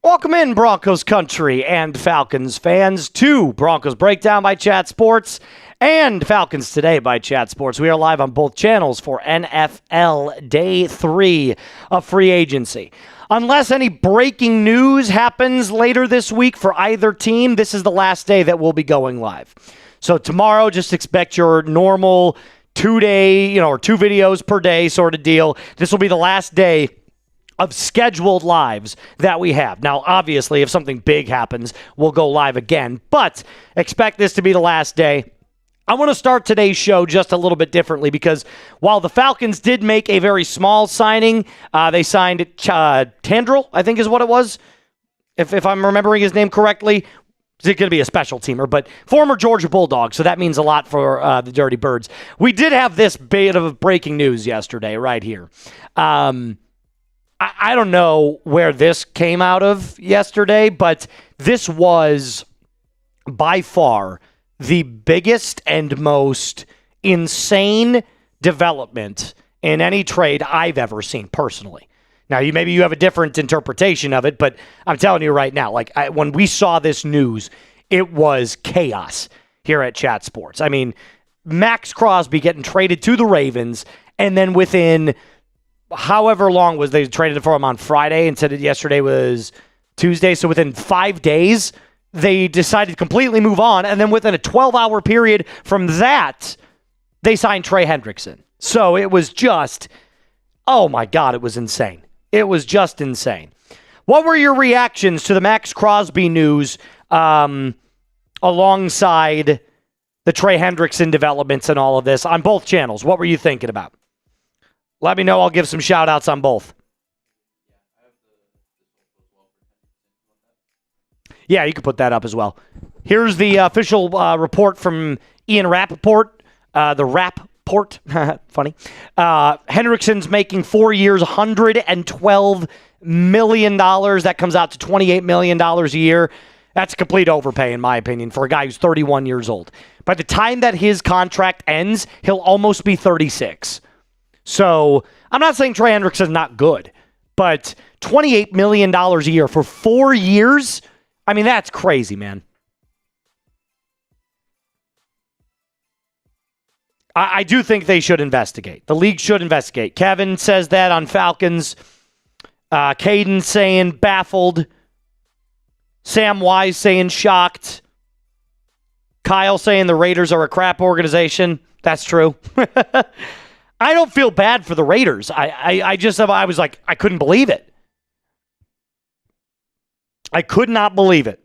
Welcome in, Broncos country and Falcons fans, to Broncos Breakdown by Chat Sports and Falcons Today by Chat Sports. We are live on both channels for NFL Day 3 of free agency. Unless any breaking news happens later this week for either team, this is the last day that we'll be going live. So tomorrow, just expect your normal 2-day, or 2 videos per day sort of deal. This will be the last day of scheduled lives that we have. Now, obviously, if something big happens, we'll go live again, but expect this to be the last day. I want to start today's show just a little bit differently because while the Falcons did make a very small signing, they signed Tandrel, I think is what it was, if I'm remembering his name correctly. It's going to be a special teamer, but former Georgia Bulldog, so that means a lot for the Dirty Birds. We did have this bit of breaking news yesterday right here. I don't know where this came out of yesterday, but this was by far the biggest and most insane development in any trade I've ever seen personally. Now, maybe you have a different interpretation of it, but I'm telling you right now, when we saw this news, it was chaos here at Chat Sports. I mean, Max Crosby getting traded to the Ravens, and then within however long was they traded for him on Friday and said that yesterday was Tuesday. So within 5 days, they decided to completely move on. And then within a 12-hour period from that, they signed Trey Hendrickson. So it was just, oh my God, it was insane. It was just insane. What were your reactions to the Max Crosby news alongside the Trey Hendrickson developments and all of this on both channels? What were you thinking about? Let me know. I'll give some shout-outs on both. Yeah, you can put that up as well. Here's the official report from Ian Rappaport. The Rapport. Funny. Hendrickson's making 4 years, $112 million. That comes out to $28 million a year. That's a complete overpay, in my opinion, for a guy who's 31 years old. By the time that his contract ends, he'll almost be 36. So I'm not saying Trey Hendrickson's not good, but $28 million a year for 4 years, I mean, that's crazy, man. I do think they should investigate. The league should investigate. Kevin says that on Falcons. Caden saying baffled. Sam Wise saying shocked. Kyle saying the Raiders are a crap organization. That's true. I don't feel bad for the Raiders. I was like, I couldn't believe it. I could not believe it.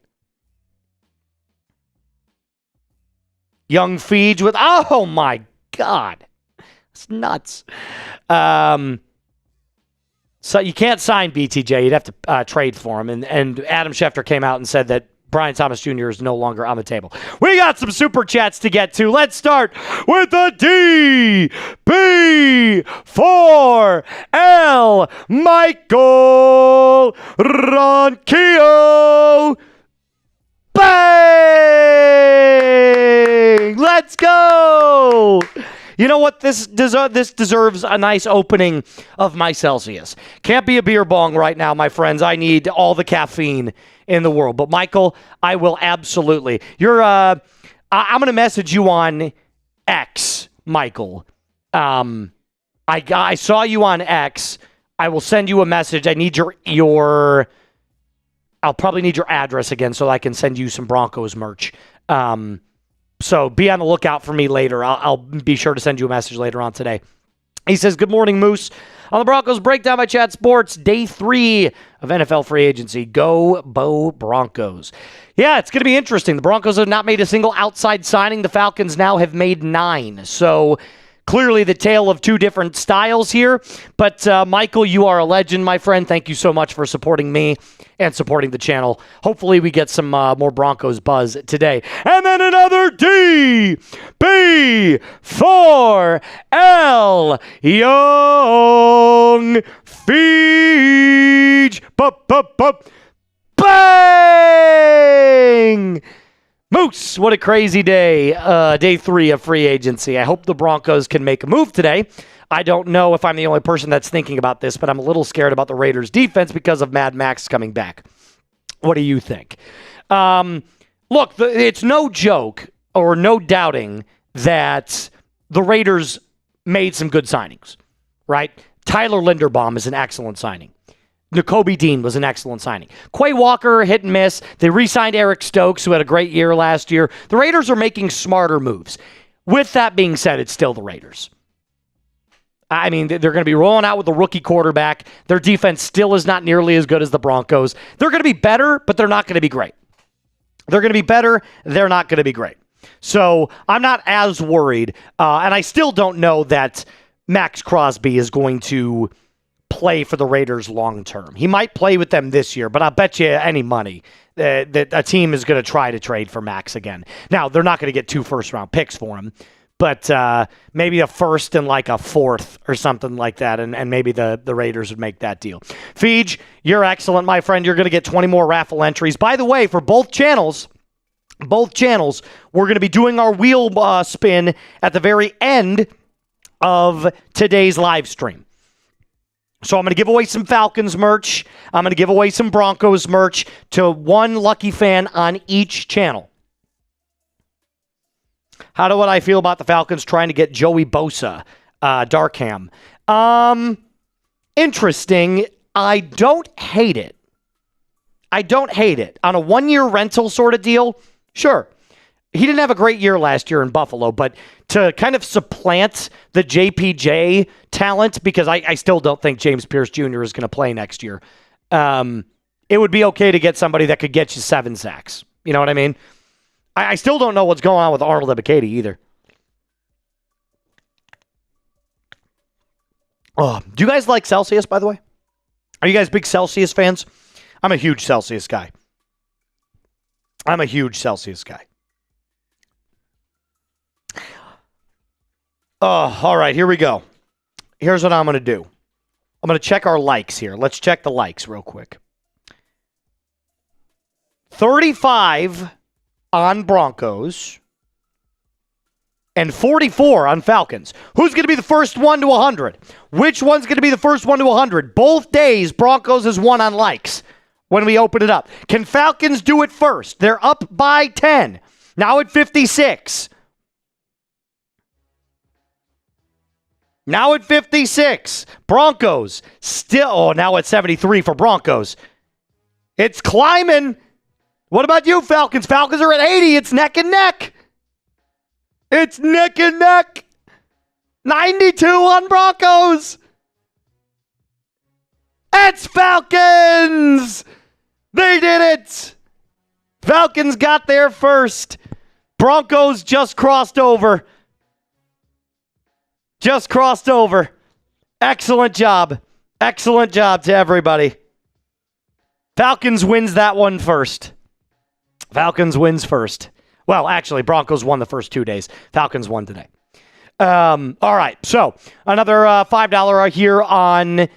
Young Feeds with, oh my God. It's nuts. So you can't sign BTJ. You'd have to trade for him. And Adam Schefter came out and said that Brian Thomas Jr. is no longer on the table. We got some super chats to get to. Let's start with the DB4L Michael Ronquillo. Bang! Let's go! You know what? This deserves a nice opening of my Celsius. Can't be a beer bong right now, my friends. I need all the caffeine in the world. But Michael, I will absolutely. I'm going to message you on X, Michael. I saw you on X. I will send you a message. I need your I'll probably need your address again so I can send you some Broncos merch. So be on the lookout for me later. I'll be sure to send you a message later on today. He says, good morning, Moose. On the Broncos Breakdown by Chat Sports, day 3 of NFL free agency. Go Bo Broncos. Yeah, it's going to be interesting. The Broncos have not made a single outside signing. The Falcons now have made 9. So clearly the tale of two different styles here. But Michael, you are a legend, my friend. Thank you so much for supporting me and supporting the channel. Hopefully we get some more Broncos buzz today. And then another D, B, 4, L, Young, Feege, bang! Moose, what a crazy day. Day 3 of free agency. I hope the Broncos can make a move today. I don't know if I'm the only person that's thinking about this, but I'm a little scared about the Raiders' defense because of Mad Max coming back. What do you think? Look, it's no joke or no doubting that the Raiders made some good signings, right? Tyler Linderbaum is an excellent signing. Nakobe Dean was an excellent signing. Quay Walker, hit and miss. They re-signed Eric Stokes, who had a great year last year. The Raiders are making smarter moves. With that being said, it's still the Raiders. I mean, they're going to be rolling out with a rookie quarterback. Their defense still is not nearly as good as the Broncos. They're going to be better, but they're not going to be great. They're going to be better. They're not going to be great. So I'm not as worried. And I still don't know that Max Crosby is going to play for the Raiders long term. He might play with them this year, but I'll bet you any money that a team is going to try to trade for Max again. Now, they're not going to get 2 first-round picks for him, but maybe a first and like a fourth or something like that, and maybe the Raiders would make that deal. Feege, you're excellent, my friend. You're going to get 20 more raffle entries. By the way, for both channels, we're going to be doing our wheel spin at the very end of today's live stream. So I'm going to give away some Falcons merch. I'm going to give away some Broncos merch to one lucky fan on each channel. How do I feel about the Falcons trying to get Joey Bosa, Darkham? Interesting. I don't hate it. On a 1-year rental sort of deal, sure. He didn't have a great year last year in Buffalo, but to kind of supplant the JPJ talent, because I still don't think James Pierce Jr. is going to play next year, it would be okay to get somebody that could get you 7 sacks. You know what I mean? I still don't know what's going on with Arnold Ebiketie either. Oh, do you guys like Celsius, by the way? Are you guys big Celsius fans? I'm a huge Celsius guy. Oh, all right, here we go. Here's what I'm going to do. I'm going to check our likes here. Let's check the likes real quick. 35 on Broncos and 44 on Falcons. Who's going to be the first one to 100? Which one's going to be the first one to 100? Both days, Broncos has won on likes when we open it up. Can Falcons do it first? They're up by 10. Now at 56. Now at 56. Broncos still, now at 73 for Broncos. It's climbing. What about you, Falcons? Falcons are at 80. It's neck and neck. 92 on Broncos. It's Falcons. They did it. Falcons got there first. Broncos just crossed over. Excellent job. Excellent job to everybody. Falcons wins that one first. Falcons wins first. Well, actually, Broncos won the first 2 days. Falcons won today. All right, so another $5 here on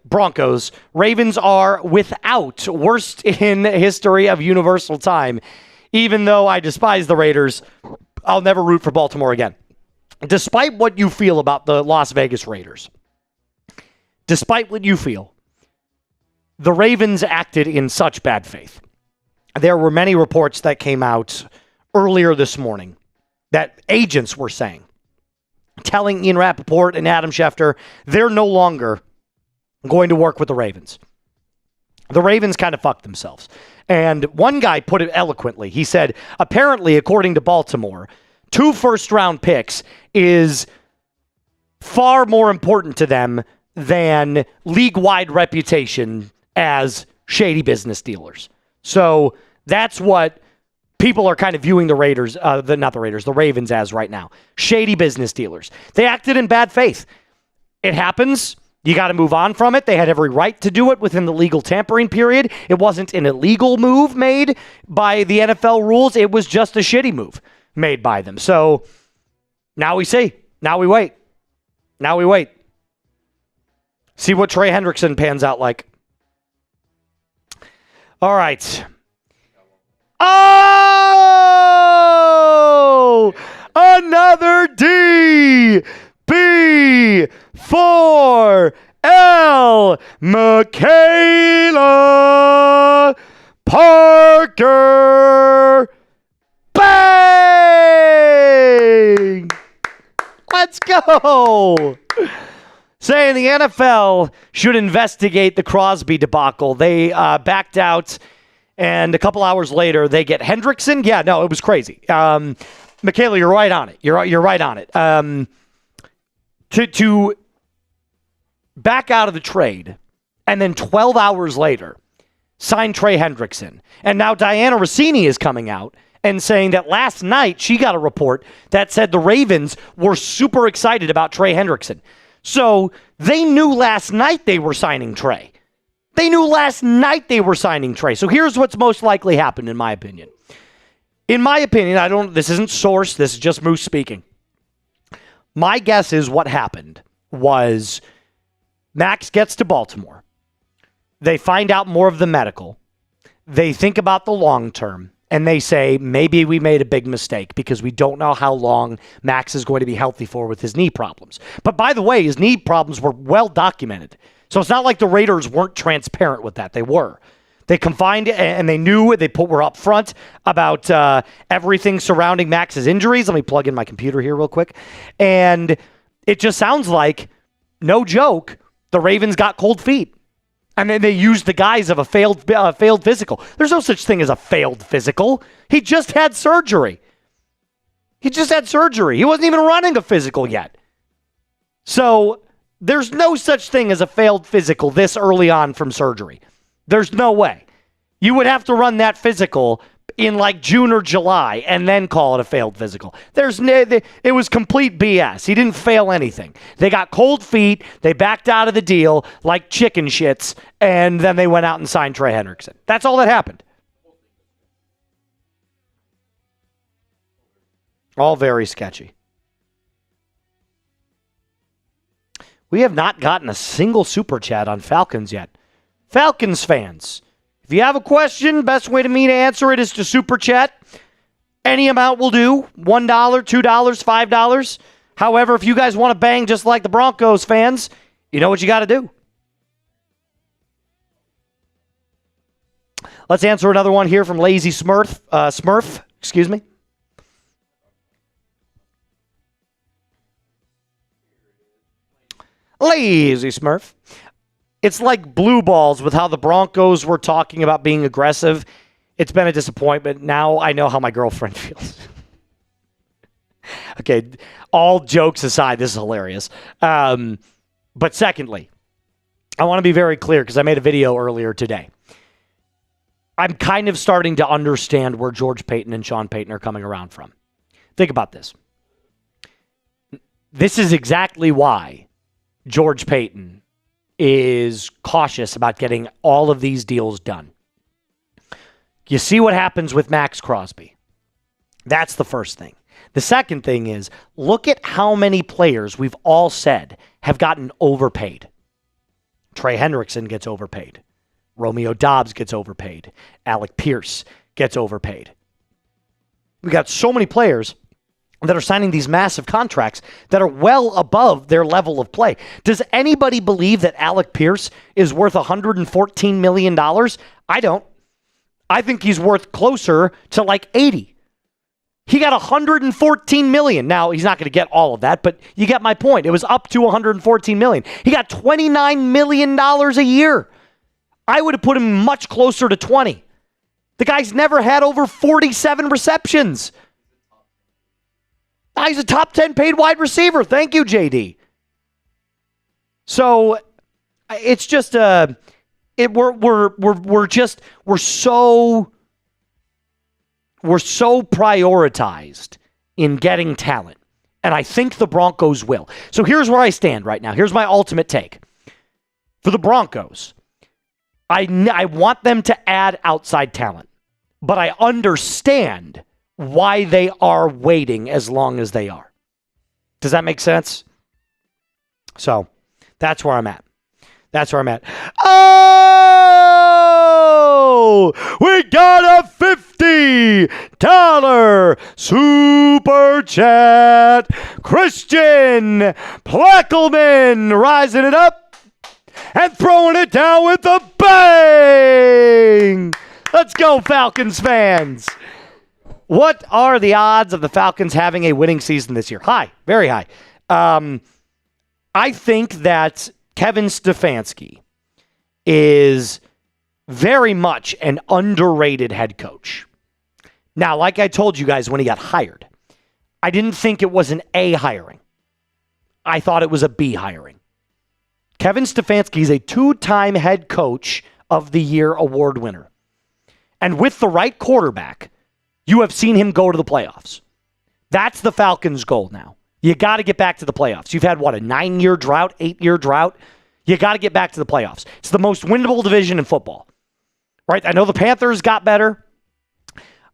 Broncos. Ravens are without worst in history of universal time. Even though I despise the Raiders, I'll never root for Baltimore again. Despite what you feel about the Las Vegas Raiders, the Ravens acted in such bad faith. There were many reports that came out earlier this morning that agents were telling Ian Rappaport and Adam Schefter they're no longer going to work with the Ravens. The Ravens kind of fucked themselves. And one guy put it eloquently. He said, apparently, according to Baltimore, 2 first-round picks is far more important to them than league-wide reputation as shady business dealers. So that's what people are kind of viewing the Ravens as right now. Shady business dealers. They acted in bad faith. It happens. You got to move on from it. They had every right to do it within the legal tampering period. It wasn't an illegal move made by the NFL rules. It was just a shitty move made by them. So now we see. Now we wait. See what Trey Hendrickson pans out like. All right. Oh! Another D! B4L Michaela Parker. Bang! Let's go! Saying the NFL should investigate the Crosby debacle. They backed out, and a couple hours later, they get Henningsen. Yeah, no, it was crazy. Michaela, you're right on it. You're right on it. To back out of the trade, and then 12 hours later, sign Trey Hendrickson. And now Diana Rossini is coming out and saying that last night she got a report that said the Ravens were super excited about Trey Hendrickson. So they knew last night they were signing Trey. So here's what's most likely happened, in my opinion. This isn't source, this is just Moose speaking. My guess is what happened was Max gets to Baltimore. They find out more of the medical. They think about the long term. And they say, maybe we made a big mistake because we don't know how long Max is going to be healthy for with his knee problems. But by the way, his knee problems were well documented. So it's not like the Raiders weren't transparent with that. They were. They confined and they knew, were up front about everything surrounding Max's injuries. Let me plug in my computer here real quick. And it just sounds like, no joke, the Ravens got cold feet. And then they used the guise of a failed physical. There's no such thing as a failed physical. He just had surgery. He wasn't even running a physical yet. So there's no such thing as a failed physical this early on from surgery. There's no way. You would have to run that physical in like June or July and then call it a failed physical. It was complete BS. He didn't fail anything. They got cold feet. They backed out of the deal like chicken shits, and then they went out and signed Trey Hendrickson. That's all that happened. All very sketchy. We have not gotten a single super chat on Falcons yet. Falcons fans, if you have a question, best way to me to answer it is to super chat. Any amount will do. $1, $2, $5. However, if you guys want to bang just like the Broncos fans, you know what you got to do. Let's answer another one here from Lazy Smurf. Excuse me. Lazy Smurf. It's like blue balls with how the Broncos were talking about being aggressive. It's been a disappointment. Now I know how my girlfriend feels. Okay, all jokes aside, this is hilarious. But secondly, I want to be very clear because I made a video earlier today. I'm kind of starting to understand where George Paton and Sean Payton are coming around from. Think about this. This is exactly why George Paton is cautious about getting all of these deals done. You see what happens with Max Crosby. That's the first thing. The second thing is, look at how many players we've all said have gotten overpaid. Trey Hendrickson gets overpaid. Romeo Dobbs gets overpaid. Alec Pierce gets overpaid. We got so many players that are signing these massive contracts that are well above their level of play. Does anybody believe that Alec Pierce is worth $114 million? I don't. I think he's worth closer to like 80. He got $114 million. Now, he's not going to get all of that, but you get my point. It was up to $114 million. He got $29 million a year. I would have put him much closer to 20. The guy's never had over 47 receptions. He's a top 10 paid wide receiver. Thank you, JD. So it's just we're so were so prioritized in getting talent. And I think the Broncos will. So here's where I stand right now. Here's my ultimate take. For the Broncos, I want them to add outside talent. But I understand why they are waiting as long as they are. Does that make sense? So that's where I'm at. That's where I'm at. Oh, we got a $50 super chat. Christian Plackelman rising it up and throwing it down with a bang. Let's go, Falcons fans. What are the odds of the Falcons having a winning season this year? High, very high. I think that Kevin Stefanski is very much an underrated head coach. Now, like I told you guys when he got hired, I didn't think it was an A hiring. I thought it was a B hiring. Kevin Stefanski is a 2-time head coach of the year award winner. And with the right quarterback, you have seen him go to the playoffs. That's the Falcons' goal now. You got to get back to the playoffs. You've had, what, a 9-year drought, 8-year drought? You got to get back to the playoffs. It's the most winnable division in football. Right? I know the Panthers got better.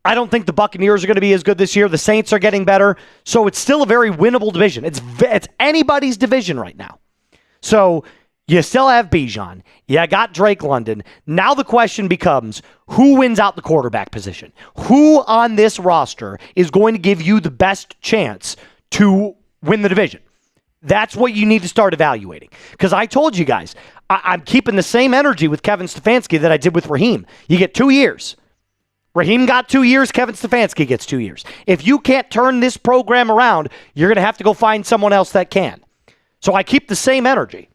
I don't think the Buccaneers are going to be as good this year. The Saints are getting better. So it's still a very winnable division. It's anybody's division right now. So you still have Bijan. You got Drake London. Now the question becomes, who wins out the quarterback position? Who on this roster is going to give you the best chance to win the division? That's what you need to start evaluating. Because I told you guys, I'm keeping the same energy with Kevin Stefanski that I did with Raheem. You get 2 years. Raheem got 2 years. Kevin Stefanski gets 2 years. If you can't turn this program around, you're going to have to go find someone else that can. So I keep the same energy.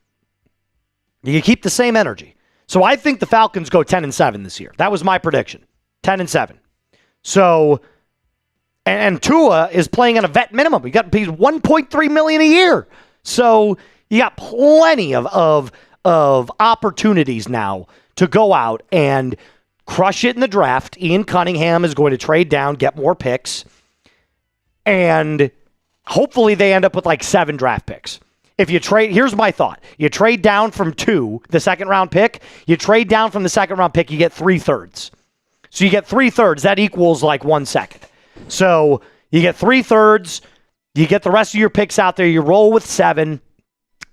You keep the same energy. So I think the Falcons go 10-7 this year. That was my prediction. 10-7. So, and Tua is playing on a vet minimum. He's $1.3 million a year. So you got plenty of opportunities now to go out and crush it in the draft. Ian Cunningham is going to trade down, get more picks, and hopefully they end up with like 7 draft picks. If you trade, here's my thought. You trade down from 2, the second round pick. You trade down from the second round pick, you get 3/3. So you get 3/3. That equals like 1 second. So you get 3/3. You get the rest of your picks out there. You roll with 7.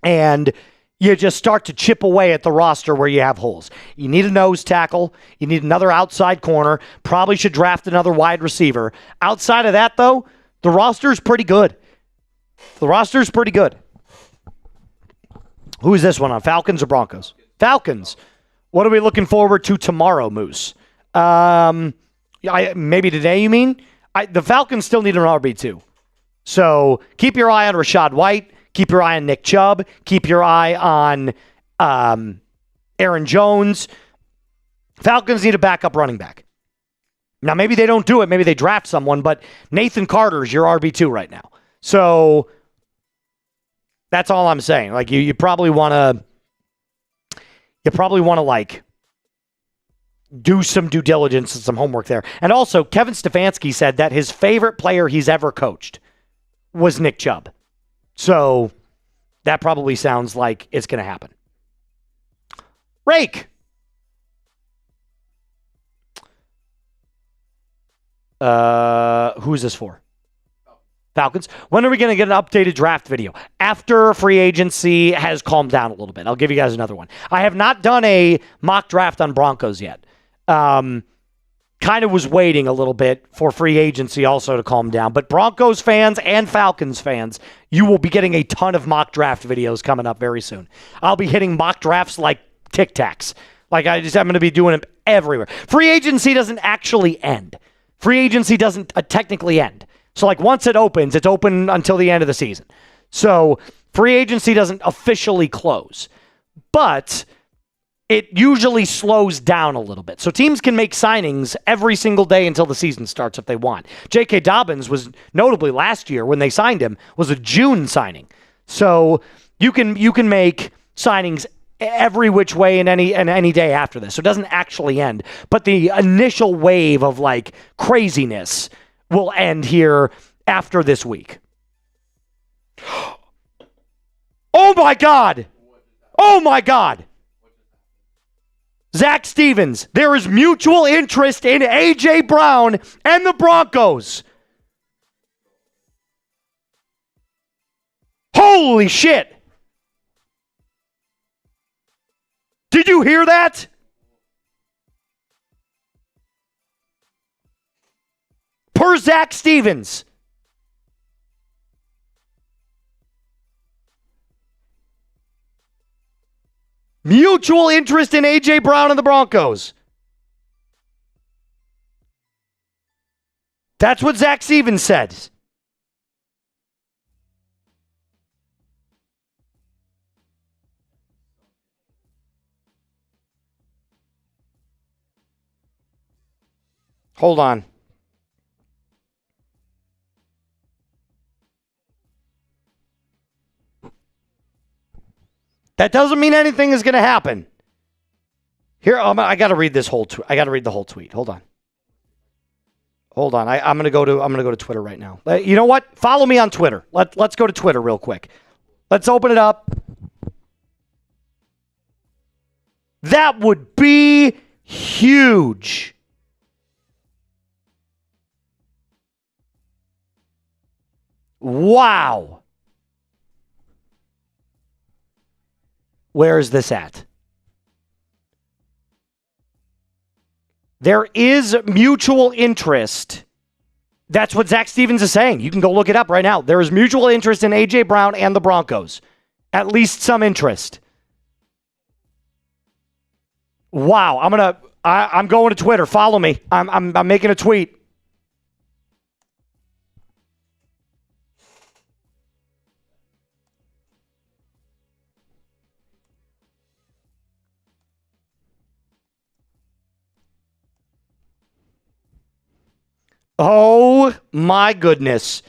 And you just start to chip away at the roster where you have holes. You need a nose tackle. You need another outside corner. Probably should draft another wide receiver. Outside of that, though, the roster is pretty good. The roster is pretty good. Who is this one on? Falcons or Broncos? Falcons. What are we looking forward to tomorrow, Moose? Maybe today, you mean? The Falcons still need an RB2. So keep your eye on Rachaad White. Keep your eye on Nick Chubb. Keep your eye on Aaron Jones. Falcons need a backup running back. Now, maybe they don't do it. Maybe they draft someone, but Nathan Carter is your RB2 right now. So that's all I'm saying. Like you probably want to like do some due diligence and some homework there. And also, Kevin Stefanski said that his favorite player he's ever coached was Nick Chubb. So that probably sounds like it's going to happen. Rake. Who is this for? Falcons. When are we going to get an updated draft video? After free agency has calmed down a little bit. I'll give you guys another one. I have not done a mock draft on Broncos yet. Kind of was waiting a little bit for free agency also to calm down. But Broncos fans and Falcons fans, you will be getting a ton of mock draft videos coming up very soon. I'll be hitting mock drafts like Tic Tacs. Like I'm going to be doing them everywhere. Free agency doesn't actually end. Free agency doesn't technically end. So like once it opens, it's open until the end of the season. So free agency doesn't officially close. But it usually slows down a little bit. So teams can make signings every single day until the season starts if they want. J.K. Dobbins was notably last year when they signed him was a June signing. So you can make signings every which way in any day after this. So it doesn't actually end. But the initial wave of like craziness will end here after this week. Oh my God. Oh my God. Zach Stevens, there is mutual interest in A.J. Brown and the Broncos. Holy shit. Did you hear that? Per Zach Stevens. Mutual interest in A.J. Brown and the Broncos. That's what Zach Stevens said. Hold on. That doesn't mean anything is going to happen. Here, I got to read this whole. I got to read the whole tweet. Hold on. I'm going to go to Twitter right now. You know what? Follow me on Twitter. Let's go to Twitter real quick. Let's open it up. That would be huge. Wow. Where is this at? There is mutual interest. That's what Zach Stevens is saying. You can go look it up right now. There is mutual interest in A.J. Brown and the Broncos. At least some interest. Wow. I'm going to Twitter. Follow me. I'm making a tweet. Oh my goodness.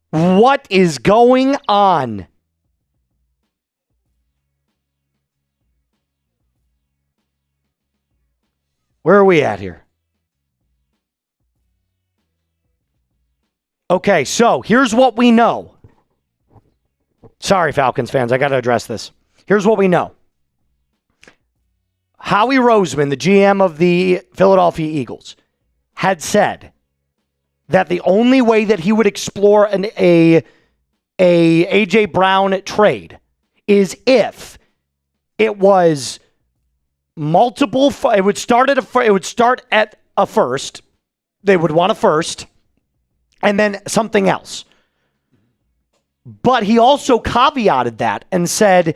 What is going on? Where are we at here? Okay, so here's what we know. Sorry, Falcons fans, I got to address this. Here's what we know. Howie Roseman, the GM of the Philadelphia Eagles, had said that the only way that he would explore a A.J. Brown trade is if it was multiple. It would start at a first. They would want a first, and then something else. But he also caveated that and said,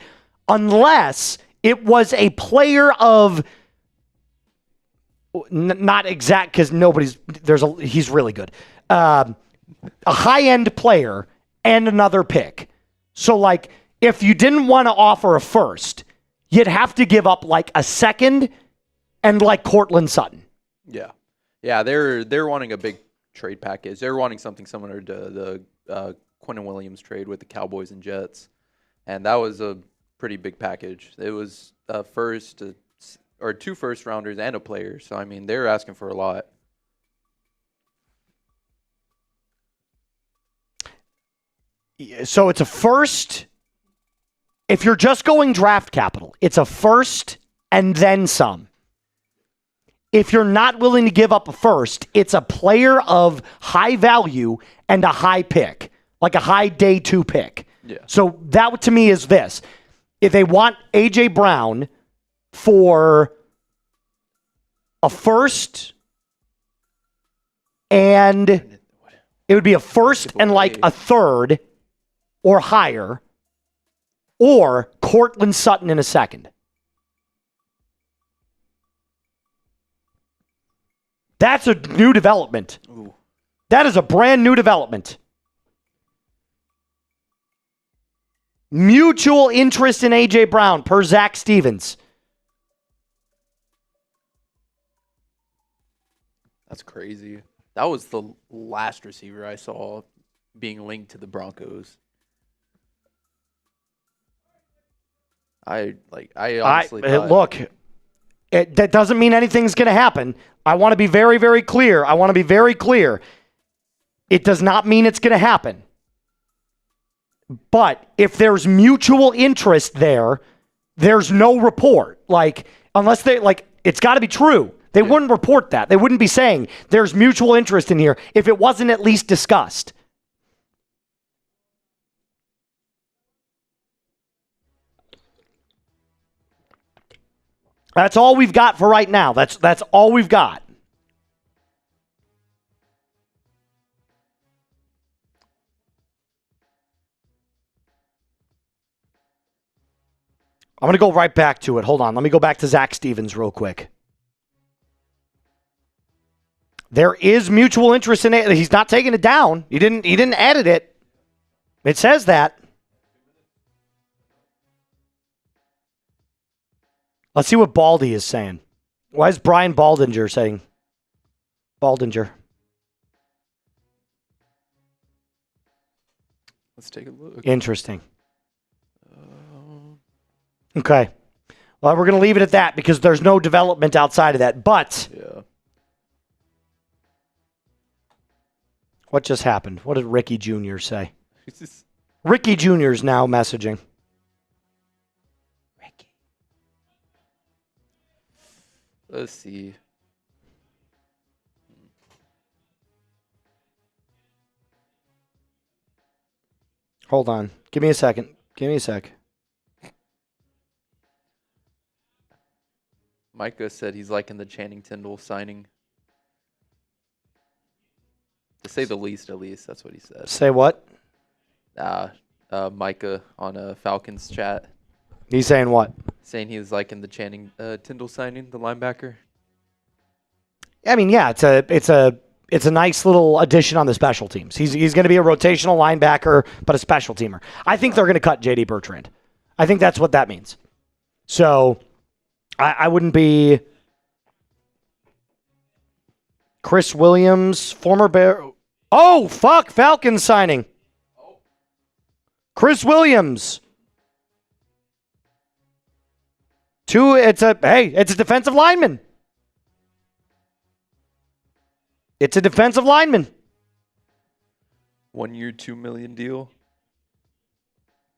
unless it was a player of not exact because he's really good. A high-end player and another pick. So like if you didn't want to offer a first, you'd have to give up like a second and like Cortland Sutton. Yeah. Yeah, they're wanting a big trade package. They're wanting something similar to the Quentin Williams trade with the Cowboys and Jets. And that was a pretty big package. It was two first rounders and a player. So I mean, they're asking for a lot. So it's a first. If you're just going draft capital, it's a first and then some. If you're not willing to give up a first, it's a player of high value and a high pick, like a high day 2 pick. Yeah. So that to me is this. If they want A.J. Brown for a first and it would be a first and like a third or higher, or Cortland Sutton in a second. That's a new development. Ooh. That is a brand new development. Mutual interest in A.J. Brown, per Zach Stevens. That's crazy. That was the last receiver I saw being linked to the Broncos. I honestly thought, look, that doesn't mean anything's going to happen. I want to be very, very clear. It does not mean it's going to happen. But if there's mutual interest there's no report. Like, unless it's got to be true. They wouldn't report that. They wouldn't be saying there's mutual interest in here if it wasn't at least discussed. That's all we've got for right now. That's all we've got. I'm going to go right back to it. Hold on. Let me go back to Zach Stevens real quick. There is mutual interest in it. He's not taking it down. He didn't edit it. It says that. Let's see what Baldy is saying. Why is Brian Baldinger saying Baldinger? Let's take a look. Interesting. Okay. Well, we're going to leave it at that because there's no development outside of that. But Yeah. What just happened? What did Ricky Jr. say? Ricky Jr. is now messaging. Ricky. Let's see. Hold on. Give me a second. Give me a sec. Micah said he's liking the Channing Tindall signing. To say the least, at least. That's what he said. Say what? Micah on Falcons chat. He's saying what? Saying he was liking the Channing Tindall signing, the linebacker. I mean, yeah, it's a nice little addition on the special teams. He's going to be a rotational linebacker, but a special teamer. I think they're going to cut J.D. Bertrand. I think that's what that means. So I wouldn't be Chris Williams, former Bear. Oh, fuck, Falcons signing. Chris Williams. It's a defensive lineman. It's a defensive lineman. 1 year, $2 million deal.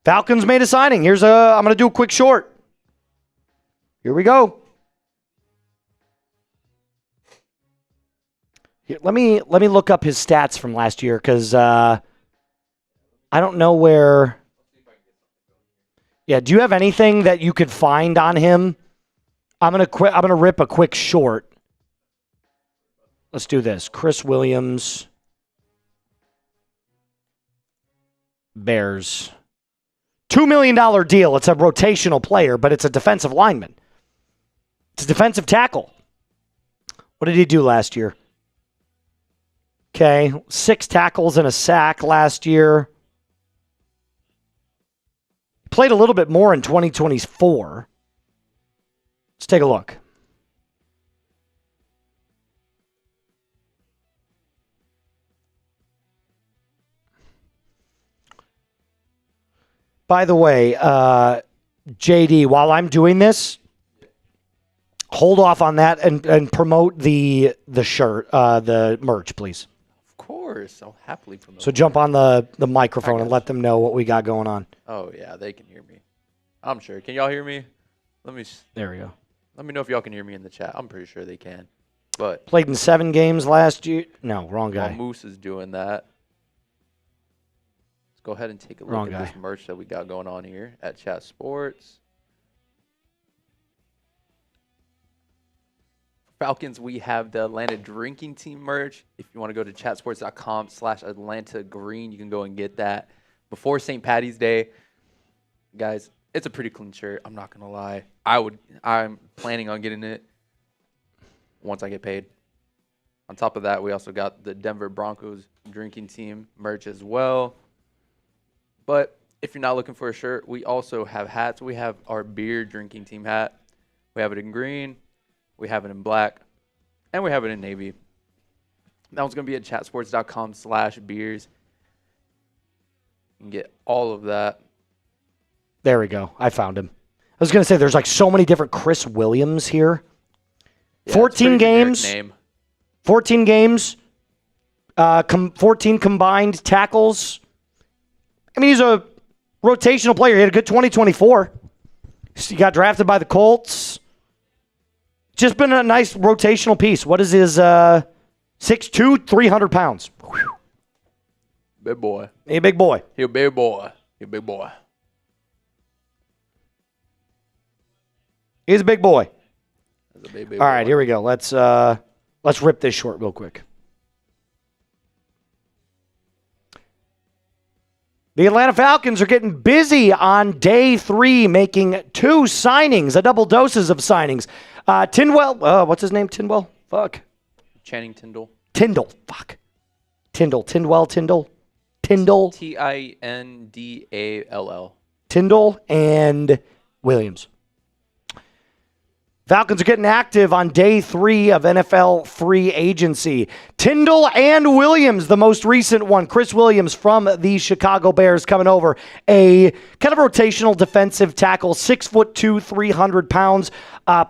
Falcons made a signing. I'm going to do a quick short. Here we go. Here, let me look up his stats from last year because I don't know where. Yeah, do you have anything that you could find on him? I'm gonna rip a quick short. Let's do this. Chris Williams, Bears. $2 million deal. It's a rotational player, but it's a defensive lineman. It's a defensive tackle. What did he do last year? Okay, 6 tackles and a sack last year. Played a little bit more in 2024. Let's take a look. By the way, JD, while I'm doing this, hold off on that and promote the shirt, the merch, please. Of course, I'll happily promote. So jump on the microphone and let them know what we got going on. Oh yeah, they can hear me. I'm sure. Can y'all hear me? There we go. Let me know if y'all can hear me in the chat. I'm pretty sure they can. But played in 7 games last year. No, wrong guy. while Moose is doing that, let's go ahead and take a look at this merch that we got going on here at Chat Sports. Falcons, we have the Atlanta Drinking Team merch. If you want to go to chatsports.com/Atlanta Green, you can go and get that before St. Patty's Day. Guys, it's a pretty clean shirt. I'm not going to lie. I'm planning on getting it once I get paid. On top of that, we also got the Denver Broncos Drinking Team merch as well. But if you're not looking for a shirt, we also have hats. We have our beer Drinking Team hat. We have it in green. We have it in black, and we have it in navy. That one's going to be at chatsports.com/beers. You can get all of that. There we go. I found him. was going to say, there's like so many different Chris Williams here. Yeah, 14 games. 14 games. 14 combined tackles. I mean, he's a rotational player. He had a good 2024. He got drafted by the Colts. Just been a nice rotational piece. What is his 6'2", 300 pounds? Whew. Big boy. He a big boy. He a big boy. He a big boy. He's a big boy. That's a big All right, here we go. Let's rip this short real quick. The Atlanta Falcons are getting busy on day 3, making 2 signings, a double doses of signings. Tindwell, what's his name? Tindwell? Fuck. Channing Tindall. Tyndall. Fuck. Tindall. Tindall. Tindall. Tindall and Williams. Falcons are getting active on day 3 of NFL free agency. Tindall and Williams, the most recent one. Chris Williams from the Chicago Bears coming over. A kind of rotational defensive tackle, 6'2", 300 pounds.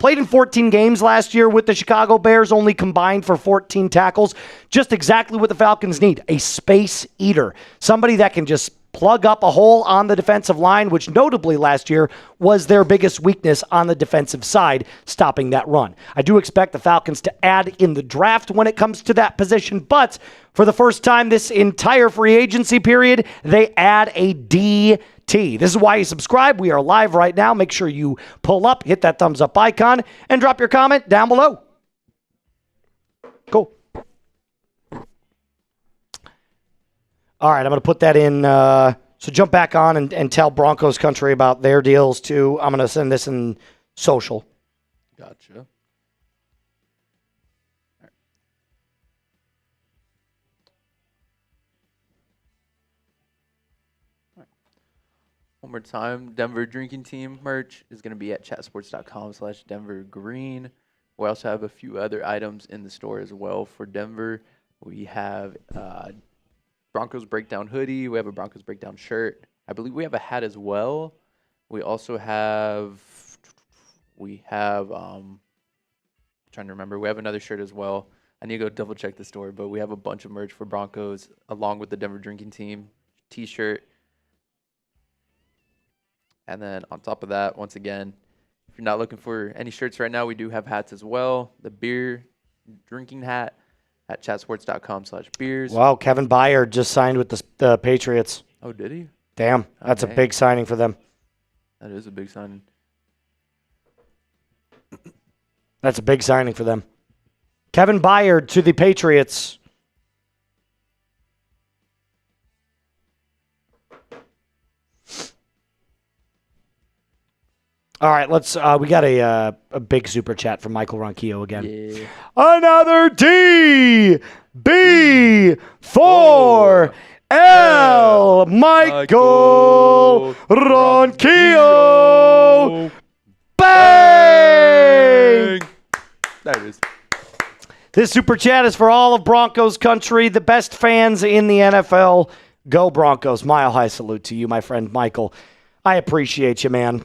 Played in 14 games last year with the Chicago Bears, only combined for 14 tackles. Just exactly what the Falcons need. A space eater. Somebody that can just plug up a hole on the defensive line, which notably last year was their biggest weakness on the defensive side, stopping that run. I do expect the Falcons to add in the draft when it comes to that position, but for the first time this entire free agency period, they add a DT. This is why you subscribe. We are live right now. Make sure you pull up, hit that thumbs up icon, and drop your comment down below. Cool. All right, I'm going to put that in. So jump back on and tell Broncos country about their deals too. I'm going to send this in social. Gotcha. One more time, Denver Drinking Team merch is going to be at chatsports.com/DenverGreen. We also have a few other items in the store as well for Denver. We have Broncos Breakdown hoodie. We have a Broncos Breakdown shirt. I believe we have a hat as well. We also have, trying to remember, we have another shirt as well. I need to go double check the store, but we have a bunch of merch for Broncos along with the Denver Drinking Team t-shirt. And then on top of that, once again, if you're not looking for any shirts right now, we do have hats as well. The beer drinking hat at chatsports.com/beers. Wow, Kevin Byard just signed with the Patriots. Oh, did he? Damn, that's a big signing for them. That is a big signing. That's a big signing for them. Kevin Byard to the Patriots. All right, let's. We got a big super chat from Michael Ronquillo again. Yeah. Another D B for L Michael Ronquillo. Bang! There it is. This super chat is for all of Broncos country, the best fans in the NFL. Go Broncos! Mile high salute to you, my friend Michael. I appreciate you, man.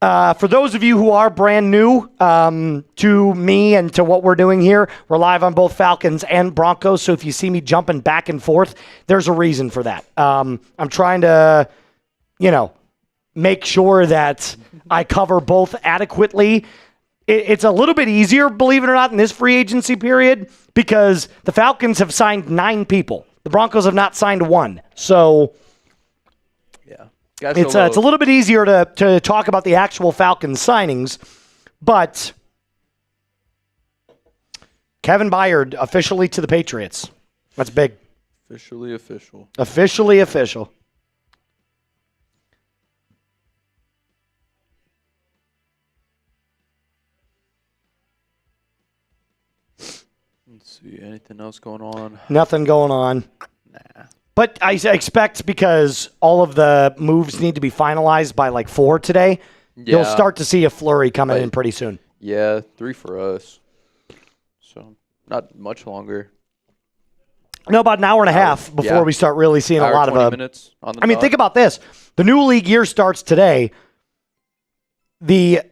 For those of you who are brand new to me and to what we're doing here, we're live on both Falcons and Broncos. So if you see me jumping back and forth, there's a reason for that. I'm trying to, make sure that I cover both adequately. It's a little bit easier, believe it or not, in this free agency period because the Falcons have signed 9 people. The Broncos have not signed 1. So Yeah. it's a little bit easier to talk about the actual Falcons signings, but Kevin Byard officially to the Patriots. That's big. Officially official. Officially official. Let's see. Anything else going on? Nothing going on. Nah. But I expect because all of the moves need to be finalized by like 4 today, you'll start to see a flurry coming in pretty soon. Yeah, 3 for us. So not much longer. No, about an hour and a half before we start really seeing a lot of minutes on the think about this. The new league year starts today. the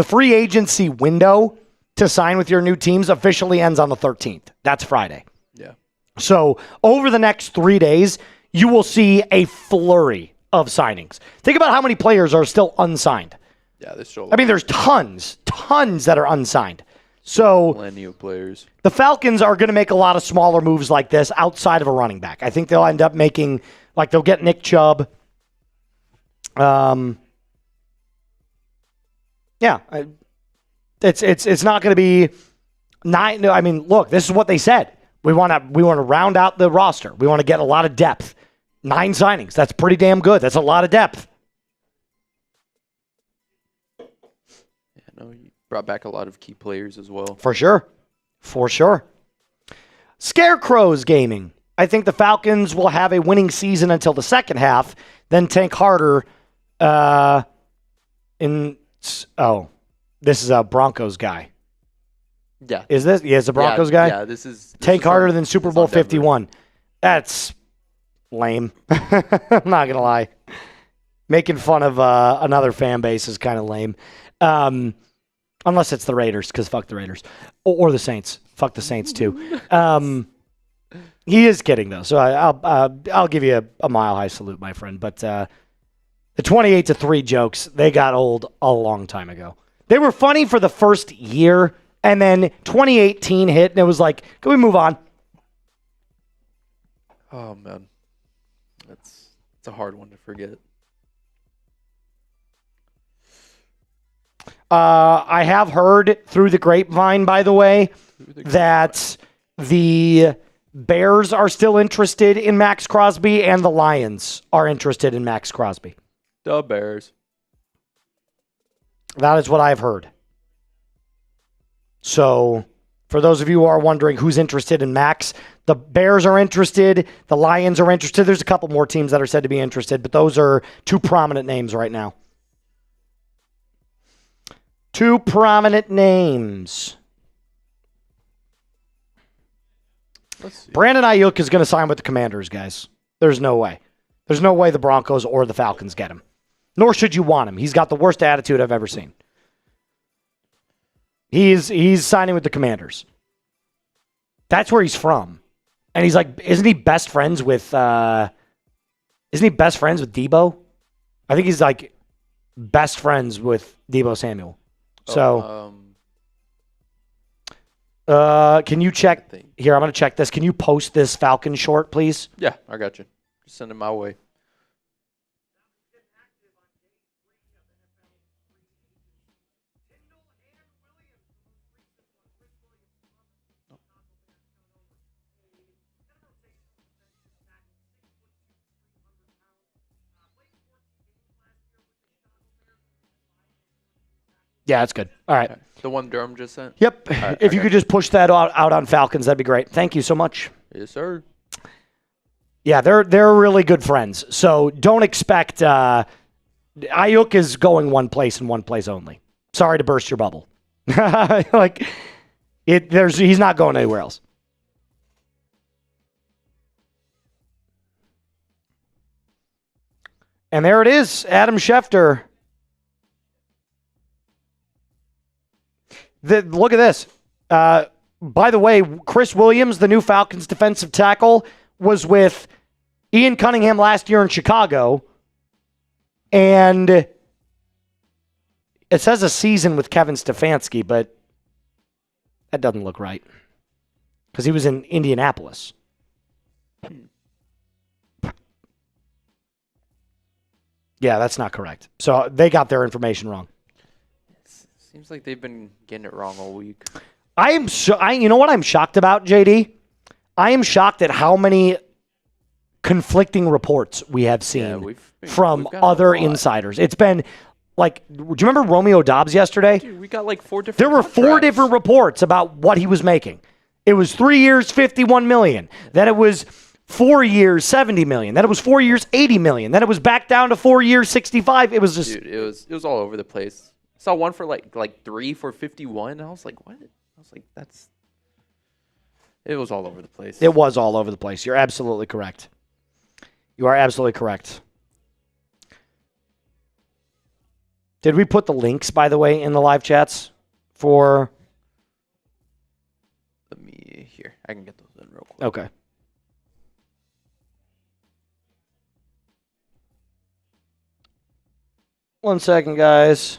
free agency window to sign with your new teams officially ends on the 13th. That's Friday. Yeah. So over the next 3 days, you will see a flurry of signings. Think about how many players are still unsigned. Yeah, there's still. I mean, there's tons that are unsigned. So plenty of players. The Falcons are going to make a lot of smaller moves like this outside of a running back. I think they'll end up making, like, they'll get Nick Chubb. Yeah, it's not going to be nine. I mean, look, this is what they said. We want to round out the roster. We want to get a lot of depth. 9 signings. That's pretty damn good. That's a lot of depth. Yeah, no, you brought back a lot of key players as well. For sure. Scarecrows Gaming. I think the Falcons will have a winning season until the second half, then tank harder. This is a Broncos guy. Yeah. Is this? Yeah, it's a Broncos guy? Yeah, this tank is harder than Super Bowl 51. That's lame. I'm not going to lie. Making fun of another fan base is kind of lame. Unless it's the Raiders, because fuck the Raiders. Or the Saints. Fuck the Saints, too. He is kidding, though, so I'll give you a mile-high salute, my friend. But the 28-3 jokes, they got old a long time ago. They were funny for the first year, and then 2018 hit, and it was like, can we move on? Oh, man. It's a hard one to forget. I have heard through the grapevine, by the way, that the Bears are still interested in Max Crosby and the Lions are interested in Max Crosby. The Bears. That is what I've heard. So, for those of you who are wondering who's interested in Max, the Bears are interested, the Lions are interested. There's a couple more teams that are said to be interested, but those are 2 prominent names right now. 2 prominent names. Let's see. Brandon Ayuk is going to sign with the Commanders, guys. There's no way. There's no way the Broncos or the Falcons get him. Nor should you want him. He's got the worst attitude I've ever seen. He's signing with the Commanders. That's where he's from. And he's like, isn't he best friends with Debo? I think he's like best friends with Debo Samuel. So can you check here? I'm going to check this. Can you post this Falcon short, please? Yeah, I got you. Just send it my way. Yeah, that's good. All right. The one Durham just sent? Yep. Right, if you could just push that out on Falcons, that'd be great. Thank you so much. Yes, sir. Yeah, they're really good friends. So don't expect Ayuk is going one place and one place only. Sorry to burst your bubble. He's not going anywhere else. And there it is, Adam Schefter. Look at this. By the way, Chris Williams, the new Falcons defensive tackle, was with Ian Cunningham last year in Chicago. And it says a season with Kevin Stefanski, but that doesn't look right. Because he was in Indianapolis. Yeah, that's not correct. So they got their information wrong. Seems like they've been getting it wrong all week. You know what I'm shocked about, JD? I am shocked at how many conflicting reports we have seen from other insiders. It's been like, do you remember Romeo Dobbs yesterday? Dude, we got like 4 different There were contracts. 4 different reports about what he was making. It was 3 years, $51 million. Then it was 4 years, $70 million. Then it was 4 years, $80 million. Then it was back down to 4 years, $65. It was just... Dude, it was all over the place. I saw one for like 3 for 51. I was like, what? I was like, it was all over the place. It was all over the place. You're absolutely correct. You are absolutely correct. Did we put the links, by the way, in the live chats for... Let me... Here, I can get those in real quick. Okay. One second, guys.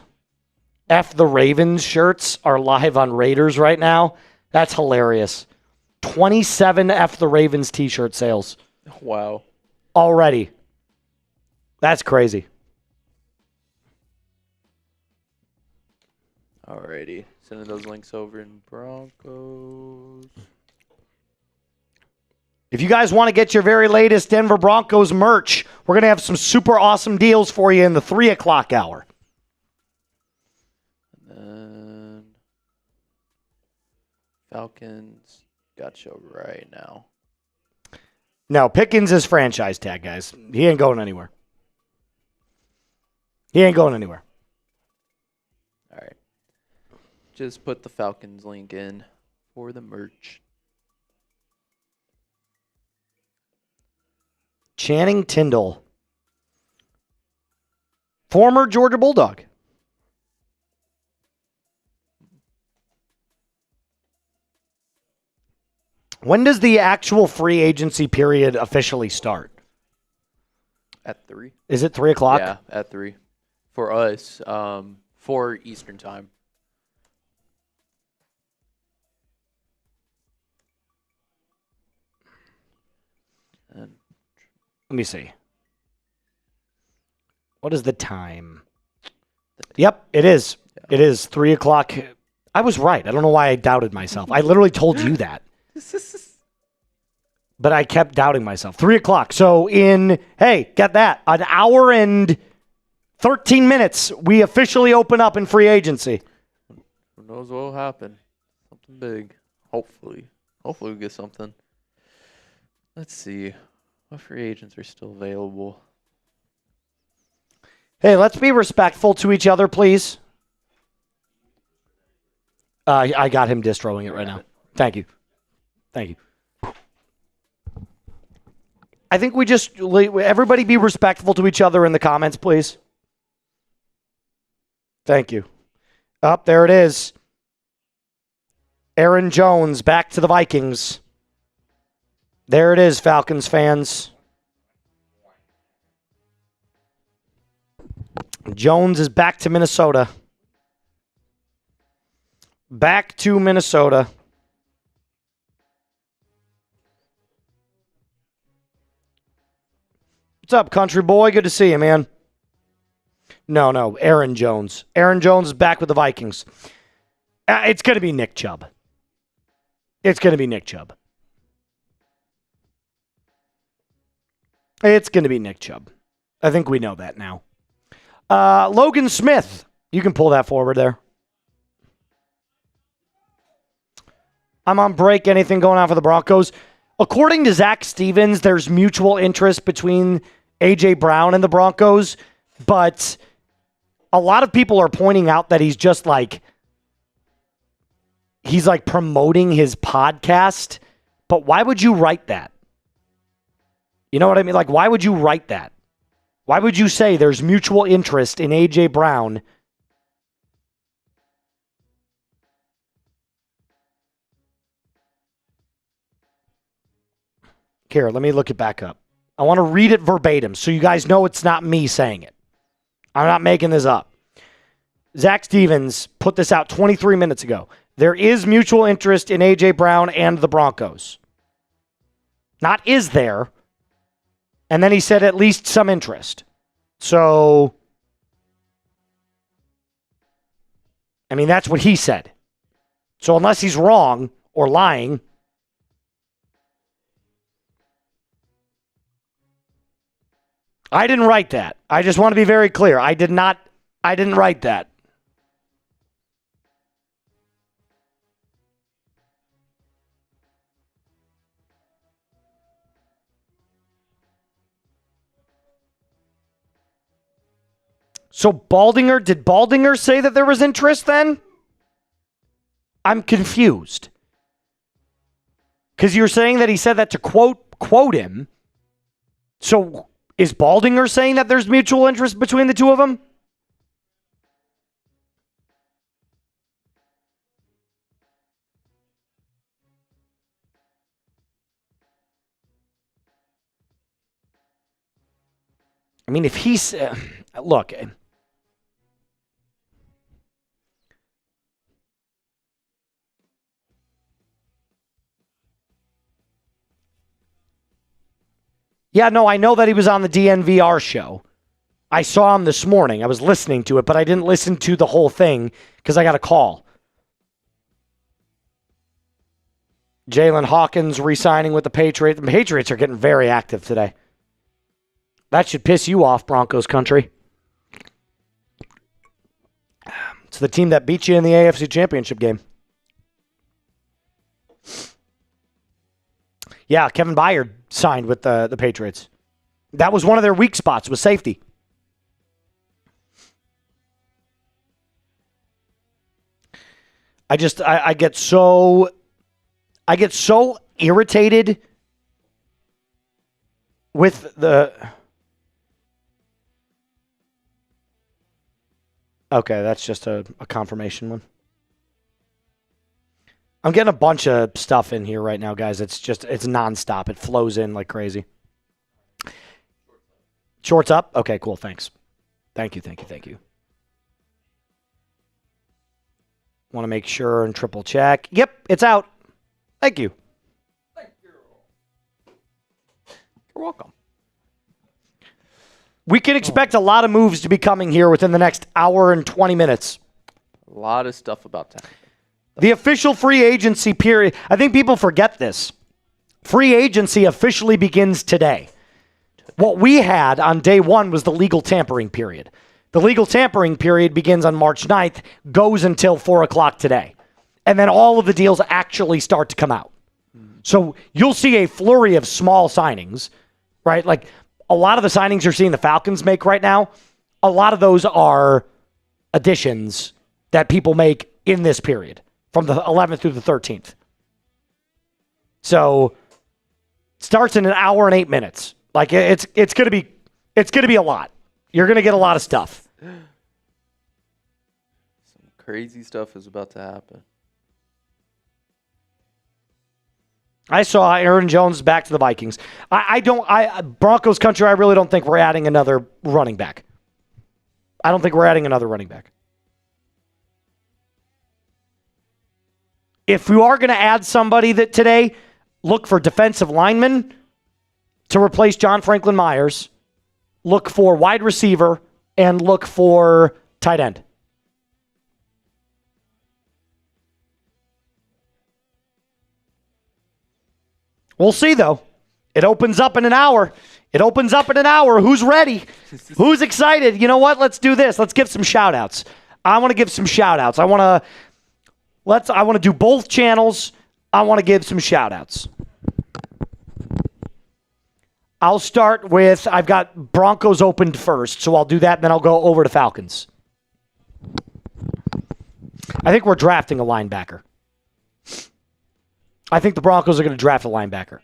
F the Ravens shirts are live on Raiders right now. That's hilarious. 27 F the Ravens t-shirt sales. Wow. Already. That's crazy. Alrighty. Sending those links over in Broncos. If you guys want to get your very latest Denver Broncos merch, we're going to have some super awesome deals for you in the 3 o'clock hour. And then Falcons got you right now. No, Pickens is franchise tag, guys. He ain't going anywhere. He ain't going anywhere. All right. Just put the Falcons link in for the merch. Channing Tindall. Former Georgia Bulldog. When does the actual free agency period officially start? At 3. Is it 3 o'clock? Yeah, at 3. For us, 4 Eastern time. And Let me see. What is the time? Yep, it is. Yeah. It is 3 o'clock. I was right. I don't know why I doubted myself. I literally told you that. But I kept doubting myself. 3 o'clock. So get that. An hour and 13 minutes, we officially open up in free agency. Who knows what will happen? Something big. Hopefully. Hopefully we get something. Let's see. What free agents are still available? Hey, let's be respectful to each other, please. I got him distroing it right now. Thank you. Thank you. I think everybody be respectful to each other in the comments, please. Thank you. There it is. Aaron Jones back to the Vikings. There it is, Falcons fans. Jones is back to Minnesota. Back to Minnesota. What's up, country boy? Good to see you, man. No, Aaron Jones. Aaron Jones is back with the Vikings. It's going to be Nick Chubb. It's going to be Nick Chubb. It's going to be Nick Chubb. I think we know that now. Logan Smith. You can pull that forward there. I'm on break. Anything going on for the Broncos? According to Zach Stevens, there's mutual interest between A.J. Brown and the Broncos, but a lot of people are pointing out that he's promoting his podcast. But why would you write that? You know what I mean? Like, why would you write that? Why would you say there's mutual interest in A.J. Brown? Here, let me look it back up. I want to read it verbatim so you guys know it's not me saying it. I'm not making this up. Zach Stevens put this out 23 minutes ago. There is mutual interest in A.J. Brown and the Broncos. Not is there. And then he said at least some interest. So, I mean, that's what he said. So unless he's wrong or lying, I didn't write that. I just want to be very clear. I didn't write that. So did Baldinger say that there was interest then? I'm confused. Because you're saying that he said that to quote him. So is Baldinger saying that there's mutual interest between the two of them? I mean, if he's look. Yeah, no, I know that he was on the DNVR show. I saw him this morning. I was listening to it, but I didn't listen to the whole thing because I got a call. Jalen Hawkins re-signing with the Patriots. The Patriots are getting very active today. That should piss you off, Broncos country. It's the team that beat you in the AFC Championship game. Yeah, Kevin Byard signed with the Patriots. That was one of their weak spots, was safety. I get so irritated with the... Okay, that's just a confirmation one. I'm getting a bunch of stuff in here right now, guys. It's nonstop. It flows in like crazy. Shorts up? Okay, cool. Thanks. Thank you. Want to make sure and triple check. Yep, it's out. Thank you. Thank you. You're welcome. We can expect a lot of moves to be coming here within the next hour and 20 minutes. A lot of stuff about that. The official free agency period, I think people forget this. Free agency officially begins today. What we had on day one was the legal tampering period. The legal tampering period begins on March 9th, goes until 4 o'clock today. And then all of the deals actually start to come out. So you'll see a flurry of small signings, right? Like a lot of the signings you're seeing the Falcons make right now, a lot of those are additions that people make in this period from the 11th through the 13th. So it starts in an hour and 8 minutes. Like it's going to be a lot. You're going to get a lot of stuff. Some crazy stuff is about to happen. I saw Aaron Jones back to the Vikings. Broncos country, I really don't think we're adding another running back. I don't think we're adding another running back. If we are going to add somebody that today, look for defensive linemen to replace John Franklin-Meyers, look for wide receiver, and look for tight end. We'll see, though. It opens up in an hour. Who's ready? Who's excited? You know what? Let's do this. Let's give some shout-outs. I want to give some shout-outs. I want to do both channels. I want to give some shout-outs. I'll start with, I've got Broncos opened first, so I'll do that, and then I'll go over to Falcons. I think we're drafting a linebacker. I think the Broncos are going to draft a linebacker.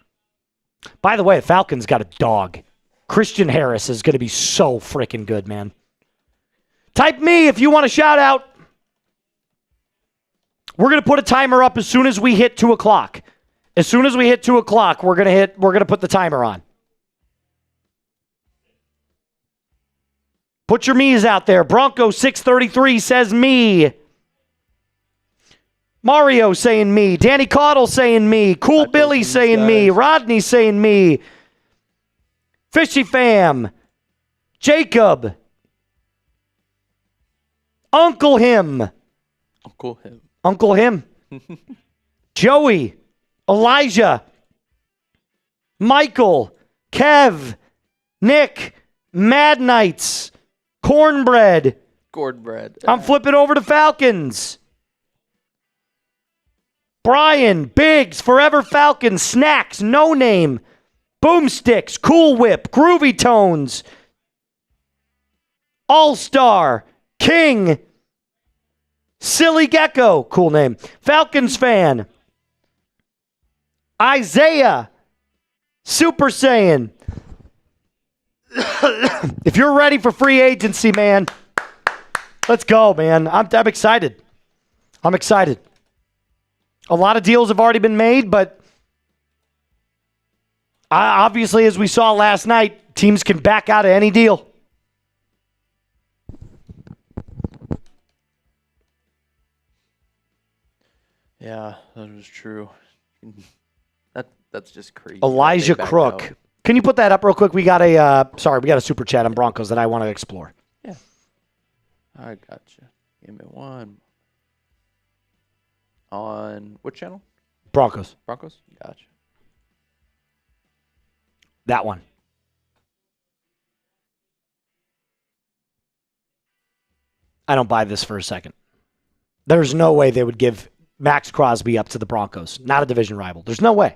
By the way, Falcons got a dog. Christian Harris is going to be so freaking good, man. Type me if you want a shout out. We're going to put a timer up as soon as we hit 2 o'clock. As soon as we hit 2 o'clock, we're going to put the timer on. Put your me's out there. Bronco 633 says me. Mario saying me. Danny Caudle saying me. Cool Billy saying me. Rodney saying me. Fishy Fam. Jacob. Uncle Him. Joey. Elijah. Michael. Kev. Nick. Mad Knights. Cornbread. I'm flipping over to Falcons. Brian, Biggs, Forever Falcons, Snacks, No Name, Boomsticks, Cool Whip, Groovy Tones, All-Star, King, Silly Gecko, cool name, Falcons Fan, Isaiah, Super Saiyan. If you're ready for free agency, man, let's go, man. I'm excited. I'm excited. A lot of deals have already been made, but obviously, as we saw last night, teams can back out of any deal. Yeah, that was true. That's just crazy. Elijah They backed Crook. out. Can you put that up real quick? We got a super chat on Broncos that I want to explore. Yeah. I got you. Give me one. On what channel? Broncos. Broncos? Gotcha. That one. I don't buy this for a second. There's no way they would give Max Crosby up to the Broncos. Not a division rival. There's no way.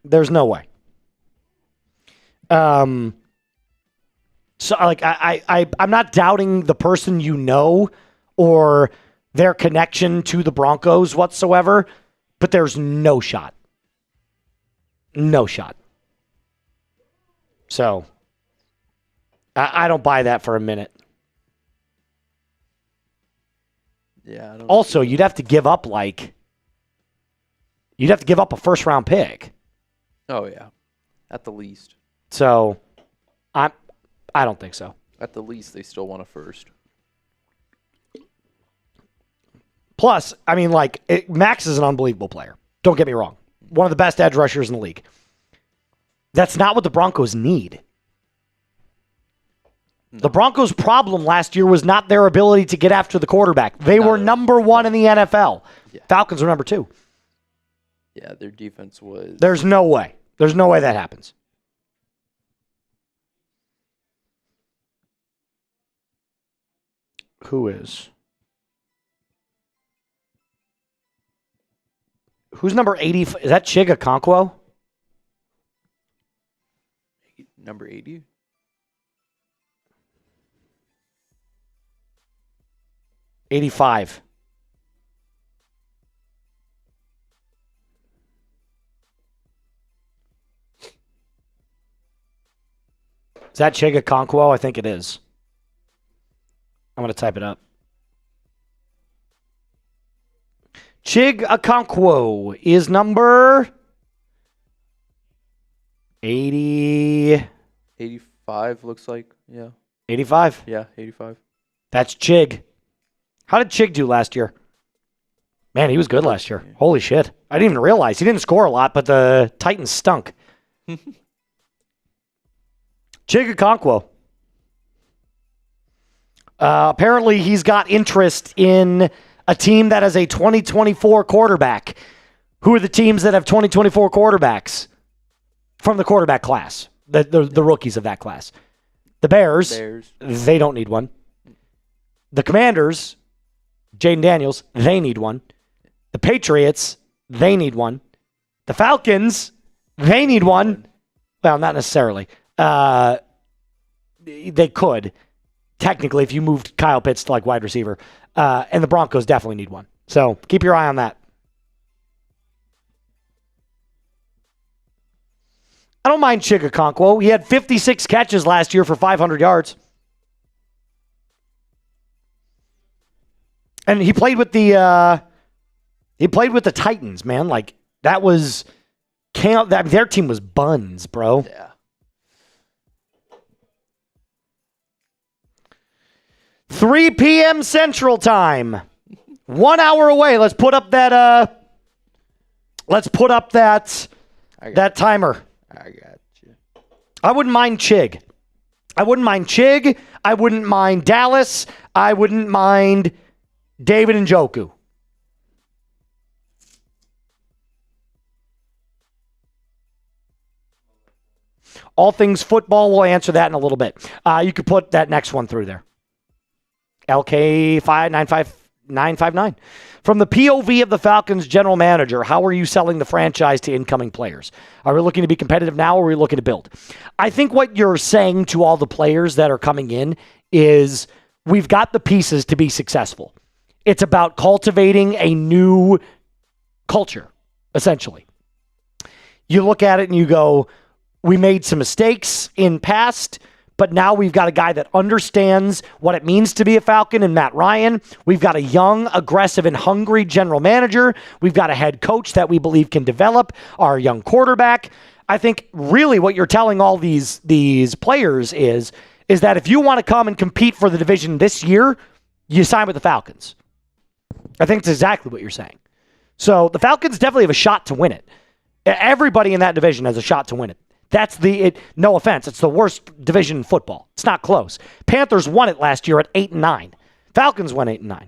There's no way. So like I'm not doubting the person you know or their connection to the Broncos whatsoever, but there's no shot. No shot. So I don't buy that for a minute. Yeah. I don't Also, you'd have to give up a first round pick. Oh yeah. At the least. So I don't think so. At the least, they still want a first. Plus, I mean, Max is an unbelievable player. Don't get me wrong. One of the best edge rushers in the league. That's not what the Broncos need. No. The Broncos' problem last year was not their ability to get after the quarterback. They were number one in the NFL. Yeah. Falcons were number two. Yeah, their defense was... There's no way. There's no way that happens. Who is? Who's number 80? Is that Chig Okonkwo? Number 80? $85. Is that Chig Okonkwo? I think it is. I'm going to type it up. Chig Okonkwo is number 80. 85 looks like. Yeah. 85? Yeah, 85. That's Chig. How did Chig do last year? Man, he was good last year. Holy shit. I didn't even realize. He didn't score a lot, but the Titans stunk. Chig Okonkwo. Apparently, he's got interest in a team that has a 2024 quarterback. Who are the teams that have 2024 quarterbacks from the quarterback class? The rookies of that class. The Bears. They don't need one. The Commanders, Jaden Daniels, they need one. The Patriots, they need one. The Falcons, they need one. Well, not necessarily. They could, technically, if you moved Kyle Pitts to wide receiver. And the Broncos definitely need one. So keep your eye on that. I don't mind Chig Okonkwo. He had 56 catches last year for 500 yards. And he played with the Titans, man. That was their team was buns, bro. Yeah. 3 p.m. Central Time. 1 hour away. Let's put up that that timer. I got you. I wouldn't mind Chig. I wouldn't mind Dallas. I wouldn't mind David Njoku. All things football, we'll answer that in a little bit. You could put that next one through there. LK595959. From the POV of the Falcons general manager, how are you selling the franchise to incoming players? Are we looking to be competitive now or are we looking to build? I think what you're saying to all the players that are coming in is we've got the pieces to be successful. It's about cultivating a new culture, essentially. You look at it and you go, we made some mistakes in past, but now we've got a guy that understands what it means to be a Falcon in Matt Ryan. We've got a young, aggressive, and hungry general manager. We've got a head coach that we believe can develop our young quarterback. I think really what you're telling all these players is that if you want to come and compete for the division this year, you sign with the Falcons. I think it's exactly what you're saying. So the Falcons definitely have a shot to win it. Everybody in that division has a shot to win it. No offense, it's the worst division in football. It's not close. Panthers won it last year at 8-9. Falcons won 8-9.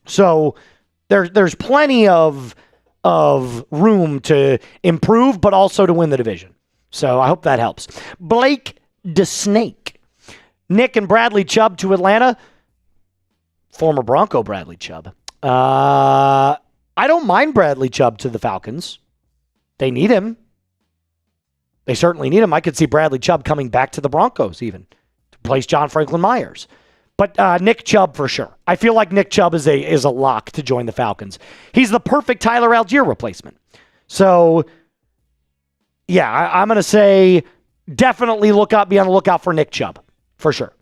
So there's plenty of room to improve, but also to win the division. So I hope that helps. Blake DeSnake. Nick and Bradley Chubb to Atlanta. Former Bronco Bradley Chubb. I don't mind Bradley Chubb to the Falcons. They need him. They certainly need him. I could see Bradley Chubb coming back to the Broncos even to replace John Franklin-Myers. But Nick Chubb for sure. I feel like Nick Chubb is a lock to join the Falcons. He's the perfect Tyler Algier replacement. So, yeah, I'm going to say definitely be on the lookout for Nick Chubb for sure.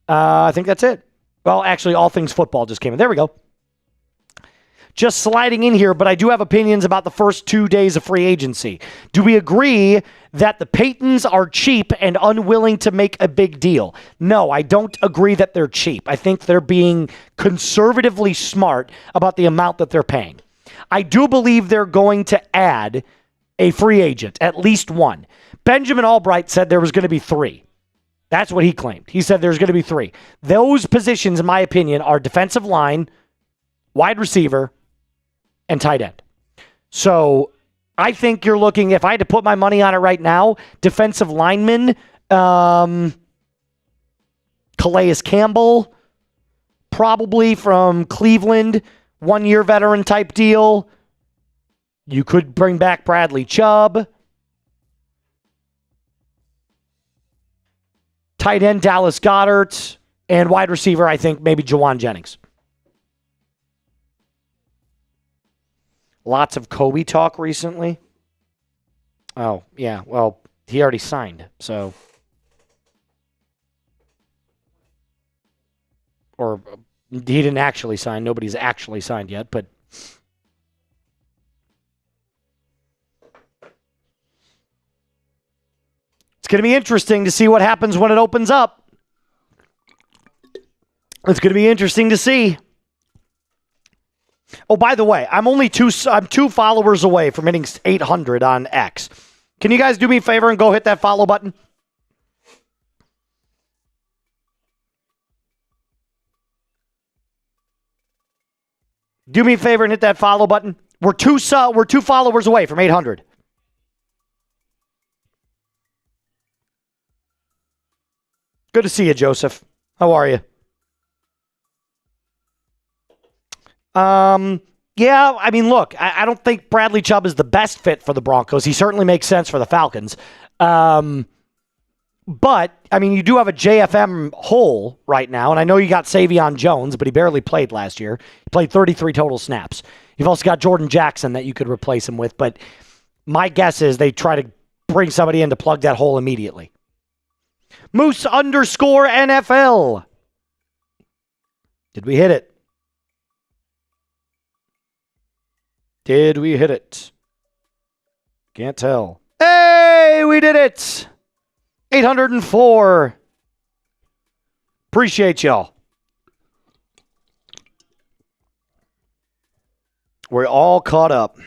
I think that's it. Well, actually, all things football just came in. There we go. Just sliding in here, but I do have opinions about the first 2 days of free agency. Do we agree that the Paytons are cheap and unwilling to make a big deal? No, I don't agree that they're cheap. I think they're being conservatively smart about the amount that they're paying. I do believe they're going to add a free agent, at least one. Benjamin Albright said there was going to be 3. That's what he claimed. He said there's going to be 3. Those positions, in my opinion, are defensive line, wide receiver, and tight end. So I think you're looking, if I had to put my money on it right now, defensive lineman, Calais Campbell, probably from Cleveland, 1-year veteran type deal. You could bring back Bradley Chubb. Tight end, Dallas Goedert. And wide receiver, I think maybe Jawan Jennings. Lots of Kobe talk recently. Oh, yeah. Well, he already signed, so. Or he didn't actually sign. Nobody's actually signed yet, but. It's going to be interesting to see what happens when it opens up. It's going to be interesting to see. Oh, by the way, I'm 2 followers away from hitting 800 on X. Can you guys do me a favor and go hit that follow button? Do me a favor and hit that follow button. We're 2 followers away from 800. Good to see you, Joseph. How are you? Yeah, I mean, look, I don't think Bradley Chubb is the best fit for the Broncos. He certainly makes sense for the Falcons. But, I mean, you do have a JFM hole right now, and I know you got Savion Jones, but he barely played last year. He played 33 total snaps. You've also got Jordan Jackson that you could replace him with, but my guess is they try to bring somebody in to plug that hole immediately. Moose_NFL. Did we hit it? Did we hit it? Can't tell. Hey, we did it! 804. Appreciate y'all. We're all caught up.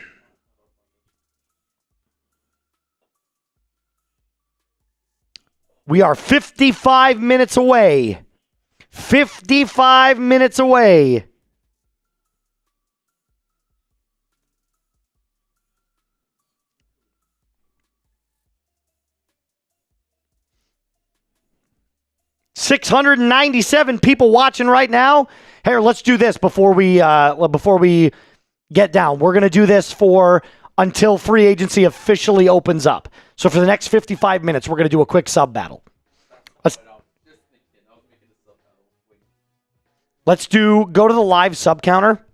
We are 55 minutes away. 55 minutes away. $697 people watching right now. Here, let's do this before we get down. We're going to do this until free agency officially opens up. So for the next 55 minutes, we're going to do a quick sub battle. Let's go to the live sub counter.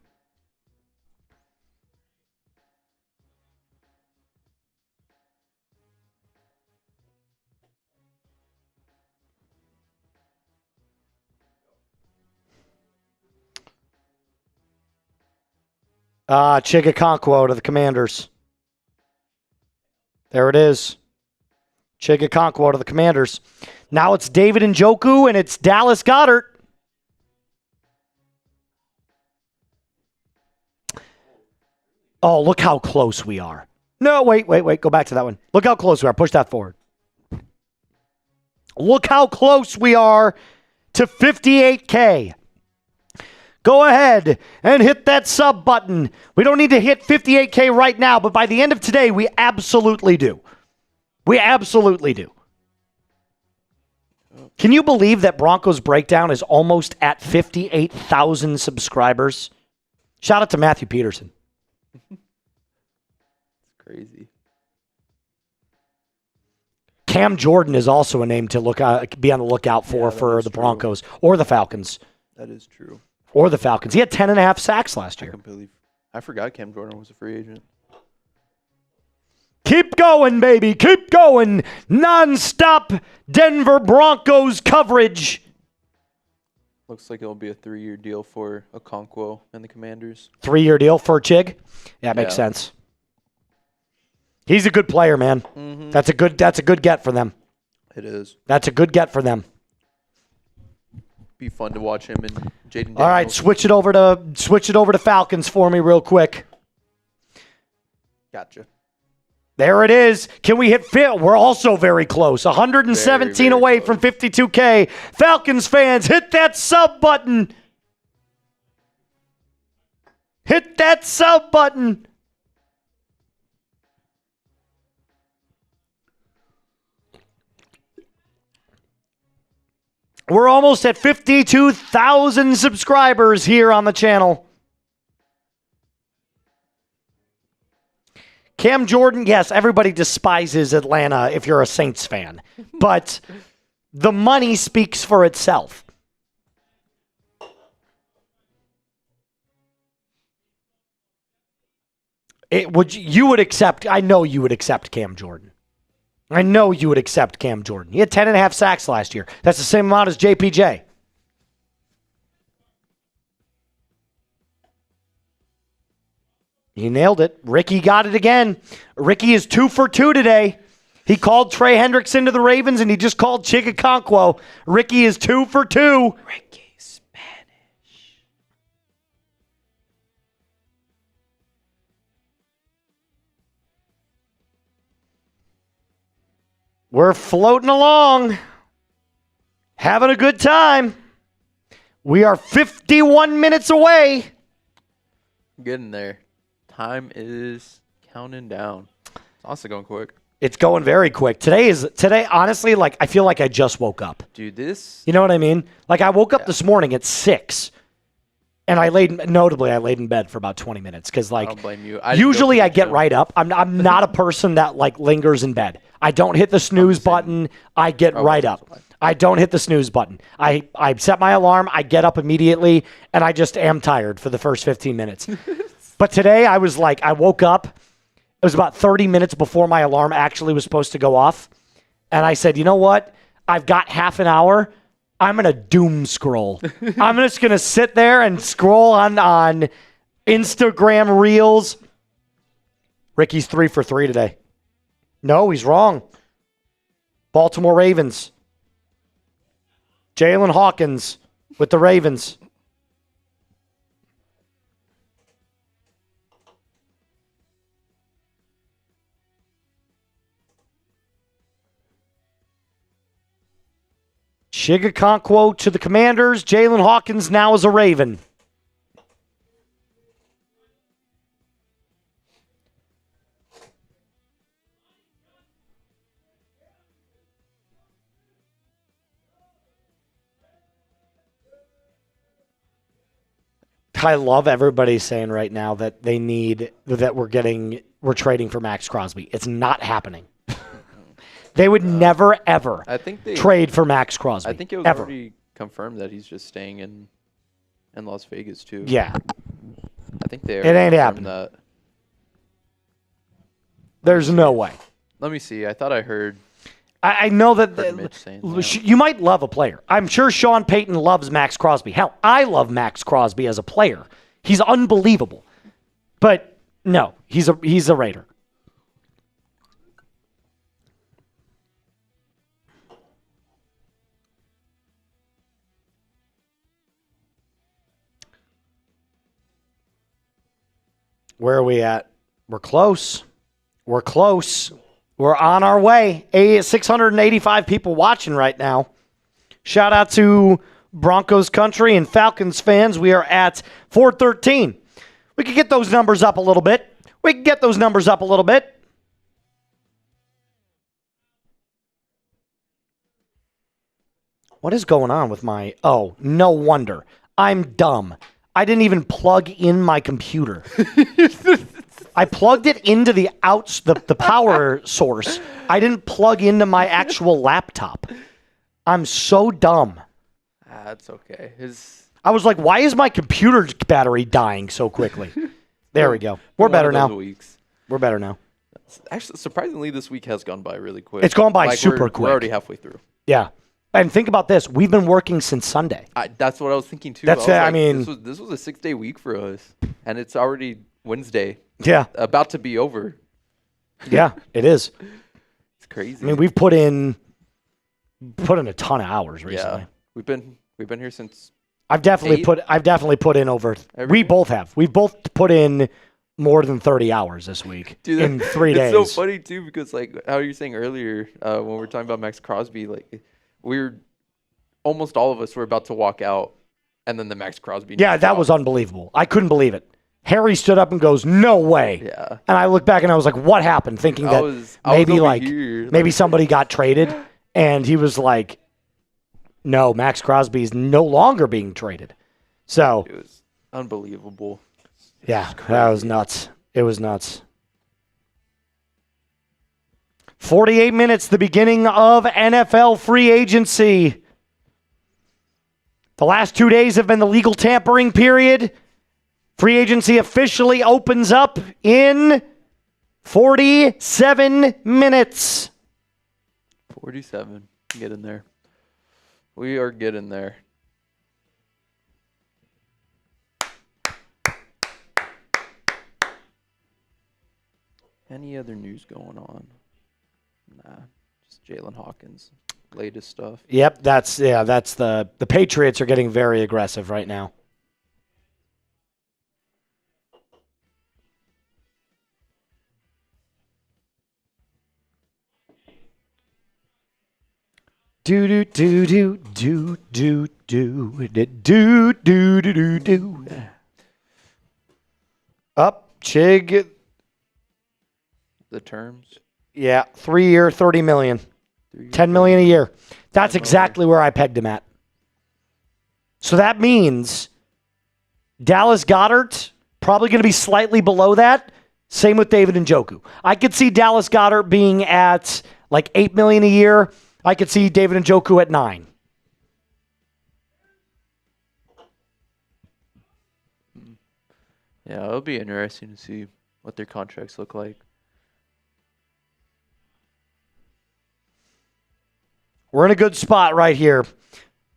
Chigakonkwo to the Commanders. There it is. Chigakonkwo to the Commanders. Now it's David Njoku and it's Dallas Goedert. Oh, look how close we are. No, wait. Go back to that one. Look how close we are. Push that forward. Look how close we are to 58K. Go ahead and hit that sub button. We don't need to hit 58K right now, but by the end of today, we absolutely do. We absolutely do. Can you believe that Broncos Breakdown is almost at 58,000 subscribers? Shout out to Matthew Peterson. It's crazy. Cam Jordan is also a name to be on the lookout for the Broncos or the Falcons. That is true. Or the Falcons. He had 10.5 sacks last year. I forgot Cam Jordan was a free agent. Keep going, baby. Keep going. Non-stop Denver Broncos coverage. Looks like it'll be a 3-year deal for Okonkwo and the Commanders. 3-year deal for Chig? Yeah, makes sense. He's a good player, man. Mm-hmm. That's a good get for them. It is. That's a good get for them. Be fun to watch him and Jaden Daniels. All right, switch it over to Falcons for me real quick. Gotcha. There it is. Can we hit fit? We're also very close. 117 very away close. from 52K. Falcons fans, hit that sub button. Hit that sub button. We're almost at 52,000 subscribers here on the channel. Cam Jordan, yes, everybody despises Atlanta if you're a Saints fan, but the money speaks for itself. You would accept, I know you would accept Cam Jordan. I know you would accept Cam Jordan. He had 10.5 sacks last year. That's the same amount as JPJ. He nailed it. Ricky got it again. Ricky is 2 for 2 today. He called Trey Hendrickson to the Ravens, and he just called Chig Okonkwo. Ricky is 2 for 2. Ricky Spanish. We're floating along, having a good time. We are 51 minutes away. Getting there. Time is counting down. It's also going quick. It's going very quick. Today, honestly, like I feel like I just woke up. Dude, this... You know what I mean? Like I woke up this morning at 6. And I laid in bed for about 20 minutes because, like, I don't blame you. Usually I get right up. I'm not a person that like lingers in bed. I don't hit the snooze button. I get right up. I don't hit the snooze button. I set my alarm. I get up immediately, and I just am tired for the first 15 minutes. But today I was like, I woke up. It was about 30 minutes before my alarm actually was supposed to go off, and I said, you know what? I've got half an hour. I'm going to doom scroll. I'm just going to sit there and scroll on Instagram Reels. Ricky's 3 for 3 today. No, he's wrong. Baltimore Ravens. Jalen Hawkins with the Ravens. Chig Okonkwo to the Commanders. Jalen Hawkins now is a Raven. I love everybody saying right now that we're trading for Max Crosby. It's not happening. They would never, ever trade for Max Crosby. I think it was already confirmed that he's just staying in Las Vegas, too. Yeah. I think they it ain't happening. That. There's no way. Let me see. I thought I heard... I know that you might love a player. I'm sure Sean Payton loves Max Crosby. Hell, I love Max Crosby as a player. He's unbelievable. But no, he's a Raider. Where are we at? We're close. We're close. We're on our way. 685 people watching right now. Shout out to Broncos country and Falcons fans. We are at 413. We could get those numbers up a little bit. What is going on with my... Oh, no wonder. I'm dumb. I didn't even plug in my computer. I plugged it into the power source. I didn't plug into my actual laptop. I'm so dumb. That's okay. I was like, why is my computer battery dying so quickly? There we go. We're better now. We're better now. Actually, surprisingly, this week has gone by really quick. It's gone by super quick. We're already halfway through. Yeah. And think about this. We've been working since Sunday. That's what I was thinking, too. This was a 6-day week for us, and it's already Wednesday. Yeah. About to be over. Yeah, it is. It's crazy. I mean, we've put in a ton of hours recently. Yeah. We've been here since I've definitely put in over. We both have. We've both put in more than 30 hours this week. Dude, in 3 days. It's so funny too because like how you were saying earlier when we were talking about Max Crosby, like almost all of us were about to walk out, and then the Max Crosby. Yeah, that was unbelievable. I couldn't believe it. Harry stood up and goes, "No way!" Yeah. And I looked back and I was like, "What happened?" Thinking that maybe somebody got traded, and he was like, "No, Max Crosby is no longer being traded." So it was unbelievable. Yeah, that was nuts. It was nuts. 48 minutes, the beginning of NFL free agency. The last 2 days have been the legal tampering period. Free agency officially opens up in 47 minutes. 47. Get in there. We are getting there. Any other news going on? Nah, just Jalen Hawkins, latest stuff. Yep, that's the Patriots are getting very aggressive right now. Do do do do do do do do do do do. Up, Chig. The terms? Yeah, 3-year, $30 million. $10 million a year. That's exactly where I pegged him at. So that means Dallas Goedert probably going to be slightly below that. Same with David Njoku. I could see Dallas Goedert being at like $8 million a year. I could see David Njoku at $9 million. Yeah, it'll be interesting to see what their contracts look like. We're in a good spot right here.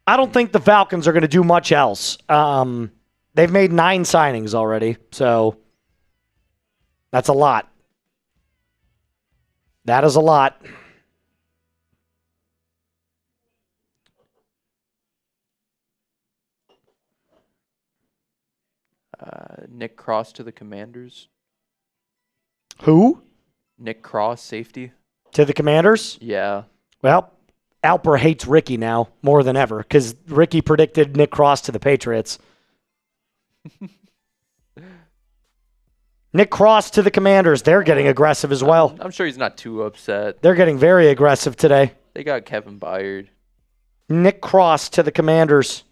I don't think the Falcons are going to do much else. They've made 9 signings already, so that's a lot. That is a lot. Nick Cross to the Commanders. Who? Nick Cross, safety. To the Commanders? Yeah. Well, Alper hates Ricky now more than ever because Ricky predicted Nick Cross to the Patriots. Nick Cross to the Commanders. They're getting aggressive as well. I'm sure he's not too upset. They're getting very aggressive today. They got Kevin Byard. Nick Cross to the Commanders.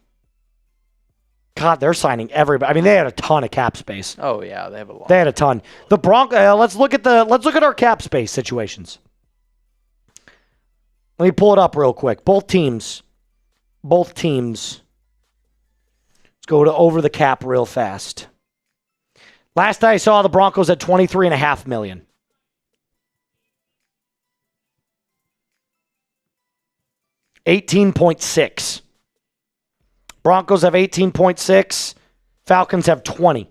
God, they're signing everybody. I mean, they had a ton of cap space. Oh yeah, they have a lot. They had a ton. The Broncos. Let's look at our cap space situations. Let me pull it up real quick. Both teams. Let's go to over the cap real fast. Last I saw, the Broncos had $23.5 million. $18.6. Broncos have 18.6. Falcons have 20.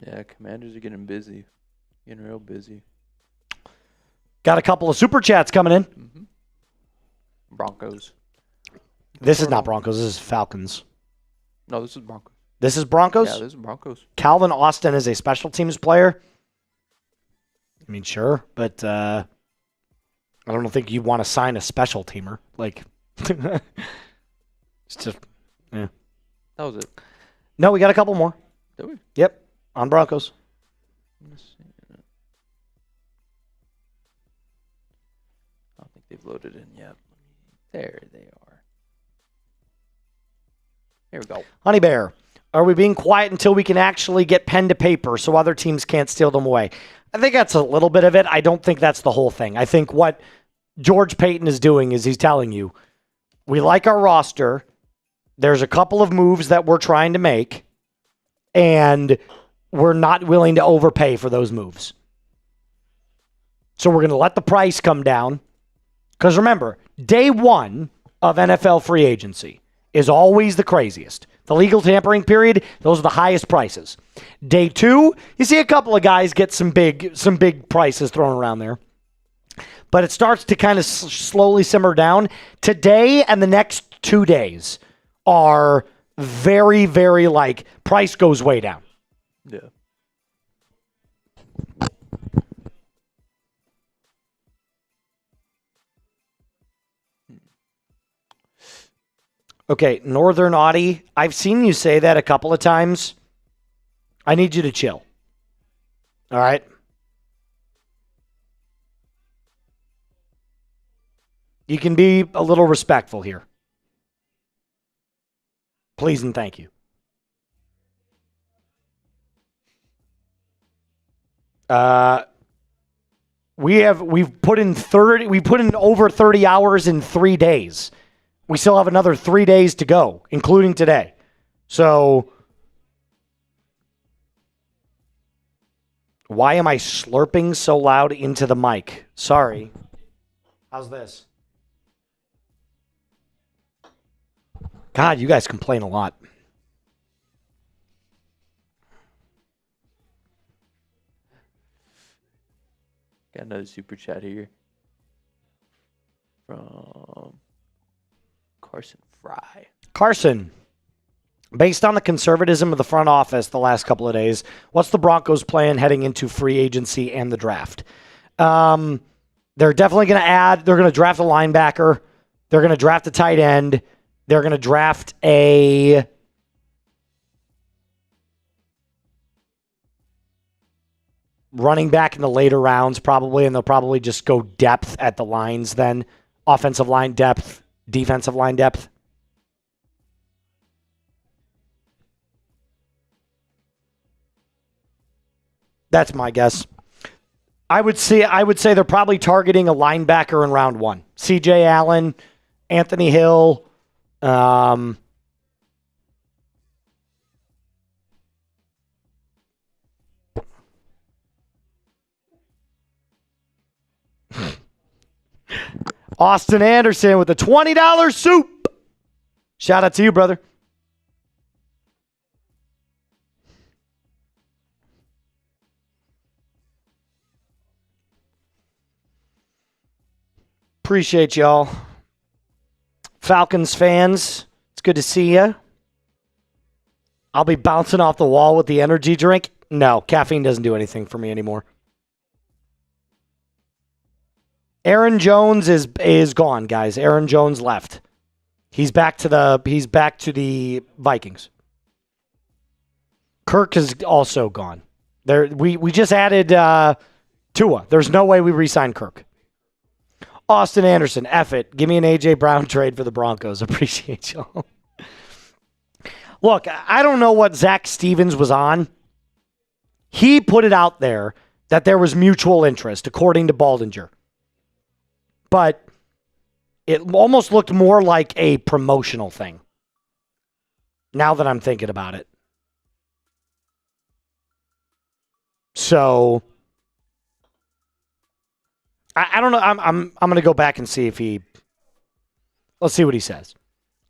Yeah, Commanders are getting busy. Getting real busy. Got a couple of super chats coming in. Broncos. This is not Broncos. This is Falcons. No, this is Broncos. This is Broncos? Yeah, this is Broncos. Calvin Austin is a special teams player? I mean, sure, but I don't think you want to sign a special teamer. Like, it's just, yeah. That was it. No, we got a couple more. Did we? Yep, on Broncos. Let's see. I don't think they've loaded in yet. There they are. Here we go. Honey Bear, are we being quiet until we can actually get pen to paper so other teams can't steal them away? I think that's a little bit of it. I don't think that's the whole thing. I think what George Paton is doing is he's telling you, we like our roster. There's a couple of moves that we're trying to make, and we're not willing to overpay for those moves. So we're going to let the price come down. Because remember, day one of NFL free agency is always the craziest. The legal tampering period, those are the highest prices. Day two, you see a couple of guys get some big prices thrown around there. But it starts to kind of slowly simmer down. Today and the next 2 days are very, very like price goes way down. Yeah. Okay, Northern Audie, I've seen you say that a couple of times. I need you to chill. All right? You can be a little respectful here. Please and thank you. We've put in over 30 hours in 3 days. We still have another 3 days to go, including today. So, why am I slurping so loud into the mic? Sorry. How's this? God, you guys complain a lot. Got another super chat here from Carson Fry. Carson, based on the conservatism of the front office the last couple of days, what's the Broncos' plan heading into free agency and the draft? They're definitely going to they're going to draft a linebacker. They're going to draft a tight end. They're going to draft a running back in the later rounds probably, and they'll probably just go depth at the lines then. Offensive line depth, defensive line depth. That's my guess. I would say they're probably targeting a linebacker in round one. C.J. Allen, Anthony Hill, Austin Anderson with the $20 soup. Shout out to you, brother. Appreciate y'all. Falcons fans, it's good to see you. I'll be bouncing off the wall with the energy drink. No, caffeine doesn't do anything for me anymore. Aaron Jones is gone, guys. Aaron Jones left. He's back to the Vikings. Kirk is also gone. We just added Tua. There's no way we re-sign Kirk. Austin Anderson, F it. Give me an A.J. Brown trade for the Broncos. Appreciate y'all. Look, I don't know what Zach Stevens was on. He put it out there that there was mutual interest, according to Baldinger. But it almost looked more like a promotional thing. Now that I'm thinking about it. So I don't know. I'm going to go back and see if he. Let's see what he says.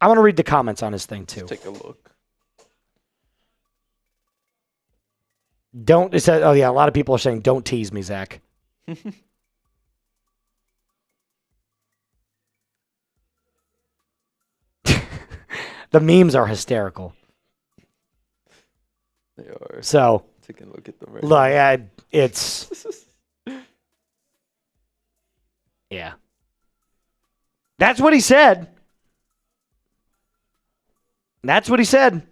I want to read the comments on his thing too. Let's take a look. It says, oh yeah, a lot of people are saying, "Don't tease me, Zach." The memes are hysterical. They are. So, taking a look at them it's yeah. That's what he said. That's what he said.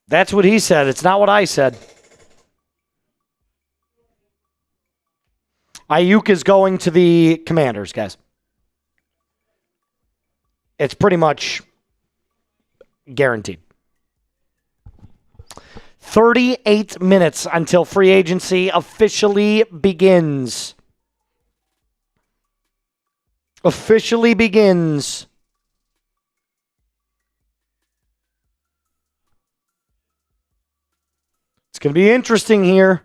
That's what he said. It's not what I said. Ayuk is going to the Commanders, guys. It's pretty much guaranteed. 38 minutes until free agency officially begins. Officially begins. It's going to be interesting here.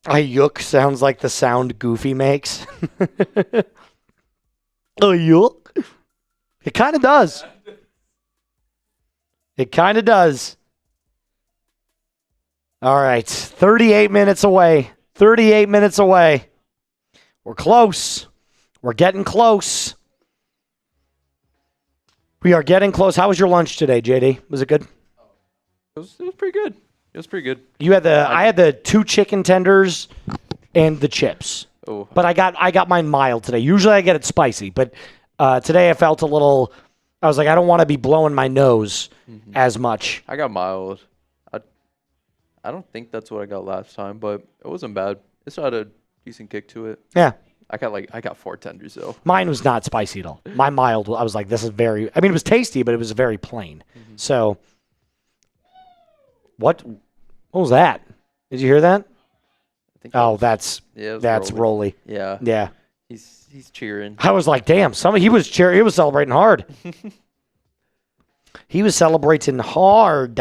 Ayuk sounds like the sound Goofy makes. Ayuk. It kind of does. It kind of does. All right. 38 minutes away. 38 minutes away. We're close. We're getting close. We are getting close. How was your lunch today, JD? Was it good? It was pretty good. It was pretty good. You had I had the 2 chicken tenders and the chips. Oh. But I got mine mild today. Usually I get it spicy, but today I felt a little. I was like, I don't want to be blowing my nose as much. I got mild. I don't think that's what I got last time, but it wasn't bad. It's had a decent kick to it. Yeah. I got 4 tenders though. Mine was not spicy at all. My mild, I was like, this is very. I mean, it was tasty, but it was very plain. So, what was that? Did you hear that? I think that's Rolly. Yeah. Yeah. He's cheering. I was like, damn, he was cheering. He was celebrating hard. He was celebrating hard.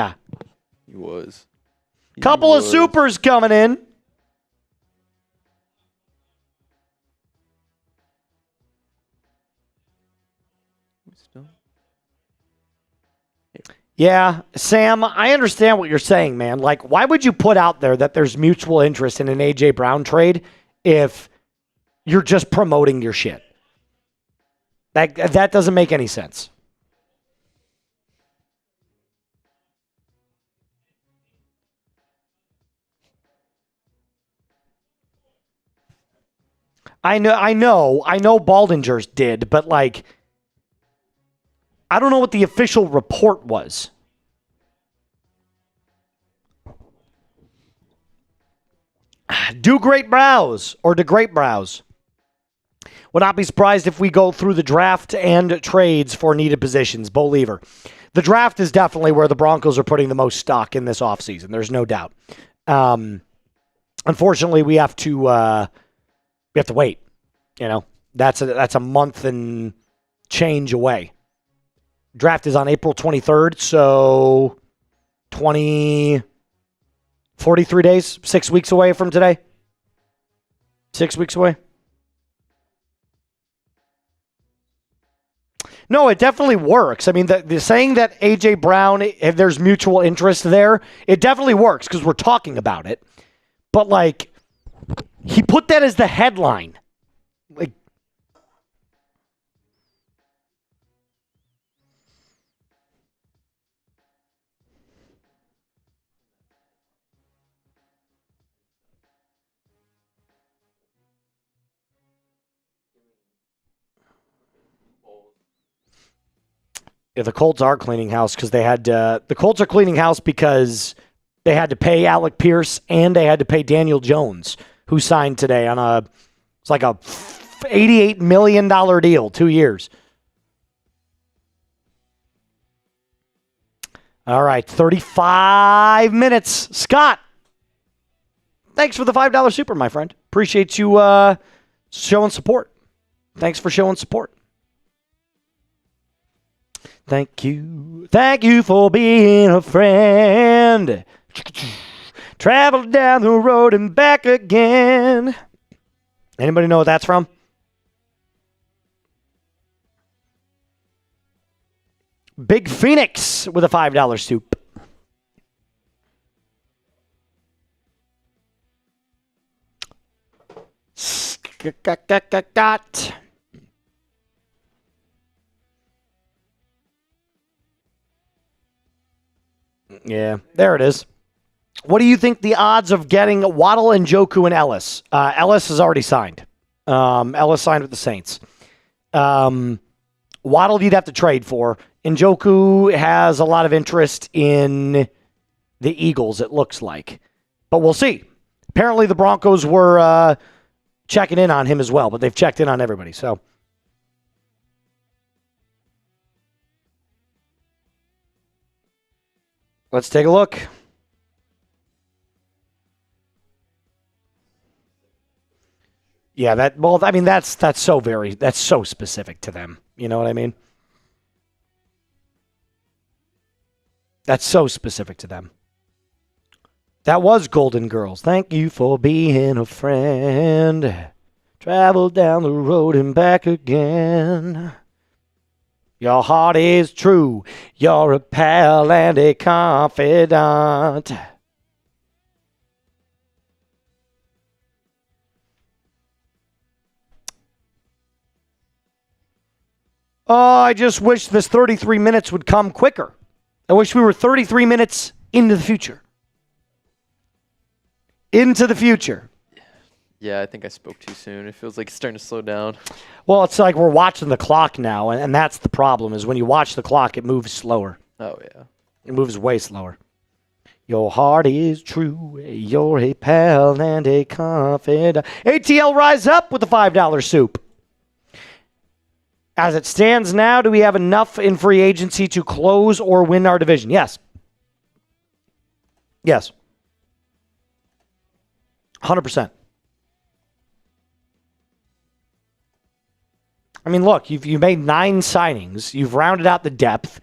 He was. Couple of supers coming in. Yeah, Sam, I understand what you're saying, man. Like, why would you put out there that there's mutual interest in an A.J. Brown trade if you're just promoting your shit? That doesn't make any sense. I know Baldinger's did, but like, I don't know what the official report was. Do great browse or do great browse. Would not be surprised if we go through the draft and trades for needed positions. Bo Lever. The draft is definitely where the Broncos are putting the most stock in this offseason. There's no doubt. Unfortunately, we have to wait. You know, that's a month and change away. Draft is on April 23rd, so 43 days, 6 weeks away from today. 6 weeks away. No, it definitely works. I mean, the saying that A.J. Brown, if there's mutual interest there, it definitely works because we're talking about it. But, like, he put that as the headline. Like, yeah, the Colts are cleaning house because they had the Colts are cleaning house because they had to pay Alec Pierce and they had to pay Daniel Jones, who signed today on it's like a $88 million deal, 2 years. All right, 35 minutes. Scott, thanks for the $5 super, my friend. Appreciate you showing support. Thanks for showing support. Thank you. Thank you for being a friend. Travel down the road and back again. Anybody know what that's from? Big Phoenix with a $5 soup. Got. Yeah, there it is. What do you think the odds of getting Waddle and Njoku and Ellis? Ellis has already signed. Ellis signed with the Saints. Waddle you'd have to trade for. Njoku has a lot of interest in the Eagles, it looks like. But we'll see. Apparently the Broncos were checking in on him as well, but they've checked in on everybody. So let's take a look. Yeah, that's so specific to them. You know what I mean? That's so specific to them. That was Golden Girls. Thank you for being a friend. Travel down the road and back again. Your heart is true. You're a pal and a confidant. Oh, I just wish this 33 minutes would come quicker. I wish we were 33 minutes into the future. Into the future. Yeah, I think I spoke too soon. It feels like it's starting to slow down. Well, it's like we're watching the clock now, and that's the problem, is when you watch the clock, it moves slower. Oh, yeah. It moves way slower. Your heart is true. You're a pal and a confidant. ATL rise up with the $5 soup. As it stands now, do we have enough in free agency to close or win our division? Yes. Yes. 100%. I mean, look, you made 9 signings. You've rounded out the depth.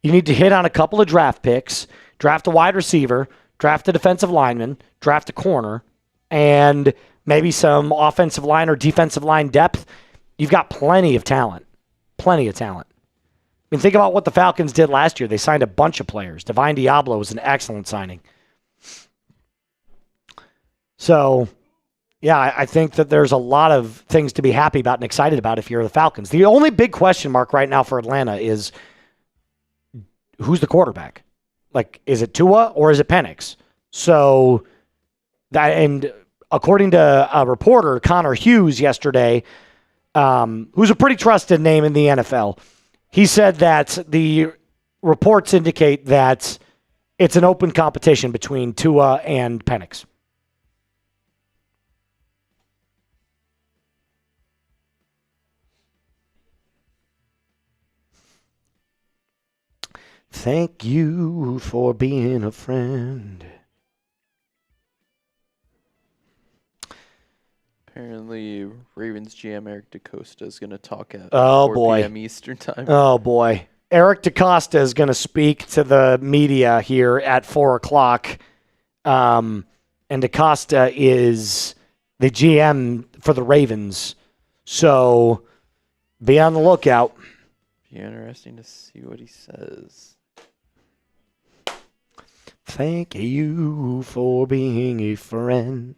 You need to hit on a couple of draft picks, draft a wide receiver, draft a defensive lineman, draft a corner, and maybe some offensive line or defensive line depth. You've got plenty of talent. Plenty of talent. I mean, think about what the Falcons did last year. They signed a bunch of players. Divine Diablo was an excellent signing. So, yeah, I think that there's a lot of things to be happy about and excited about if you're the Falcons. The only big question mark right now for Atlanta is who's the quarterback? Like, is it Tua or is it Penix? So, and according to a reporter, Connor Hughes, yesterday, who's a pretty trusted name in the NFL, he said that the reports indicate that it's an open competition between Tua and Penix. Thank you for being a friend. Apparently, Ravens GM Eric DeCosta is going to talk at 4 p.m. Eastern time. Oh, boy. Eric DeCosta is going to speak to the media here at 4 o'clock. And DeCosta is the GM for the Ravens. So be on the lookout. Be interesting to see what he says. Thank you for being a friend.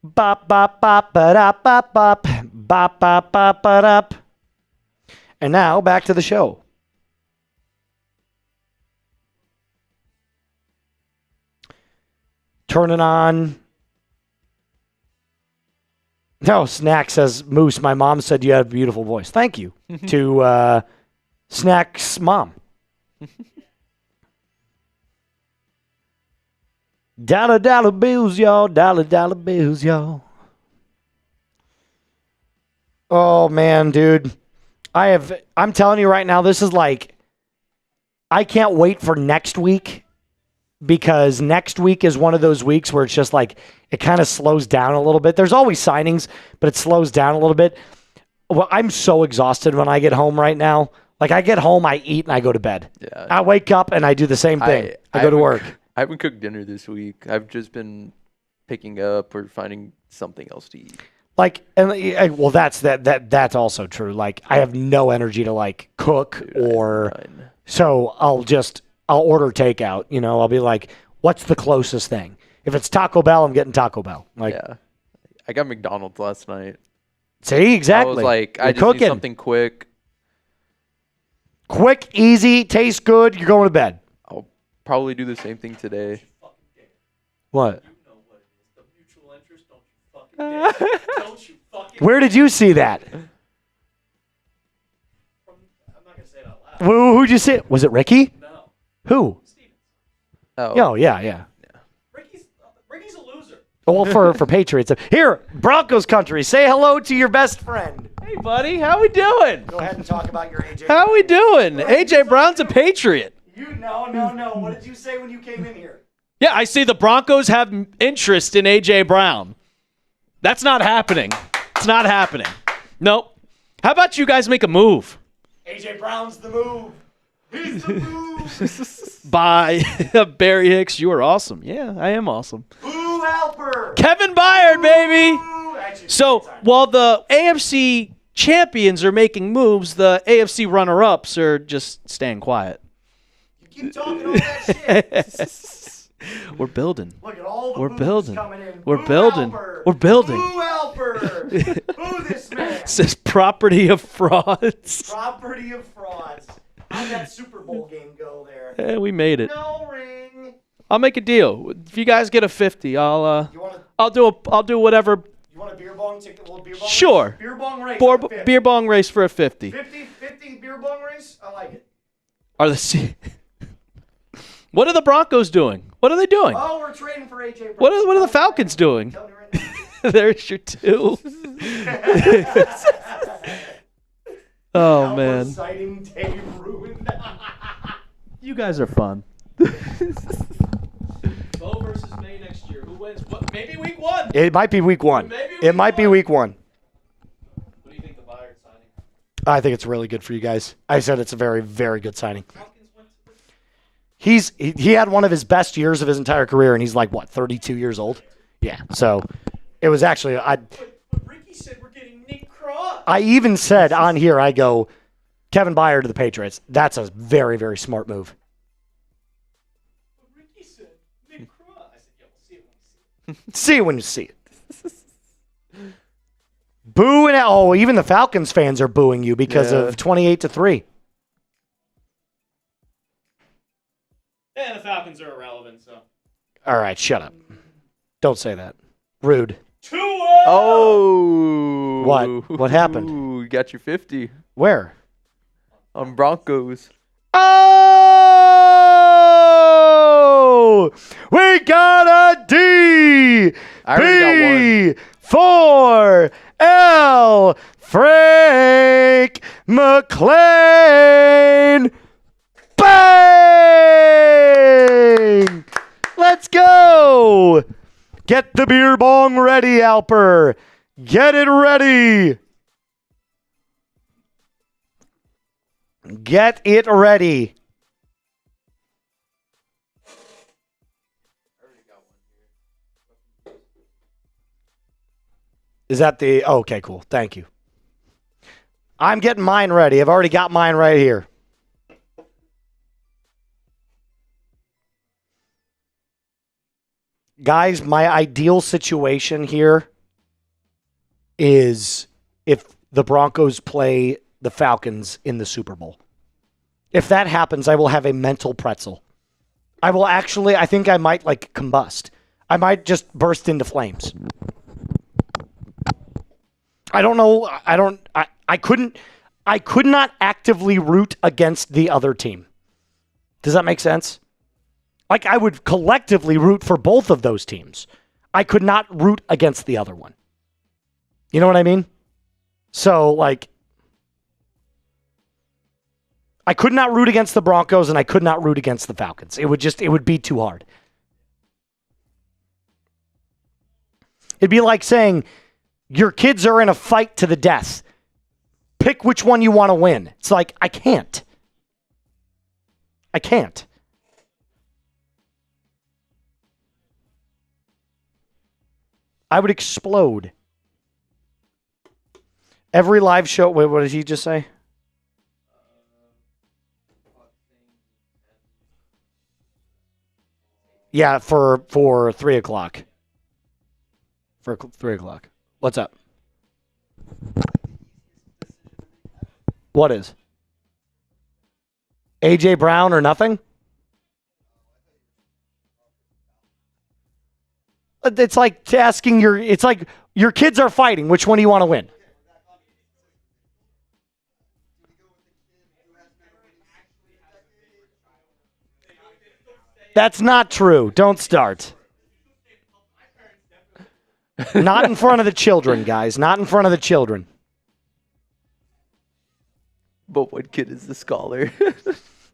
Bop, bop, bop, ba-da, bop, bop, bop, bop, bop, ba-da. And now, back to the show. Turn it on. No, Snack says, Moose, my mom said you have a beautiful voice. Thank you to Snack's mom. Dollar, dollar bills, y'all. Dollar, dollar bills, y'all. Oh, man, dude. I'm telling you right now, this is like, I can't wait for next week, because next week is one of those weeks where it's just like, it kind of slows down a little bit. There's always signings, but it slows down a little bit. Well, I'm so exhausted when I get home right now. Like, I get home, I eat, and I go to bed. Yeah. I wake up, and I do the same thing. I go to work. I haven't cooked dinner this week. I've just been picking up or finding something else to eat. Like, and well, that's also true. Like, I have no energy to like cook. Dude, so I'll order takeout. You know, I'll be like, what's the closest thing? If it's Taco Bell, I'm getting Taco Bell. Like, Yeah. I got McDonald's last night. see, exactly. I was like, You're I just cooking. need something quick. Quick, easy, tastes good. You're going to bed. I'll probably do the same thing today. What? You know what it is. The mutual interest, don't you fucking dare. Don't you fucking Where did you see that? I'm not going to say it out loud. Who'd you see? Was it Ricky? No. Who? Stevens. Oh, yeah. Ricky's a loser. Well, for Patriots. Here, Broncos country, say hello to your best friend. Hey, buddy. How we doing? Go ahead and talk about your AJ. How we doing? A.J. Brown's a Patriot. No. What did you say when you came in here? Yeah, I see the Broncos have interest in A.J. Brown. That's not happening. It's not happening. Nope. How about you guys make a move? AJ Brown's the move. He's the move. Bye. Barry Hicks, you are awesome. Yeah, I am awesome. Boo helper. Kevin Byard, baby. Boo. Actually, So sorry. while the AFC champions are making moves, the AFC runner-ups are just staying quiet. You keep talking all that shit. We're building. Look at all the We're boos building. coming in. We're Boo building. helper. We're building. Boo helper. Boo this man. Says property of frauds. Property of frauds. How'd that Super Bowl game go there? We made it. No ring. I'll make a deal. If you guys get a 50, You want to? I'll do whatever. You want a beer bong ticket? A little beer bong? Sure. Race? Beer bong race. on the fifth. Beer bong race for a 50. 50 beer bong race? I like it. Are the What are the Broncos doing? What are they doing? Oh, we're trading for AJ Brown. What are the Falcons doing? Tell me right now. There's your 2. Oh Alpha man, sighting day ruined. you guys are fun. Bo versus May next year. Who wins? What? Maybe week 1. It might be week 1. Maybe It might be week 1. What do you think the Byard signing? I think it's really good for you guys. I said it's a very, very good signing. Falcons went to He had one of his best years of his entire career, and he's like, what, 32 years old? Yeah, so it was actually, But Ricky said we're getting Nick Cross. I even said on here, I go, Kevin Byard to the Patriots. That's a very, very smart move. But Ricky said Nick Cross. I said, yeah, we'll see it when we see it. See it when you see it. Boo and even the Falcons fans are booing you because of 28-3. Yeah, the Falcons are irrelevant, so. All right, shut up. Don't say that. Rude. 2-0! Oh. What? What happened? Ooh, you got your 50 Where? on Broncos. Oh! We got a D! I already got B for L. Frank McLean. Bang! Let's go! Get the beer bong ready, Alper. Get it ready. Get it ready. Is that the... Oh, okay, cool. Thank you. I'm getting mine ready. I've already got mine right here. Guys, my ideal situation here is if the Broncos play the Falcons in the Super Bowl. If that happens, I will have a mental pretzel. I will actually, I think I might like combust. I might just burst into flames. I don't know. I could not actively root against the other team. Does that make sense? Like, I would collectively root for both of those teams. I could not root against the other one. You know what I mean? So, like, I could not root against the Broncos and I could not root against the Falcons. It would be too hard. It'd be like saying your kids are in a fight to the death. Pick which one you want to win. It's like, I can't. I can't. I would explode. Every live show. Wait, what did he just say? Yeah, for 3 o'clock. For 3 o'clock. What's up? What is? A.J. Brown or nothing? It's like asking it's like your kids are fighting. Which one do you want to win? That's not true. Don't start. Not in front of the children, guys. Not in front of the children. But what kid is the scholar?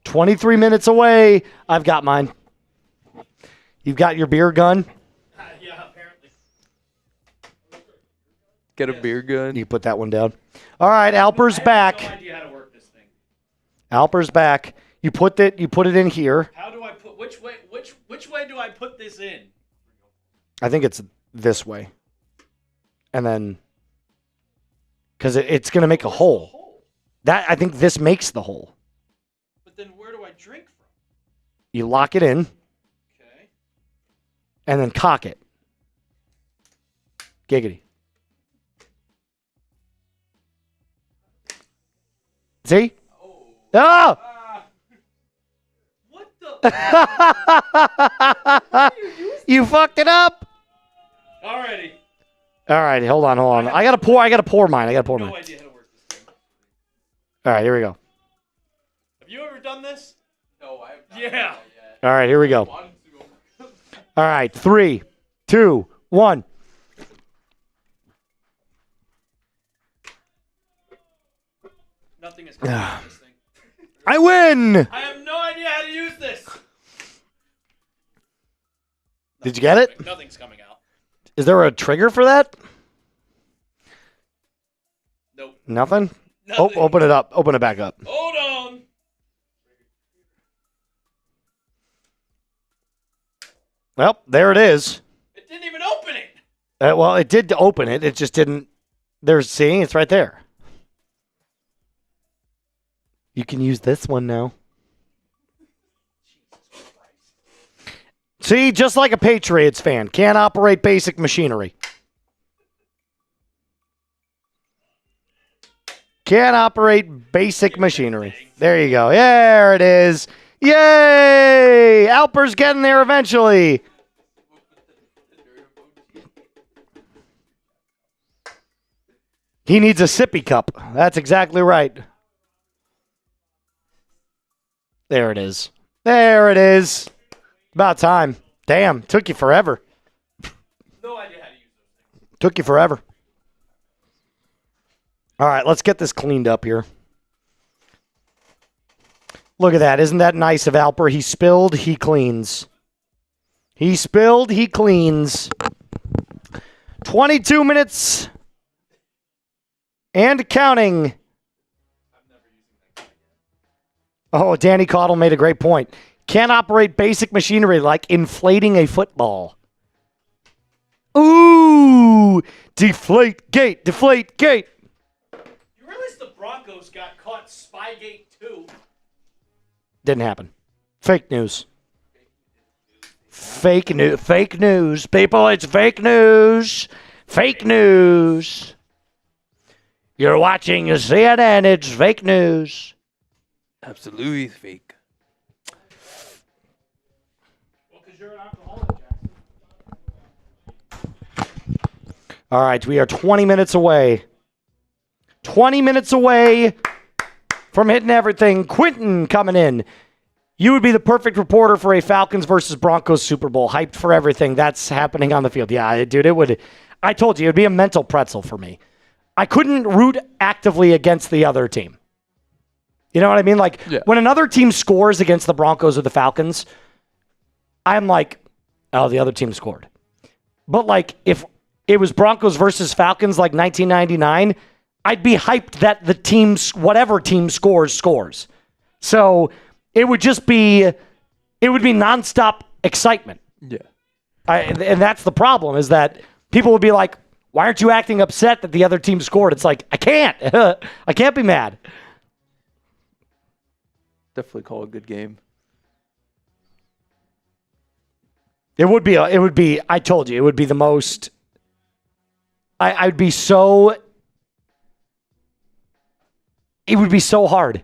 23 minutes away. I've got mine. You've got your beer gun? Yeah, apparently. Get a beer gun. You put that one down. All right, Alper's back. I have no idea how to work this thing. Alper's back. You put it in here. How do I put which way do I put this in? I think it's this way. And then because it's going to make a hole. I think this makes the hole. But then where do I drink from? You lock it in Okay. and then cock it. Giggity. See? Oh! What the? You fucked it up. Alrighty. All right, hold on. I gotta pour mine. No idea how to work this thing. All right, here we go. Have you ever done this? No, I have not. Yeah. All right, here we go. All right, 3, 2, 1. Nothing is coming out of this thing. I win. I have no idea how to use this. Did you get it? Nothing's coming out. Is there a trigger for that? Nope. Nothing? Nothing. Oh, open it up. Open it back up. Hold on. Well, there it is. It didn't even open it. Well, it did open it. It just didn't. See, it's right there. You can use this one now. See, just like a Patriots fan, can't operate basic machinery. Can't operate basic machinery. There you go. There it is. Yay! Alper's getting there eventually. He needs a sippy cup. That's exactly right. There it is. There it is. About time. Damn, took you forever. No idea how to use those things. Took you forever. All right, let's get this cleaned up here. Look at that. Isn't that nice of Alper? He spilled, he cleans. He spilled, he cleans. 22 minutes and counting. Oh, Danny Caudle made a great point. Can't operate basic machinery like inflating a football. Ooh! Deflate gate, deflate gate. You realize the Broncos got caught Spygate too? Didn't happen. Fake news. Fake news. Fake news. People, it's fake news. Fake news. You're watching CNN, it's fake news. Absolutely fake. Well, because you're an alcoholic, Jackson. All right, we are 20 minutes away. 20 minutes away from hitting everything. Quentin coming in. You would be the perfect reporter for a Falcons versus Broncos Super Bowl. Hyped for everything that's happening on the field. Yeah, dude, it would. I told you, it would be a mental pretzel for me. I couldn't root actively against the other team. You know what I mean? Like, when another team scores against the Broncos or the Falcons, I'm like, oh, the other team scored. But, like, if it was Broncos versus Falcons like 1999, I'd be hyped that the team's, whatever team scores. So it would just be, nonstop excitement. Yeah. And that's the problem, is that people would be like, why aren't you acting upset that the other team scored? It's like, I can't. I can't be mad. Definitely call a good game. It would be. I told you, it would be the most. I'd be so. It would be so hard.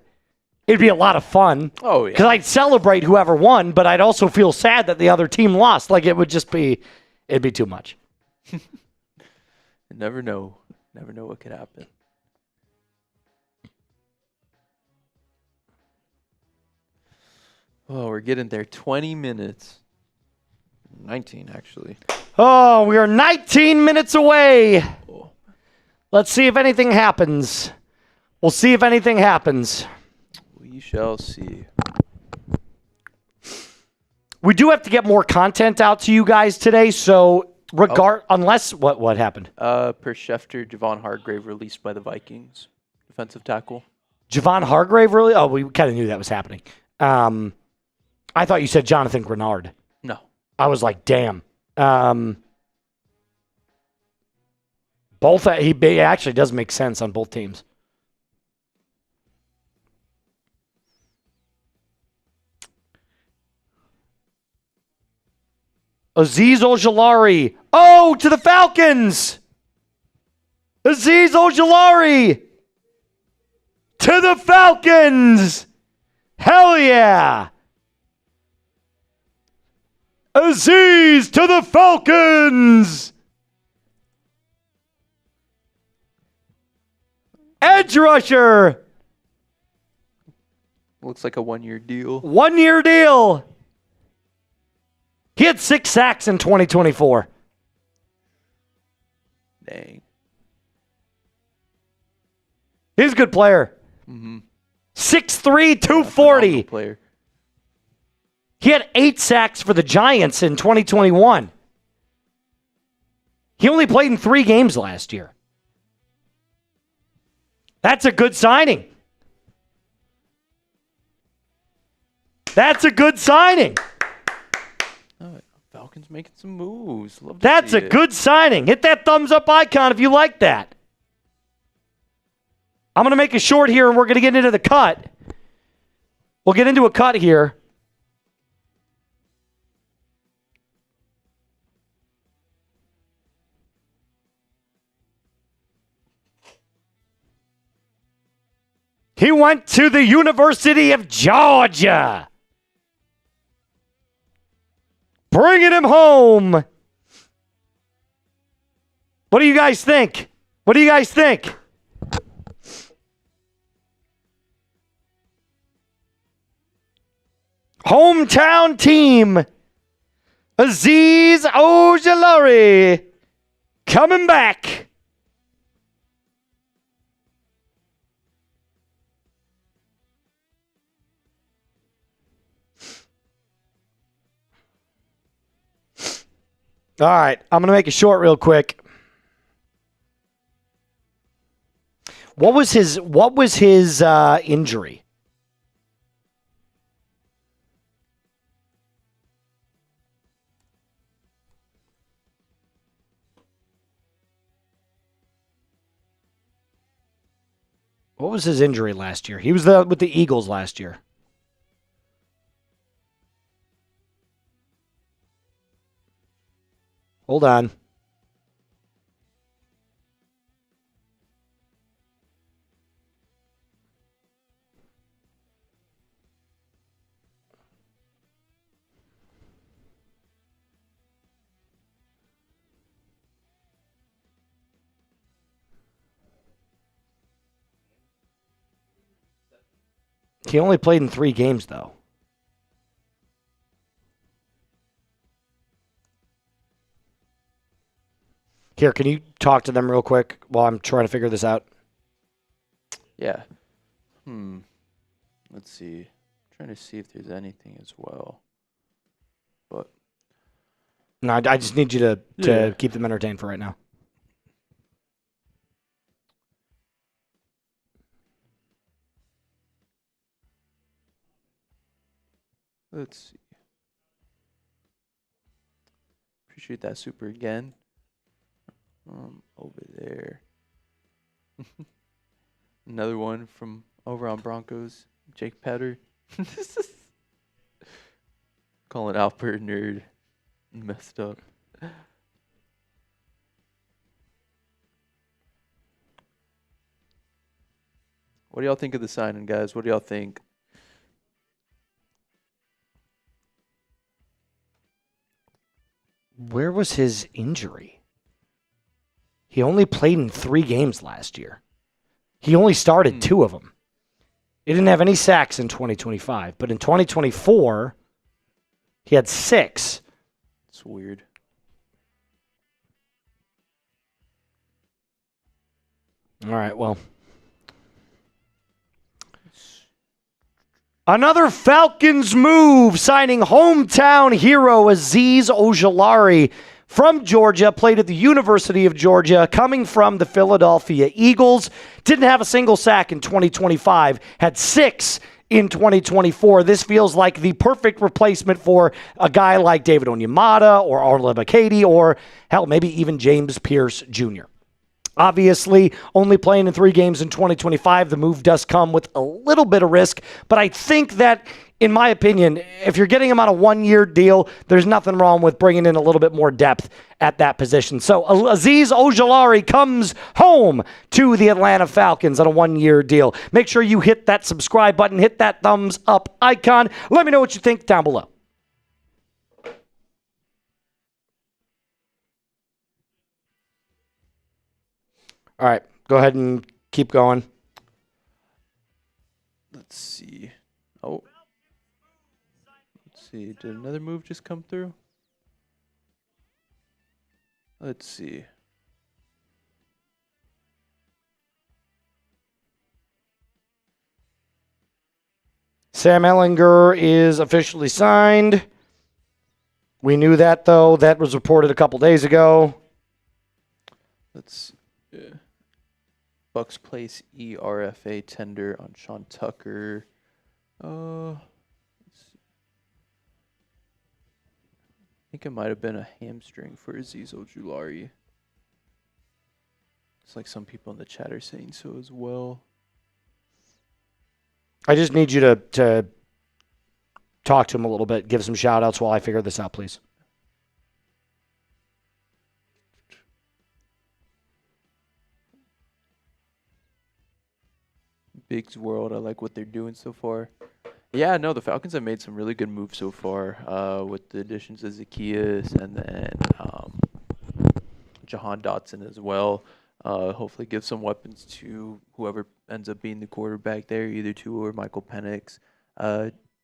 It'd be a lot of fun. Oh, yeah. Because I'd celebrate whoever won, but I'd also feel sad that the other team lost. Like, it would just be, it'd be too much. You never know. Never know what could happen. Oh, we're getting there. 20 minutes. 19, actually. Oh, we are 19 minutes away. Oh. Let's see if anything happens. We'll see if anything happens. We shall see. We do have to get more content out to you guys today, so unless what happened? Per Schefter, Javon Hargrave released by the Vikings. Defensive tackle. Javon Hargrave, really? Oh, we kind of knew that was happening. I thought you said Jonathan Grenard. No. I was like, damn. Both he actually does make sense on both teams. Aziz Ojulari. Oh, to the Falcons. Aziz Ojulari. To the Falcons. Hell yeah. Aziz to the Falcons. Edge rusher. Looks like a 1-year deal. 1-year deal. He had 6 sacks in 2024. Dang. He's a good player. 6'3", 240. Player. He had 8 sacks for the Giants in 2021. He only played in 3 games last year. That's a good signing. That's a good signing. Falcons making some moves. Love to That's see a it. good signing. Hit that thumbs up icon if you like that. I'm going to make a short here and we're going to get into the cut. We'll get into a cut here. He went to the University of Georgia. Bringing him home. What do you guys think? What do you guys think? Hometown team. Aziz Ojulari coming back. All right, I'm going to make it short real quick. What was his injury? What was his injury last year? He was with the Eagles last year. Hold on. He only played in 3 games, though. Here, can you talk to them real quick while I'm trying to figure this out? Yeah. Let's see. Trying to see if there's anything as well. But No, I just need you to keep them entertained for right now. let's see. Appreciate that super again. Over there. Another one from over on Broncos. Jake Petter. Calling Alpert nerd. Messed up. What do y'all think of the signing, guys? What do y'all think? Where was his injury? He only played in 3 games last year. He only started 2 of them. He didn't have any sacks in 2025, but in 2024, he had 6. It's weird. All right, well. Another Falcons move, signing hometown hero Aziz Ojulari from Georgia, played at the University of Georgia, coming from the Philadelphia Eagles. Didn't have a single sack in 2025, had 6 in 2024. This feels like the perfect replacement for a guy like David Onyemata or Arnold Ebiketie or, hell, maybe even James Pierce Jr. Obviously, only playing in 3 games in 2025, the move does come with a little bit of risk, but I think that, in my opinion, if you're getting him on a 1-year deal, there's nothing wrong with bringing in a little bit more depth at that position. So Aziz Ojulari comes home to the Atlanta Falcons on a 1-year deal. Make sure you hit that subscribe button, hit that thumbs up icon. Let me know what you think down below. All right, go ahead and keep going. Let's see. Oh. Let's see. Did another move just come through? Let's see. Sam Ehlinger is officially signed. We knew that, though. That was reported a couple days ago. Let's Bucks place ERFA tender on Sean Tucker. Let's see. I think it might have been a hamstring for Aziz Ojulari. It's like some people in the chat are saying so as well. I just need you to talk to him a little bit, give some shout-outs while I figure this out, please. Big's World, I like what they're doing so far. Yeah, no, the Falcons have made some really good moves so far with the additions of Zacchaeus and then Jahan Dotson as well. Hopefully give some weapons to whoever ends up being the quarterback there, either Tua or Michael Penix.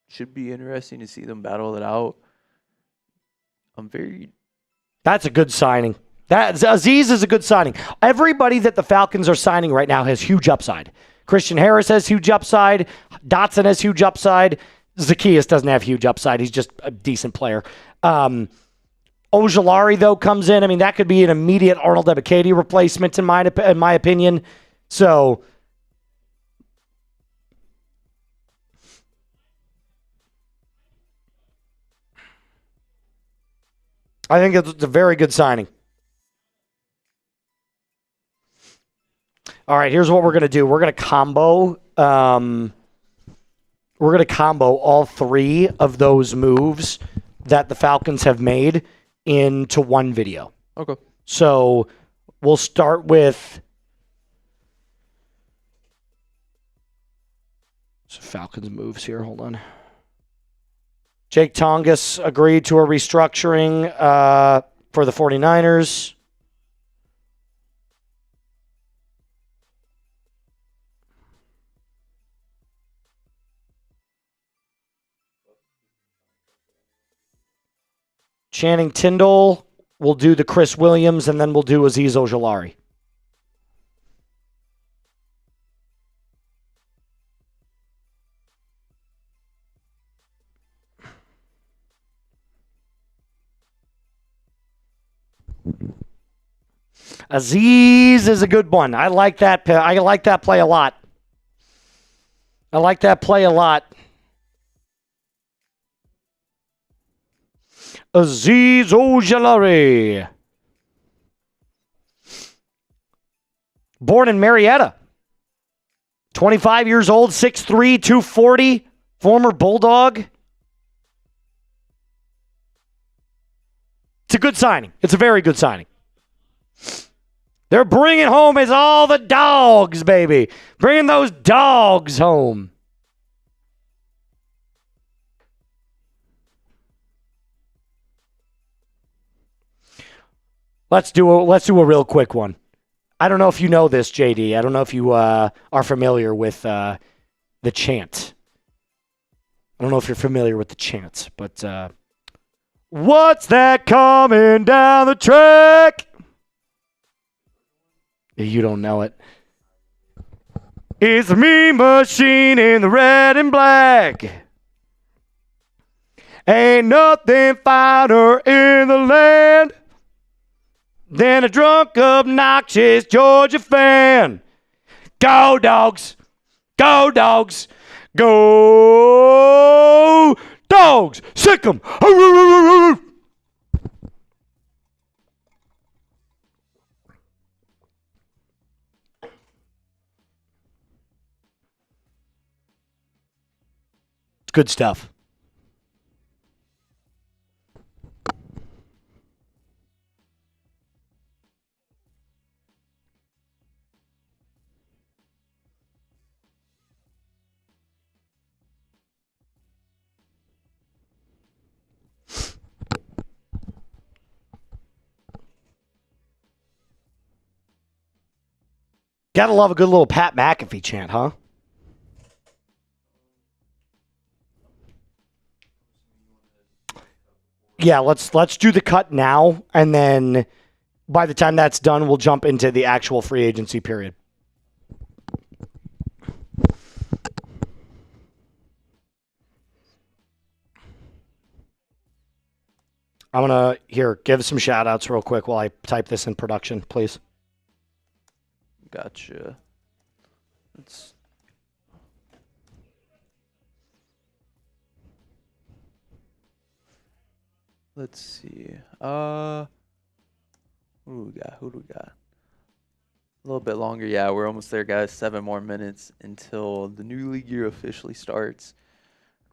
Should be interesting to see them battle it out. That's a good signing. Aziz is a good signing. Everybody that the Falcons are signing right now has huge upside. Christian Harris has huge upside. Dotson has huge upside. Zacchaeus doesn't have huge upside. He's just a decent player. Ojulari, though, comes in. I mean, that could be an immediate Arnold Ebiketie replacement in my opinion. So I think it's a very good signing. All right, here's what we're going to do. We're going to combo all 3 of those moves that the Falcons have made into one video. Okay. So we'll start with Falcons moves here. Hold on. Jake Tongas agreed to a restructuring for the 49ers. Channing Tindall will do the Chris Williams, and then we'll do Aziz Ojulari. Aziz is a good one. I like that. I like that play a lot. Aziz Ojulari. Born in Marietta. 25 years old, 6'3", 240, former Bulldog. a good signing. It's a very good signing. They're bringing home is all the dogs, baby. Bringing those dogs home. Let's do a real quick one. I don't know if you know this, JD. I don't know if you are familiar with the chant. I don't know if you're familiar with the chant, but what's that coming down the track? You don't know it. It's the Mean Machine in the red and black. Ain't nothing finer in the land than a drunk, obnoxious Georgia fan. Go, dogs. Go, dogs. Go, dogs. Sick 'em. It's good stuff. Gotta love a good little Pat McAfee chant, huh? Yeah, let's do the cut now, and then by the time that's done, we'll jump into the actual free agency period. I'm going to, give some shout-outs real quick while I type this in production, please. Gotcha. Let's see. Who do we got? A little bit longer. Yeah, we're almost there, guys. 7 more minutes until the new league year officially starts.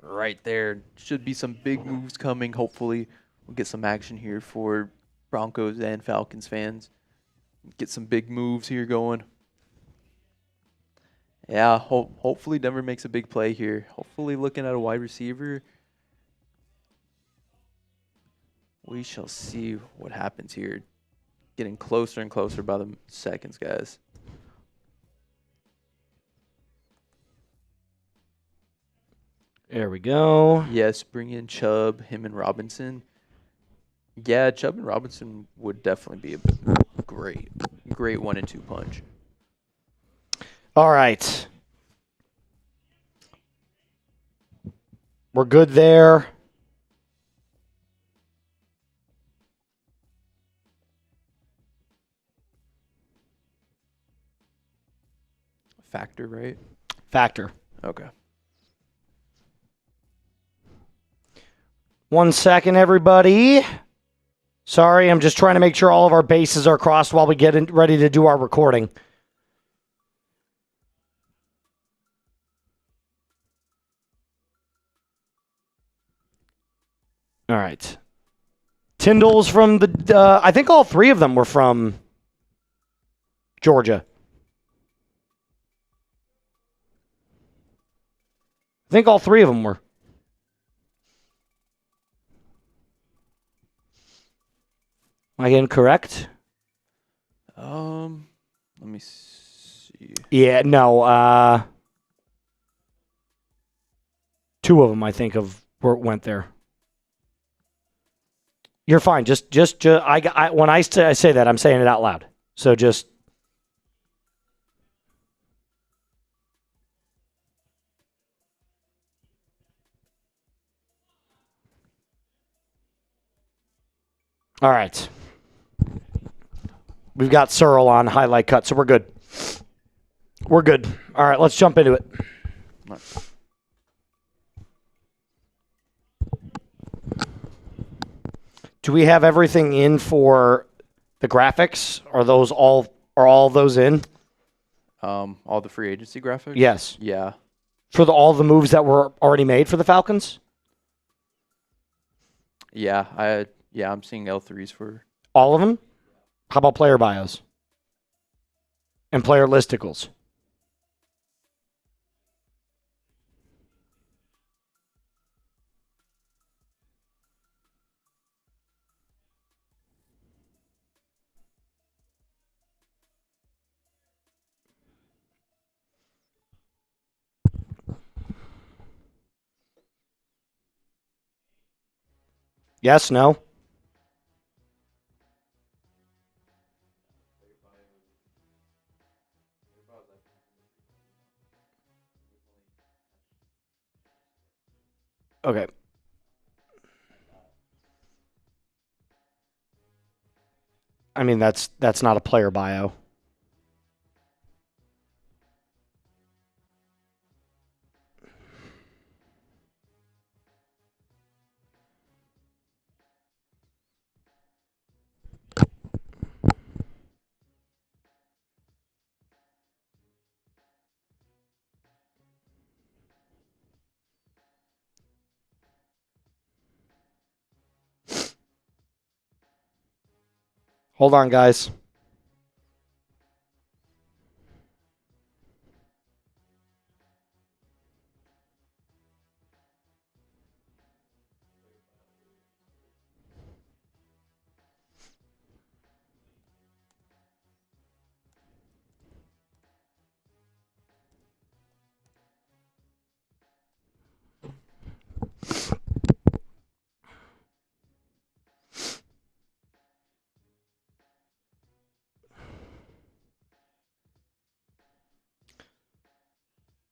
Right there. Should be some big moves coming. Hopefully, we'll get some action here for Broncos and Falcons fans. Get some big moves here going. Yeah, hopefully Denver makes a big play here. Hopefully looking at a wide receiver. We shall see what happens here. Getting closer and closer by the seconds, guys. There we go. Yes, bring in Chubb, him and Robinson. Yeah, Chubb and Robinson would definitely be a great 1-2 punch. All right. We're good there. Factor, right? Factor. Okay. 1 second, everybody. Sorry, I'm just trying to make sure all of our bases are crossed while we get ready to do our recording. All right. Tyndall's from the, I think all 3 of them were from Georgia. I think all 3 of them were. Am I getting correct? Let me see. Yeah, no. 2 of them, I think, went there. You're fine. Just when I say that, I'm saying it out loud. So just. All right. We've got Searle on highlight cut, so we're good. We're good. All right, let's jump into it. Do we have everything in for the graphics? Are all those in? All the free agency graphics? Yes. Yeah. For all the moves that were already made for the Falcons? Yeah, Yeah, I'm seeing L3s for. All of them? How about player bios? And player listicles? Yes, no? Okay. I mean, that's not a player bio. Hold on, guys.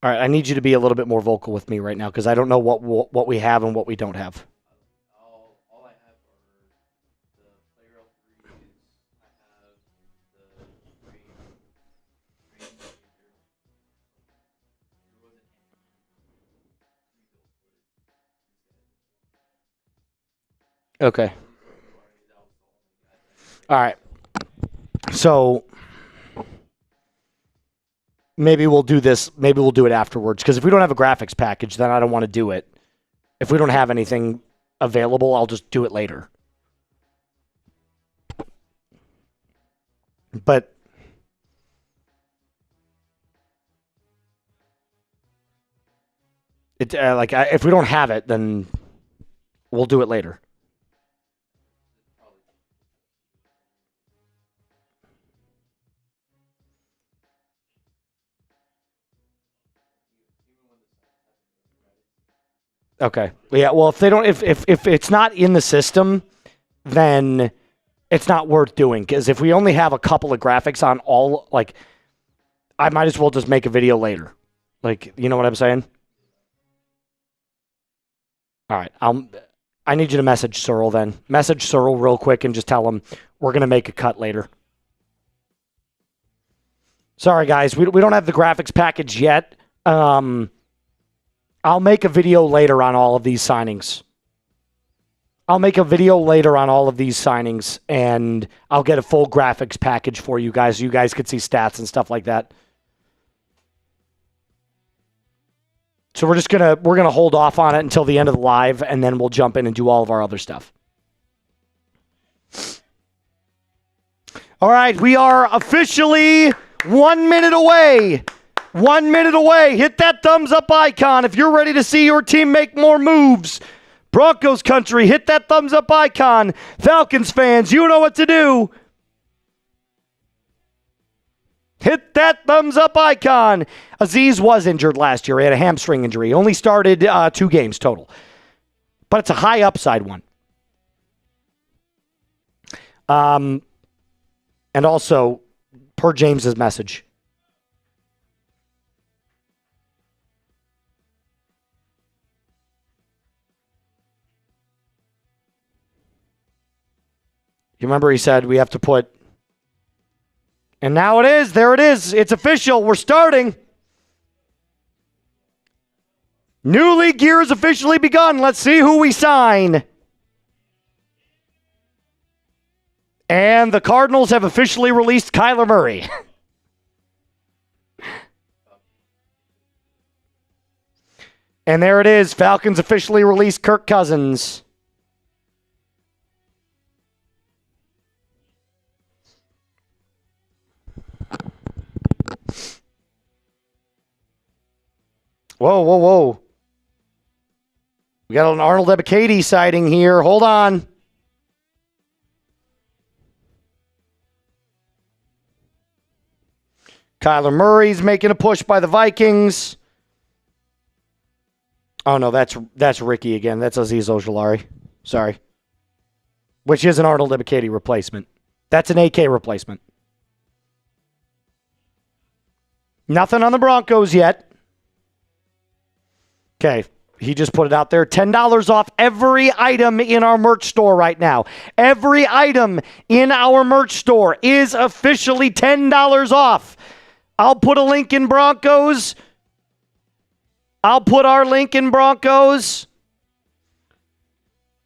All right, I need you to be a little bit more vocal with me right now because I don't know what we have and what we don't have. All I have are the player L3s. I have the frame. Okay. All right. So maybe we'll do this. Maybe we'll do it afterwards because if we don't have a graphics package, then I don't want to do it. If we don't have anything available, I'll just do it later. But if we don't have it, then we'll do it later. Okay. Yeah. Well, if they don't, if it's not in the system, then it's not worth doing. Because if we only have a couple of graphics on all, like, I might as well just make a video later. Like, you know what I'm saying? All right. I need you to message Searle then. Message Searle real quick and just tell him we're gonna make a cut later. Sorry, guys. We don't have the graphics package yet. I'll make a video later on all of these signings. And I'll get a full graphics package for you guys so you guys could see stats and stuff like that. So we're gonna hold off on it until the end of the live, and then we'll jump in and do all of our other stuff. All right, we are officially 1 minute away. 1 minute away. Hit that thumbs up icon if you're ready to see your team make more moves. Broncos country, hit that thumbs up icon. Falcons fans, you know what to do. Hit that thumbs up icon. Aziz was injured last year. He had a hamstring injury. He only started 2 games total. But it's a high upside one. And also, per James's message, you remember he said we have to put... And now it is. There it is. It's official. We're starting. New league year has officially begun. Let's see who we sign. And the Cardinals have officially released Kyler Murray. And there it is. Falcons officially released Kirk Cousins. Whoa, whoa, whoa. We got an Arnold Ebiketie sighting here. Hold on. Kyler Murray's making a push by the Vikings. Oh, no, that's Ricky again. That's Aziz Ojulari. Sorry. Which is an Arnold Ebiketie replacement. That's an AK replacement. Nothing on the Broncos yet. Okay, he just put it out there. $10 off every item in our merch store right now. Every item in our merch store is officially $10 off. I'll put a link in Broncos. I'll put our link in Broncos.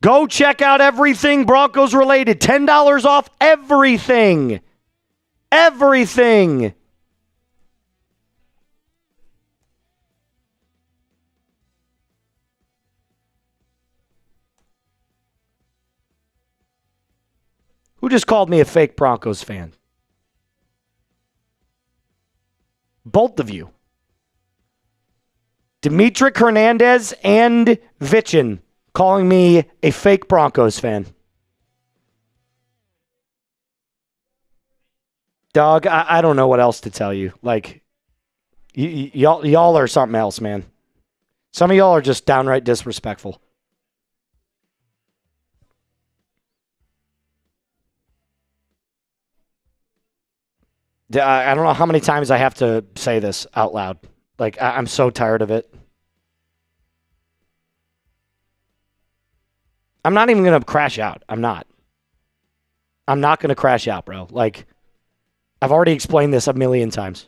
Go check out everything Broncos related. $10 off everything. Everything. Who just called me a fake Broncos fan? Both of you. Demetric Hernandez and Vichin calling me a fake Broncos fan. Dog, I don't know what else to tell you. Like, y'all are something else, man. Some of y'all are just downright disrespectful. I don't know how many times I have to say this out loud. Like, I'm so tired of it. I'm not even going to crash out. I'm not going to crash out, bro. Like, I've already explained this a million times.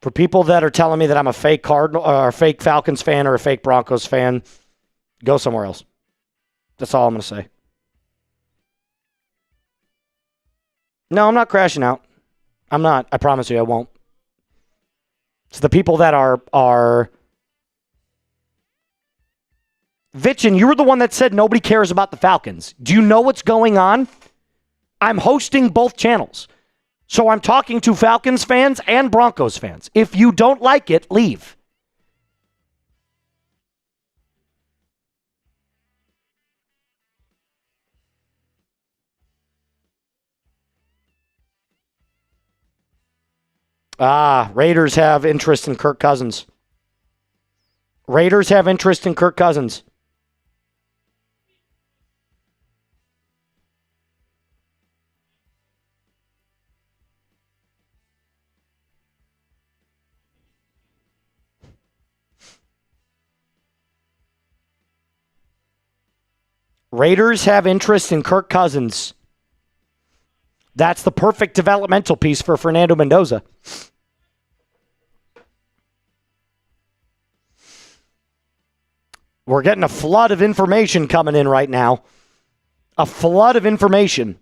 For people that are telling me that I'm a fake Cardinal or a fake Falcons fan or a fake Broncos fan, go somewhere else. That's all I'm going to say. No, I'm not crashing out. I'm not. I promise you I won't. It's the people that are... Vichin, you were the one that said nobody cares about the Falcons. Do you know what's going on? I'm hosting both channels. So I'm talking to Falcons fans and Broncos fans. If you don't like it, leave. Raiders have interest in Kirk Cousins. Raiders have interest in Kirk Cousins. Raiders have interest in Kirk Cousins. That's the perfect developmental piece for Fernando Mendoza. We're getting a flood of information coming in right now. A flood of information.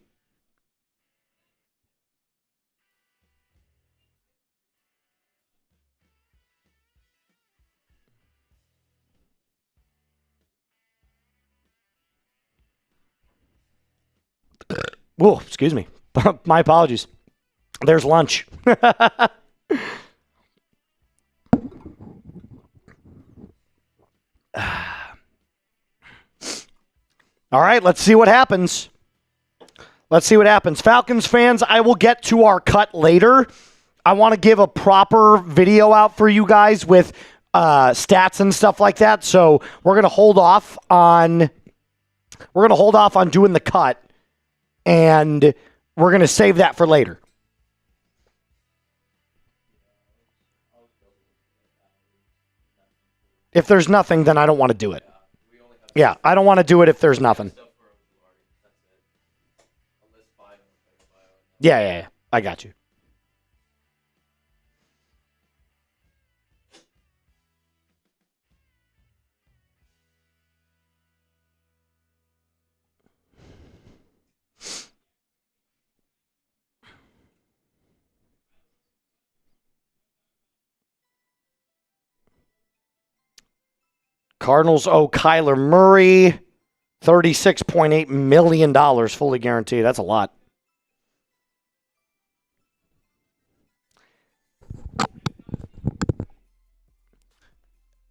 Oh, excuse me. My apologies. There's lunch. All right, let's see what happens. Let's see what happens. Falcons fans, I will get to our cut later. I want to give a proper video out for you guys with stats and stuff like that. So we're gonna hold off on doing the cut, and we're gonna save that for later. If there's nothing, then I don't want to do it. Yeah, I don't want to do it if there's nothing. Yeah. I got you. Cardinals owe Kyler Murray $36.8 million fully guaranteed. That's a lot.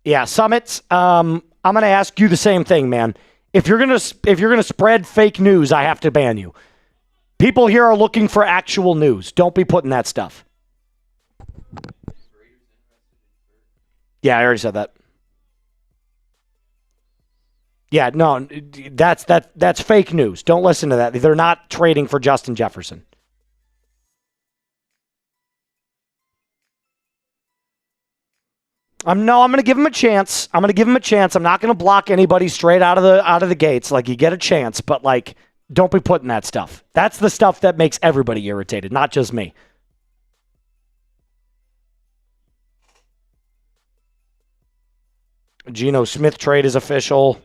Yeah, Summits. I'm gonna ask you the same thing, man. If you're gonna spread fake news, I have to ban you. People here are looking for actual news. Don't be putting that stuff. Yeah, I already said that. Yeah, no, that's fake news. Don't listen to that. They're not trading for Justin Jefferson. I'm going to give him a chance. I'm not going to block anybody straight out of the gates. Like, you get a chance, but like, don't be putting that stuff. That's the stuff that makes everybody irritated, not just me. Geno Smith trade is official.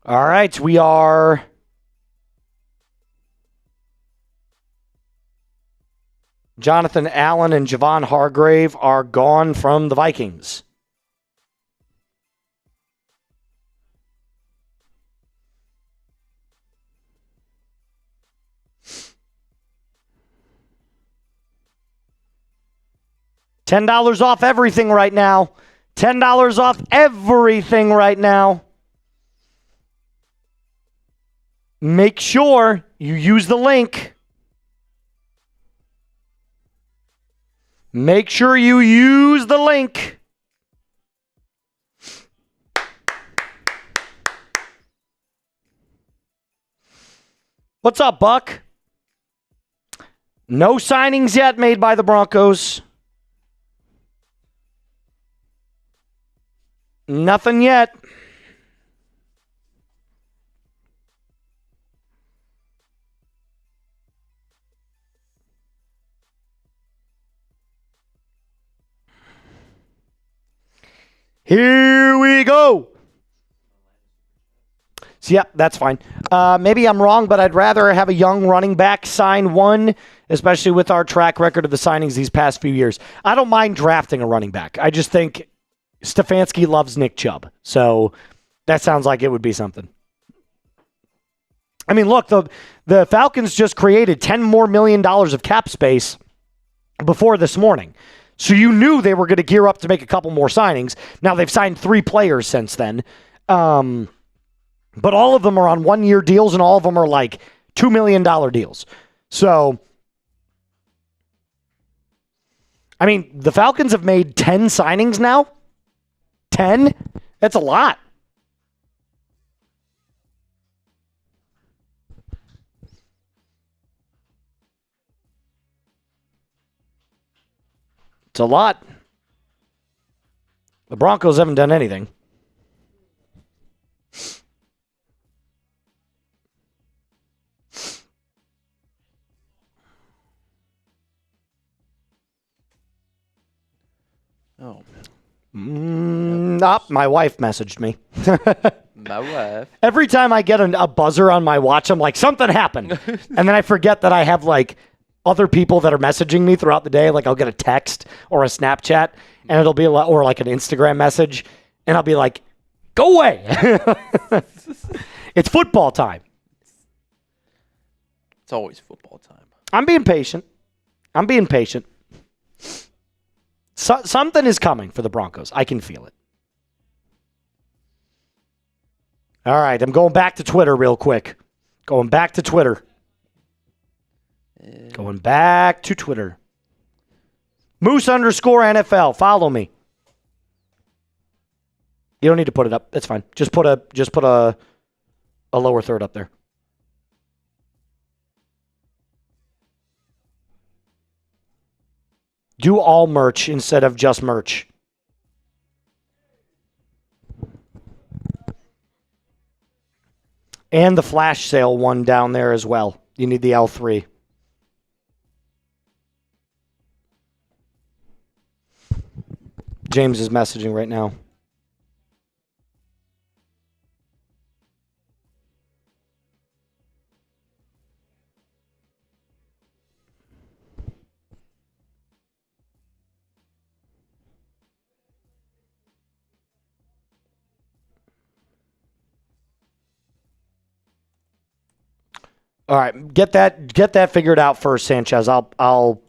All right, we are Jonathan Allen and Javon Hargrave are gone from the Vikings. $10 off everything right now. $10 off everything right now. Make sure you use the link. Make sure you use the link. What's up, Buck? No signings yet made by the Broncos. Nothing yet. Here we go. So, yeah, that's fine. Maybe I'm wrong, but I'd rather have a young running back sign one, especially with our track record of the signings these past few years. I don't mind drafting a running back. I just think Stefanski loves Nick Chubb. So that sounds like it would be something. I mean, look, the Falcons just created $10 million more of cap space before this morning. So you knew they were going to gear up to make a couple more signings. Now they've signed 3 players since then. But all of them are on 1-year deals, and all of them are like $2 million deals. So, I mean, the Falcons have made 10 signings now. 10? That's a lot. It's a lot. The Broncos haven't done anything. Oh. My wife messaged me. My wife. Every time I get a buzzer on my watch, I'm like, something happened. And then I forget that I have like other people that are messaging me throughout the day. Like I'll get a text or a Snapchat and it'll be or like an Instagram message. And I'll be like, go away. It's football time. It's always football time. I'm being patient. Something is coming for the Broncos. I can feel it. All right, I'm going back to Twitter real quick. Going back to Twitter. Moose_NFL. Follow me. You don't need to put it up. That's fine. Just put a lower third up there. Do all merch instead of just merch. And the flash sale one down there as well. You need the L3. James is messaging right now. All right, get that figured out first, Sanchez. I'll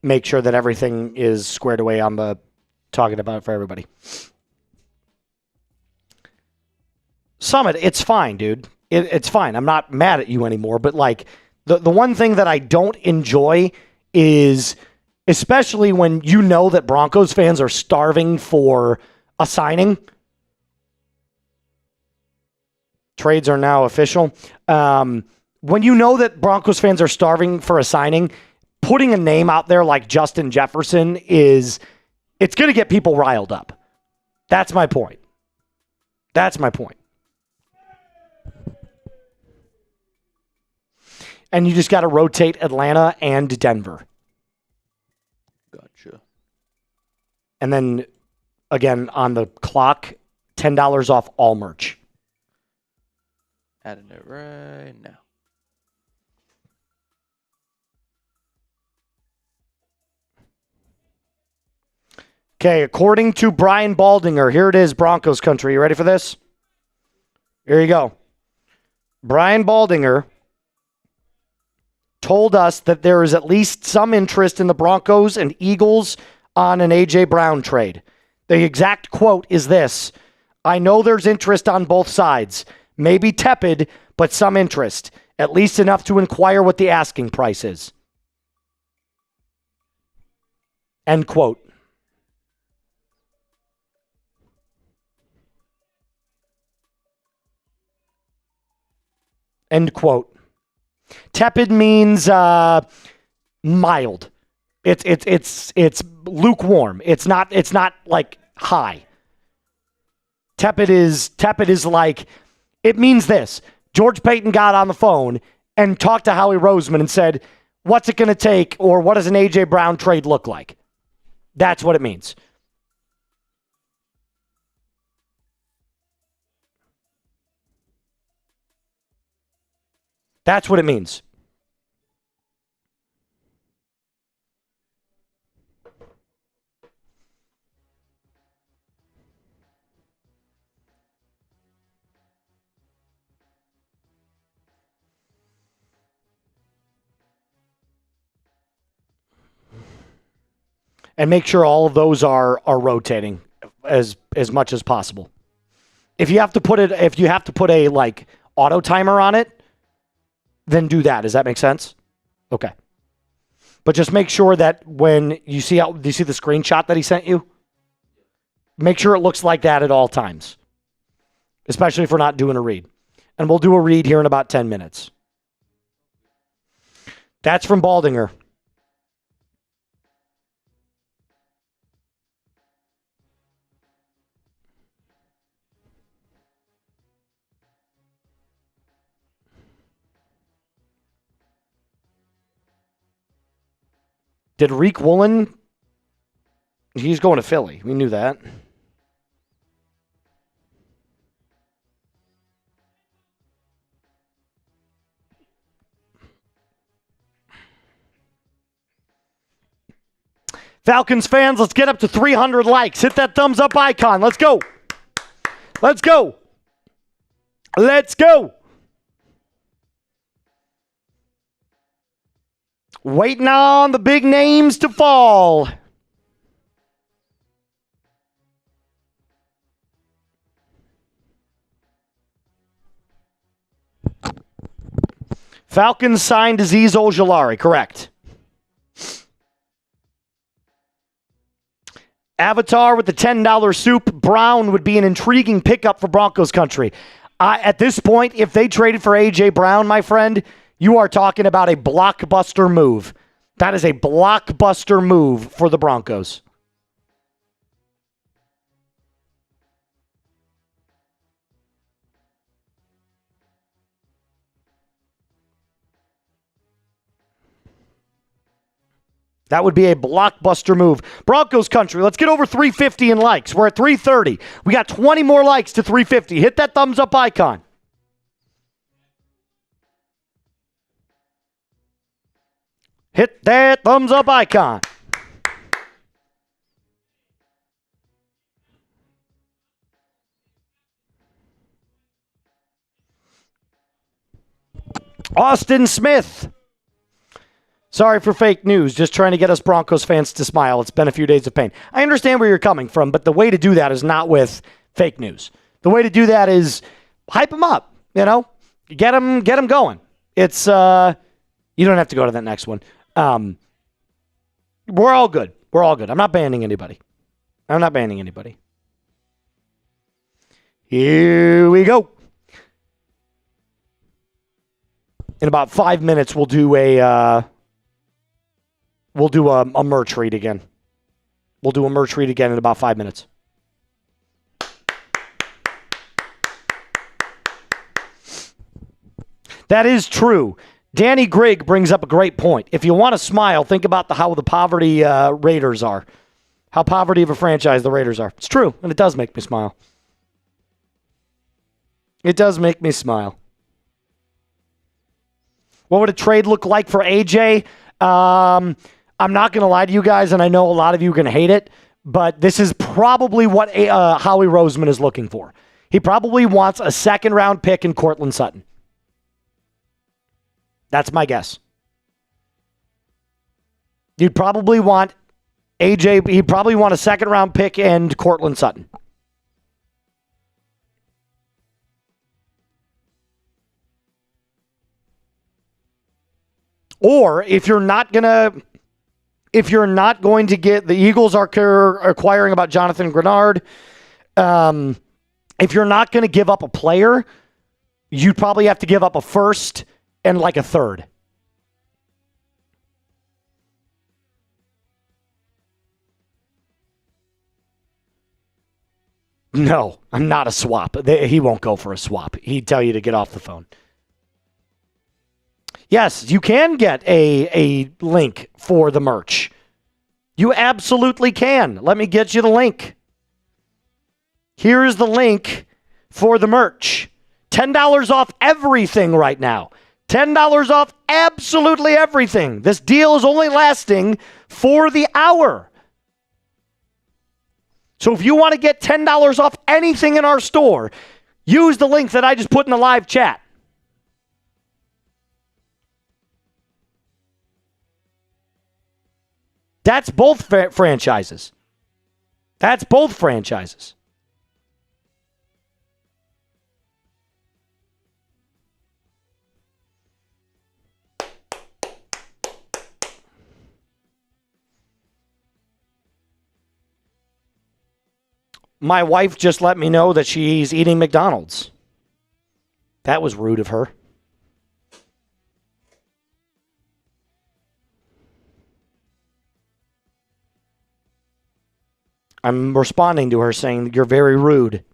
make sure that everything is squared away on the talking about it for everybody. Summit, it's fine, dude. It's fine. I'm not mad at you anymore, but like the one thing that I don't enjoy is, especially when you know that Broncos fans are starving for a signing. Trades are now official. When you know that Broncos fans are starving for a signing, putting a name out there like Justin Jefferson it's going to get people riled up. That's my point. And you just got to rotate Atlanta and Denver. Gotcha. And then, again, on the clock, $10 off all merch. Adding it right now. Okay, according to Brian Baldinger, here it is, Broncos country. You ready for this? Here you go. Brian Baldinger told us that there is at least some interest in the Broncos and Eagles on an A.J. Brown trade. The exact quote is this: I know there's interest on both sides. Maybe tepid, but some interest. At least enough to inquire what the asking price is. End quote. End quote. Tepid means mild. It's lukewarm. It's not like high. Tepid is like, it means this. George Payton got on the phone and talked to Howie Roseman and said, what's it going to take, or what does an A.J. Brown trade look like? That's what it means. That's what it means. And make sure all of those are rotating as much as possible. If you have to put a like auto timer on it, then do that. Does that make sense? Okay. But just make sure that when you see do you see the screenshot that he sent you? Make sure it looks like that at all times. Especially if we're not doing a read. And we'll do a read here in about 10 minutes. That's from Baldinger. Did Reek Woolen? He's going to Philly. We knew that. Falcons fans, let's get up to 300 likes. Hit that thumbs up icon. Let's go. Let's go. Let's go. Waiting on the big names to fall. Falcons signed Aziz Ojulari, correct. Avatar with the $10 soup. Brown would be an intriguing pickup for Broncos country. At this point, if they traded for A.J. Brown, my friend, you are talking about a blockbuster move. That is a blockbuster move for the Broncos. That would be a blockbuster move. Broncos country, let's get over 350 in likes. We're at 330. We got 20 more likes to 350. Hit that thumbs up icon. Hit that thumbs up icon. Austin Smith. Sorry for fake news. Just trying to get us Broncos fans to smile. It's been a few days of pain. I understand where you're coming from, but the way to do that is not with fake news. The way to do that is hype them up, Get them going. It's you don't have to go to that next one. We're all good. We're all good. I'm not banning anybody. Here we go. In about 5 minutes, we'll do a merch read again. We'll do a merch read again in about 5 minutes. That is true. Danny Grigg brings up a great point. If you want to smile, think about how the poverty Raiders are. How poverty of a franchise the Raiders are. It's true, and it does make me smile. It does make me smile. What would a trade look like for AJ? I'm not going to lie to you guys, and I know a lot of you are going to hate it, but this is probably what Howie Roseman is looking for. He probably wants a second-round pick in Courtland Sutton. That's my guess. You'd probably want AJ, he'd probably want a second-round pick and Courtland Sutton. Or if you're not going to get, the Eagles are acquiring about Jonathan Grenard. If you're not going to give up a player, you'd probably have to give up a first and like a third. No, I'm not a swap. He won't go for a swap. He'd tell you to get off the phone. Yes, you can get a link for the merch. You absolutely can. Let me get you the link. Here's the link for the merch. $10 off everything right now. $10 off absolutely everything. This deal is only lasting for the hour. So if you want to get $10 off anything in our store, use the link that I just put in the live chat. That's both franchises. That's both franchises. My wife just let me know that she's eating McDonald's. That was rude of her. I'm responding to her saying, you're very rude.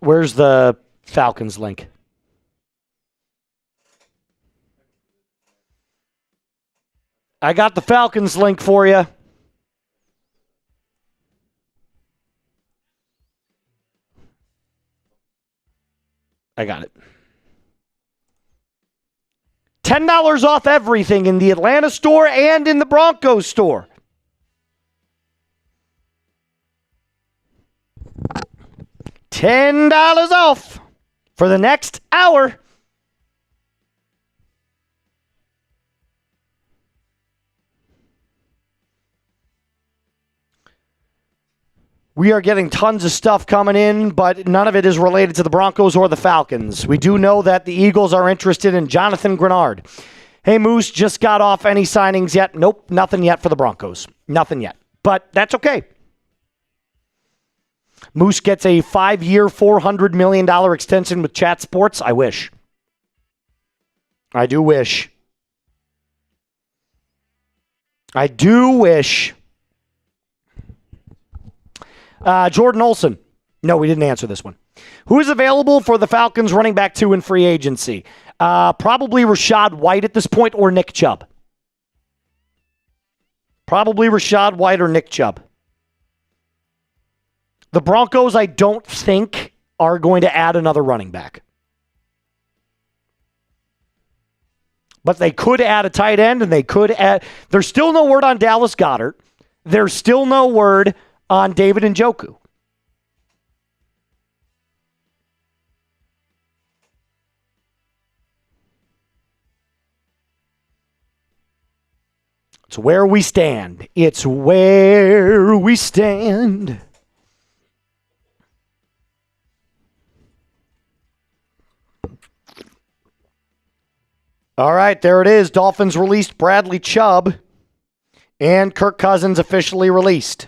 Where's the Falcons link? I got the Falcons link for you. I got it. $10 off everything in the Atlanta store and in the Broncos store. $10 off for the next hour. We are getting tons of stuff coming in, but none of it is related to the Broncos or the Falcons. We do know that the Eagles are interested in Jonathan Grenard. Hey, Moose, just got off any signings yet? Nope, nothing yet for the Broncos. Nothing yet. But that's okay. Moose gets a 5-year, $400 million extension with Chat Sports. I wish. I do wish. I do wish. Jordan Olson. No, we didn't answer this one. Who is available for the Falcons running back 2 in free agency? Probably Rachaad White at this point or Nick Chubb. Probably Rachaad White or Nick Chubb. The Broncos, I don't think, are going to add another running back. But they could add a tight end, and they could add. There's still no word on Dallas Goedert. There's still no word on David Njoku. It's where we stand. It's where we stand. All right, there it is. Dolphins released Bradley Chubb, and Kirk Cousins officially released.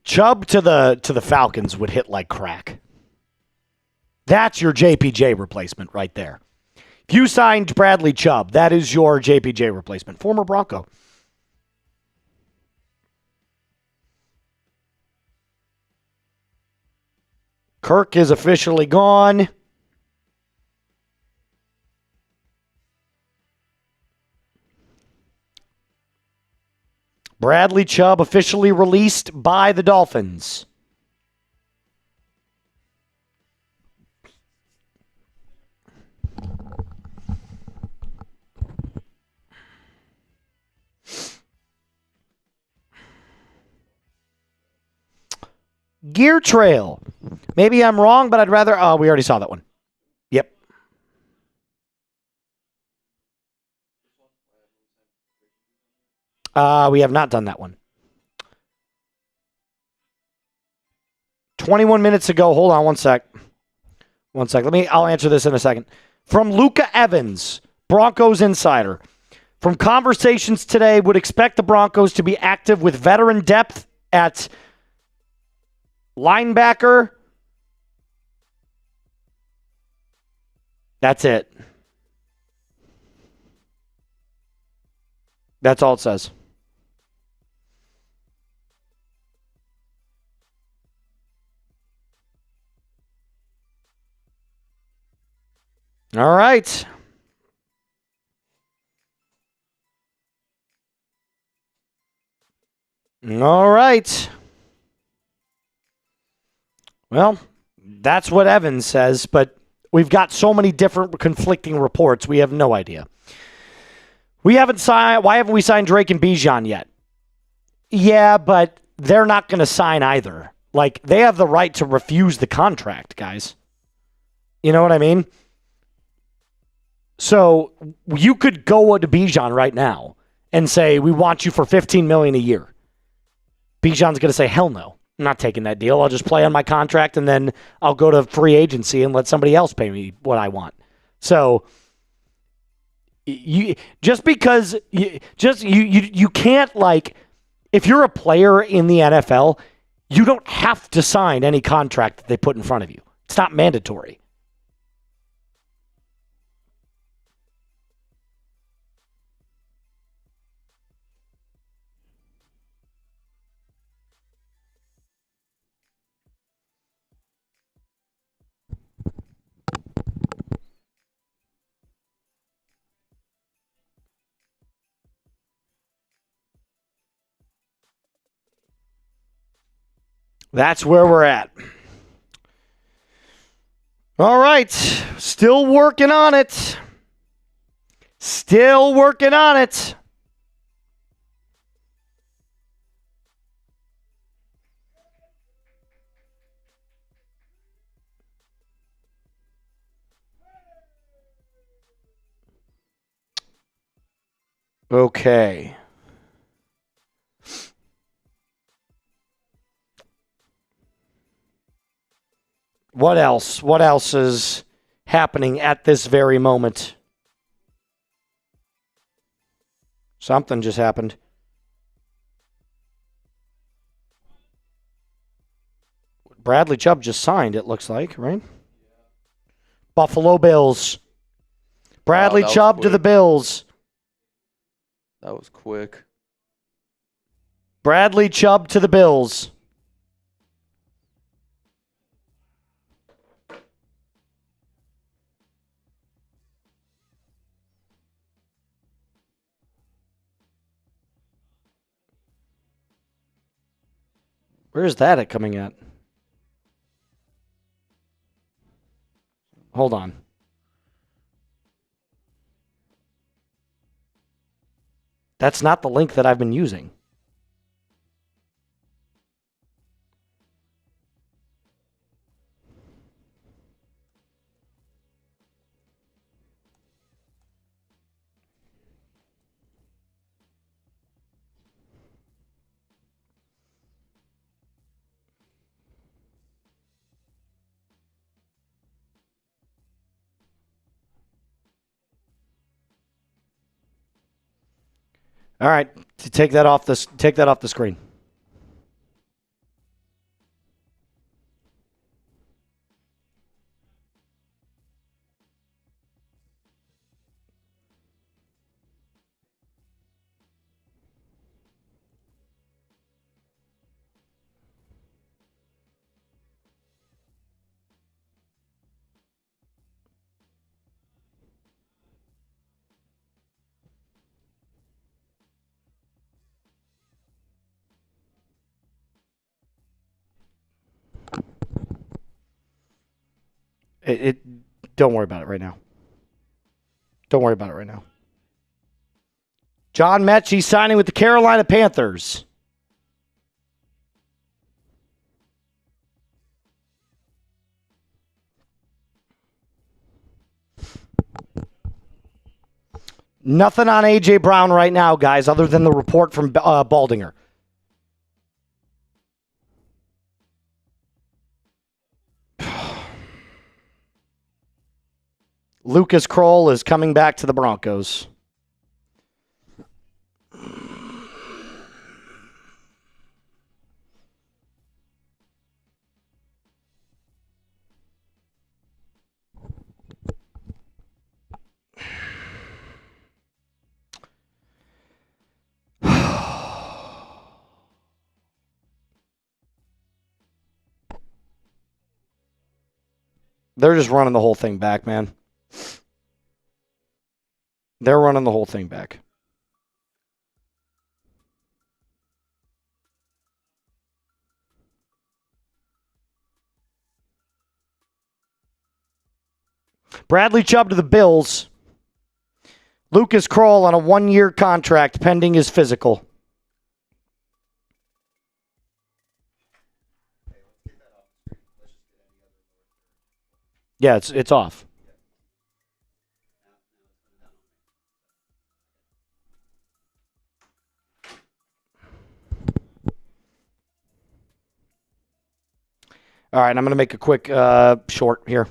Chubb to the Falcons would hit like crack. That's your JPJ replacement right there. If you signed Bradley Chubb, that is your JPJ replacement. Former Bronco. Kirk is officially gone. Bradley Chubb officially released by the Dolphins. Gear Trail. Maybe I'm wrong, but I'd rather... Oh, we already saw that one. Yep. We have not done that one. 21 minutes ago. Hold on one sec. I'll answer this in a second. From Luca Evans, Broncos Insider. From conversations today, would expect the Broncos to be active with veteran depth at linebacker. That's it. That's all it says. All right. All right. Well, that's what Evans says, but we've got so many different conflicting reports, we have no idea. Why haven't we signed Drake and Bijan yet? Yeah, but they're not going to sign either. Like, they have the right to refuse the contract, guys. You know what I mean? So you could go to Bijan right now and say, we want you for $15 million a year. Bijan's going to say, hell no. I'm not taking that deal. I'll just play on my contract, and then I'll go to free agency and let somebody else pay me what I want. So you can't, like, if you're a player in the NFL, you don't have to sign any contract that they put in front of you. It's not mandatory. That's where we're at. All right. Still working on it. Still working on it. Okay. What else? What else is happening at this very moment? Something just happened. Bradley Chubb just signed, it looks like, right? Buffalo Bills. Bradley Chubb to the Bills. That was quick. Bradley Chubb to the Bills. Where's that at coming at? Hold on. That's not the link that I've been using. All right, take that off the screen. Don't worry about it right now. Don't worry about it right now. John Mechie signing with the Carolina Panthers. Nothing on A.J. Brown right now, guys, other than the report from Baldinger. Lucas Krull is coming back to the Broncos. They're just running the whole thing back, man. They're running the whole thing back. Bradley Chubb to the Bills. Lucas Krull on a 1-year contract pending his physical. Yeah, it's off. All right, I'm going to make a quick short here.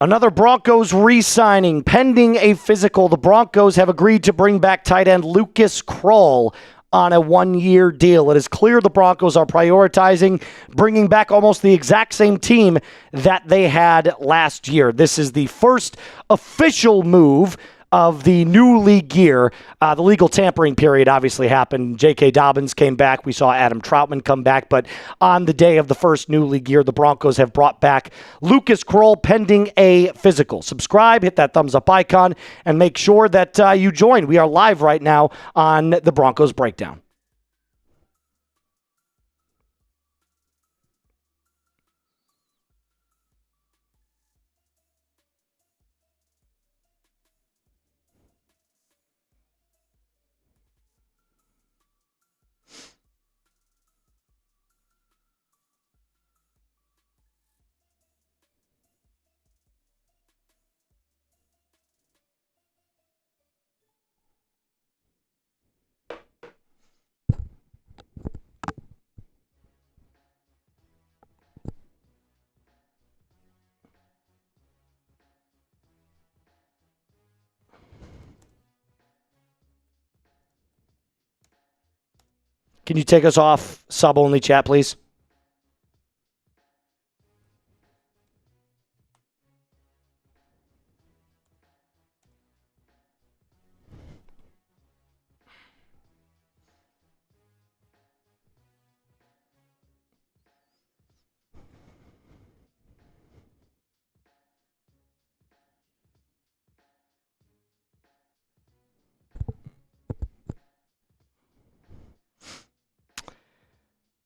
Another Broncos re-signing pending a physical. The Broncos have agreed to bring back tight end Lucas Krull on a 1-year deal. It is clear the Broncos are prioritizing bringing back almost the exact same team that they had last year. This is the first official move of the new league year. The legal tampering period obviously happened. J.K. Dobbins came back. We saw Adam Trautman come back. But on the day of the first new league year, the Broncos have brought back Lucas Krull pending a physical. Subscribe, hit that thumbs up icon, and make sure that you join. We are live right now on the Broncos Breakdown. Can you take us off sub-only chat, please?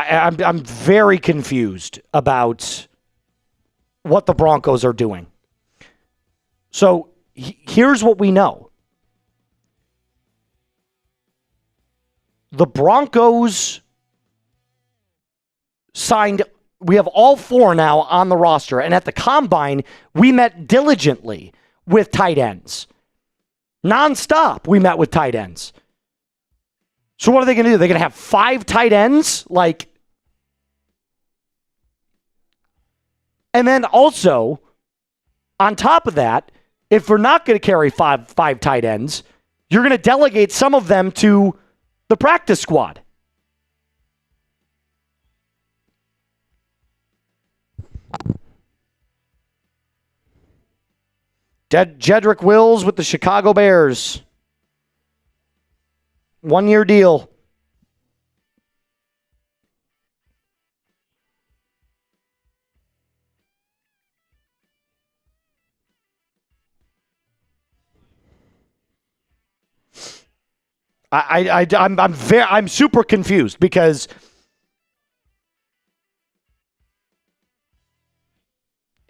I'm very confused about what the Broncos are doing. So here's what we know. The Broncos signed, we have all four now on the roster, and at the Combine, we met diligently with tight ends. Nonstop, we met with tight ends. So what are they going to do? They're going to have 5 tight ends? And then also, on top of that, if we're not going to carry five tight ends, you're going to delegate some of them to the practice squad. Jedrick Wills with the Chicago Bears. 1-year deal. I'm super confused because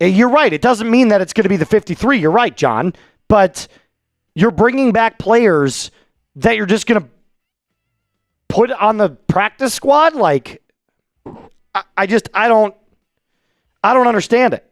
you're right. It doesn't mean that it's going to be the 53. You're right, John. But you're bringing back players that you're just going to put on the practice squad. I don't understand it.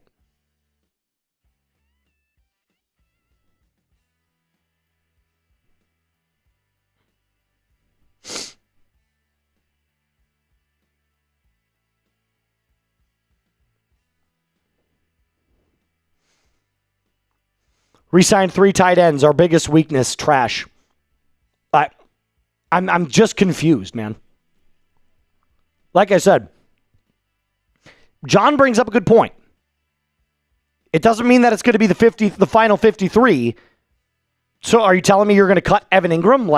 Resigned 3 tight ends. Our biggest weakness, trash. I'm just confused, man. Like I said, John brings up a good point. It doesn't mean that it's going to be the final 53. So are you telling me you're going to cut Evan Ingram?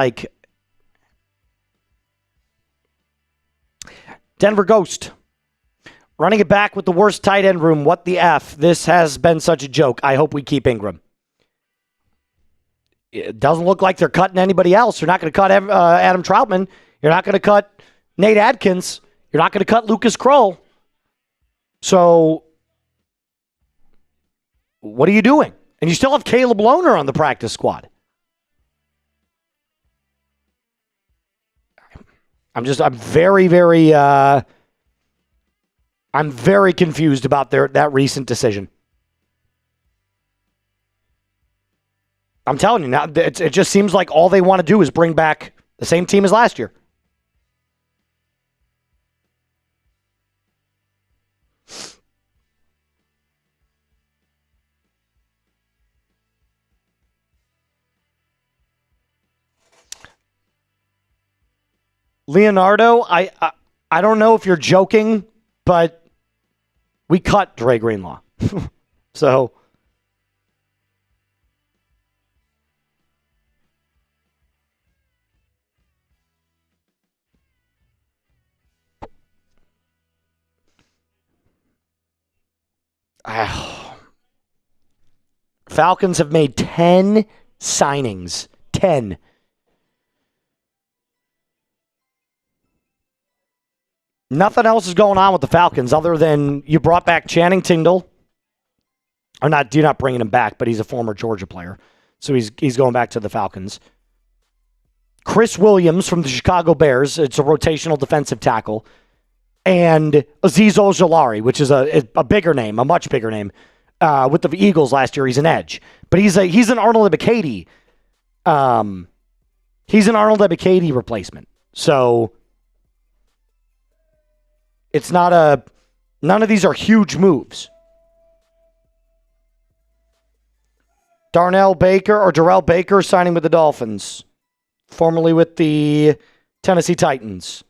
Denver Ghost. Running it back with the worst tight end room. What the F? This has been such a joke. I hope we keep Ingram. It doesn't look like they're cutting anybody else. You're not going to cut Adam Trautman. You're not going to cut Nate Adkins. You're not going to cut Lucas Krull. So, what are you doing? And you still have Caleb Lohner on the practice squad. I'm very confused about that recent decision. I'm telling you now, it just seems like all they want to do is bring back the same team as last year. Leonardo, I don't know if you're joking, but we cut Dre Greenlaw. So Falcons have made 10 signings. 10. Nothing else is going on with the Falcons other than you brought back Channing Tindall. Or not, you're not bringing him back, but he's a former Georgia player. So he's going back to the Falcons. Chris Williams from the Chicago Bears. It's a rotational defensive tackle. And Aziz Ojulari, which is a bigger name, a much bigger name. With the Eagles last year, he's an edge. But he's an Arnold Ebiketie. He's an Arnold Ebiketie replacement. So it's not none of these are huge moves. Darrell Baker signing with the Dolphins, formerly with the Tennessee Titans.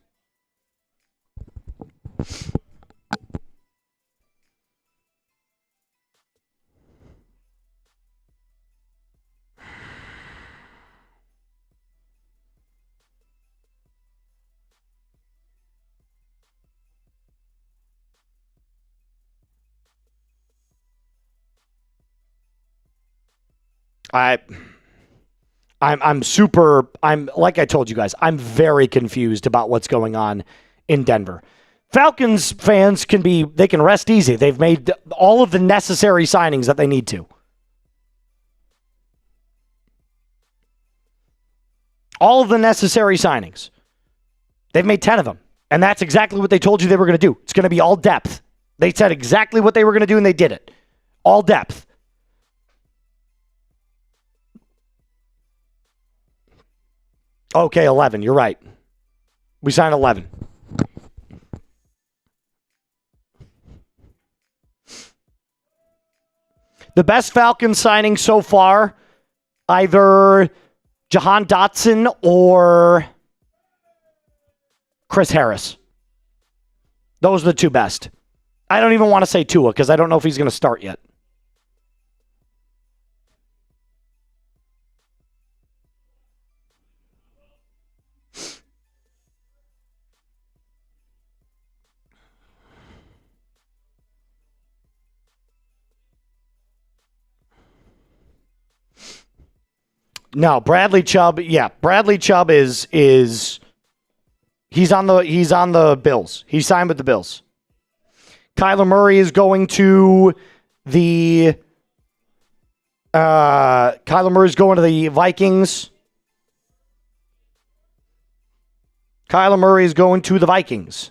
I'm like I told you guys, I'm very confused about what's going on in Denver. Falcons fans they can rest easy. They've made all of the necessary signings that they need to. All of the necessary signings. They've made 10 of them. And that's exactly what they told you they were going to do. It's going to be all depth. They said exactly what they were going to do, and they did it. All depth. Okay, 11. You're right. We signed 11. The best Falcons signing so far, either Jahan Dotson or Chris Harris. Those are the two best. I don't even want to say Tua because I don't know if he's going to start yet. No, Bradley Chubb. Yeah, Bradley Chubb is he's on the Bills. He signed with the Bills. Kyler Murray is going to the Vikings. Kyler Murray is going to the Vikings.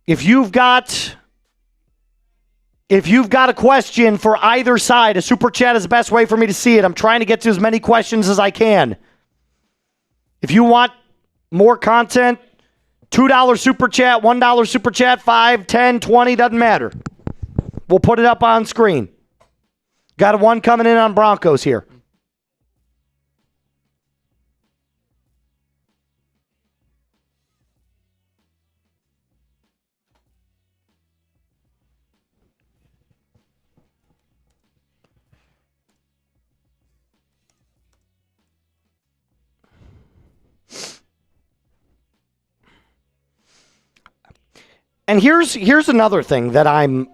If you've got a question for either side, a super chat is the best way for me to see it. I'm trying to get to as many questions as I can. If you want more content, $2 super chat, $1 super chat, 5, 10, 20, doesn't matter. We'll put it up on screen. Got a one coming in on Broncos here. And here's another thing that I'm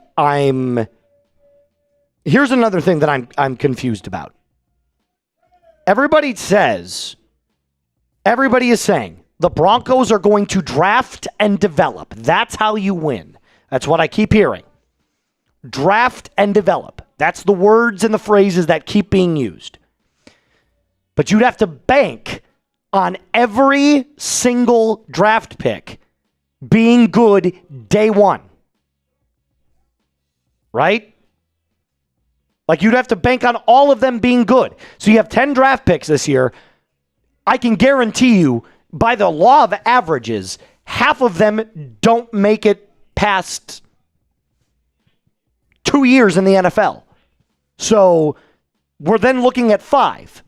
confused about. Everybody is saying the Broncos are going to draft and develop. That's how you win. That's what I keep hearing. Draft and develop. That's the words and the phrases that keep being used. But you'd have to bank on every single draft pick being good day one. Right? Like you'd have to bank on all of them being good. So you have 10 draft picks this year. I can guarantee you, by the law of averages, half of them don't make it past 2 years in the NFL. So we're then looking at 5.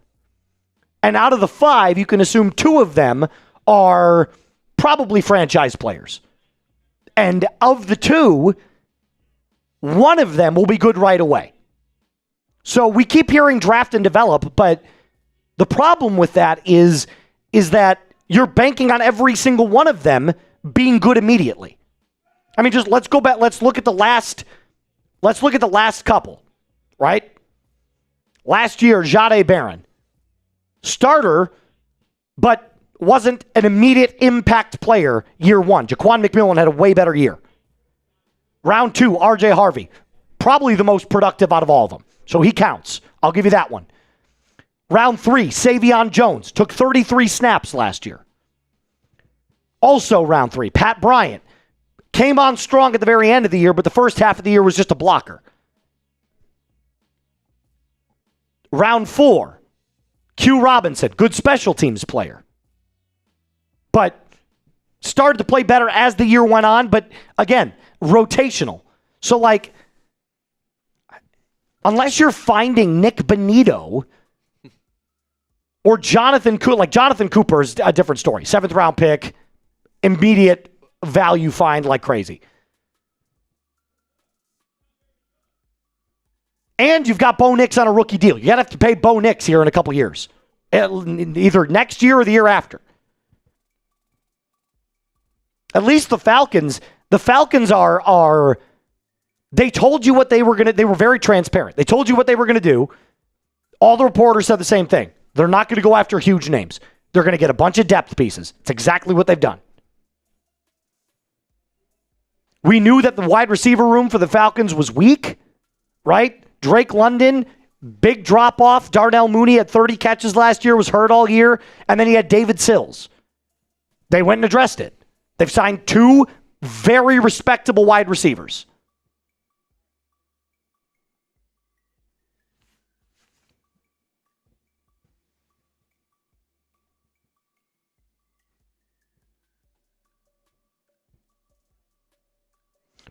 And out of the 5, you can assume 2 of them are probably franchise players. And of the 2, one of them will be good right away. So we keep hearing draft and develop, but the problem with that is that you're banking on every single one of them being good immediately. I mean, just let's go back. Let's look at the last couple, right? Last year, Jahdae Barron. Starter, but wasn't an immediate impact player year one. Jaquan McMillian had a way better year. Round 2, RJ Harvey. Probably the most productive out of all of them. So he counts. I'll give you that one. Round 3, Savion Jones. Took 33 snaps last year. Also round 3, Pat Bryant. Came on strong at the very end of the year, but the first half of the year was just a blocker. Round 4, Q Robinson. Good special teams player. But started to play better as the year went on, but again, rotational. So like, unless you're finding Nick Bonito or Jonathan Cooper, like Jonathan Cooper is a different story. 7th round pick, immediate value find like crazy. And you've got Bo Nix on a rookie deal. You're going to have to pay Bo Nix here in a couple years. Either next year or the year after. At least the Falcons are they told you what they were going to, they were very transparent. They told you what they were going to do. All the reporters said the same thing. They're not going to go after huge names. They're going to get a bunch of depth pieces. It's exactly what they've done. We knew that the wide receiver room for the Falcons was weak, right? Drake London, big drop-off. Darnell Mooney had 30 catches last year, was hurt all year. And then he had David Sills. They went and addressed it. They've signed 2 very respectable wide receivers.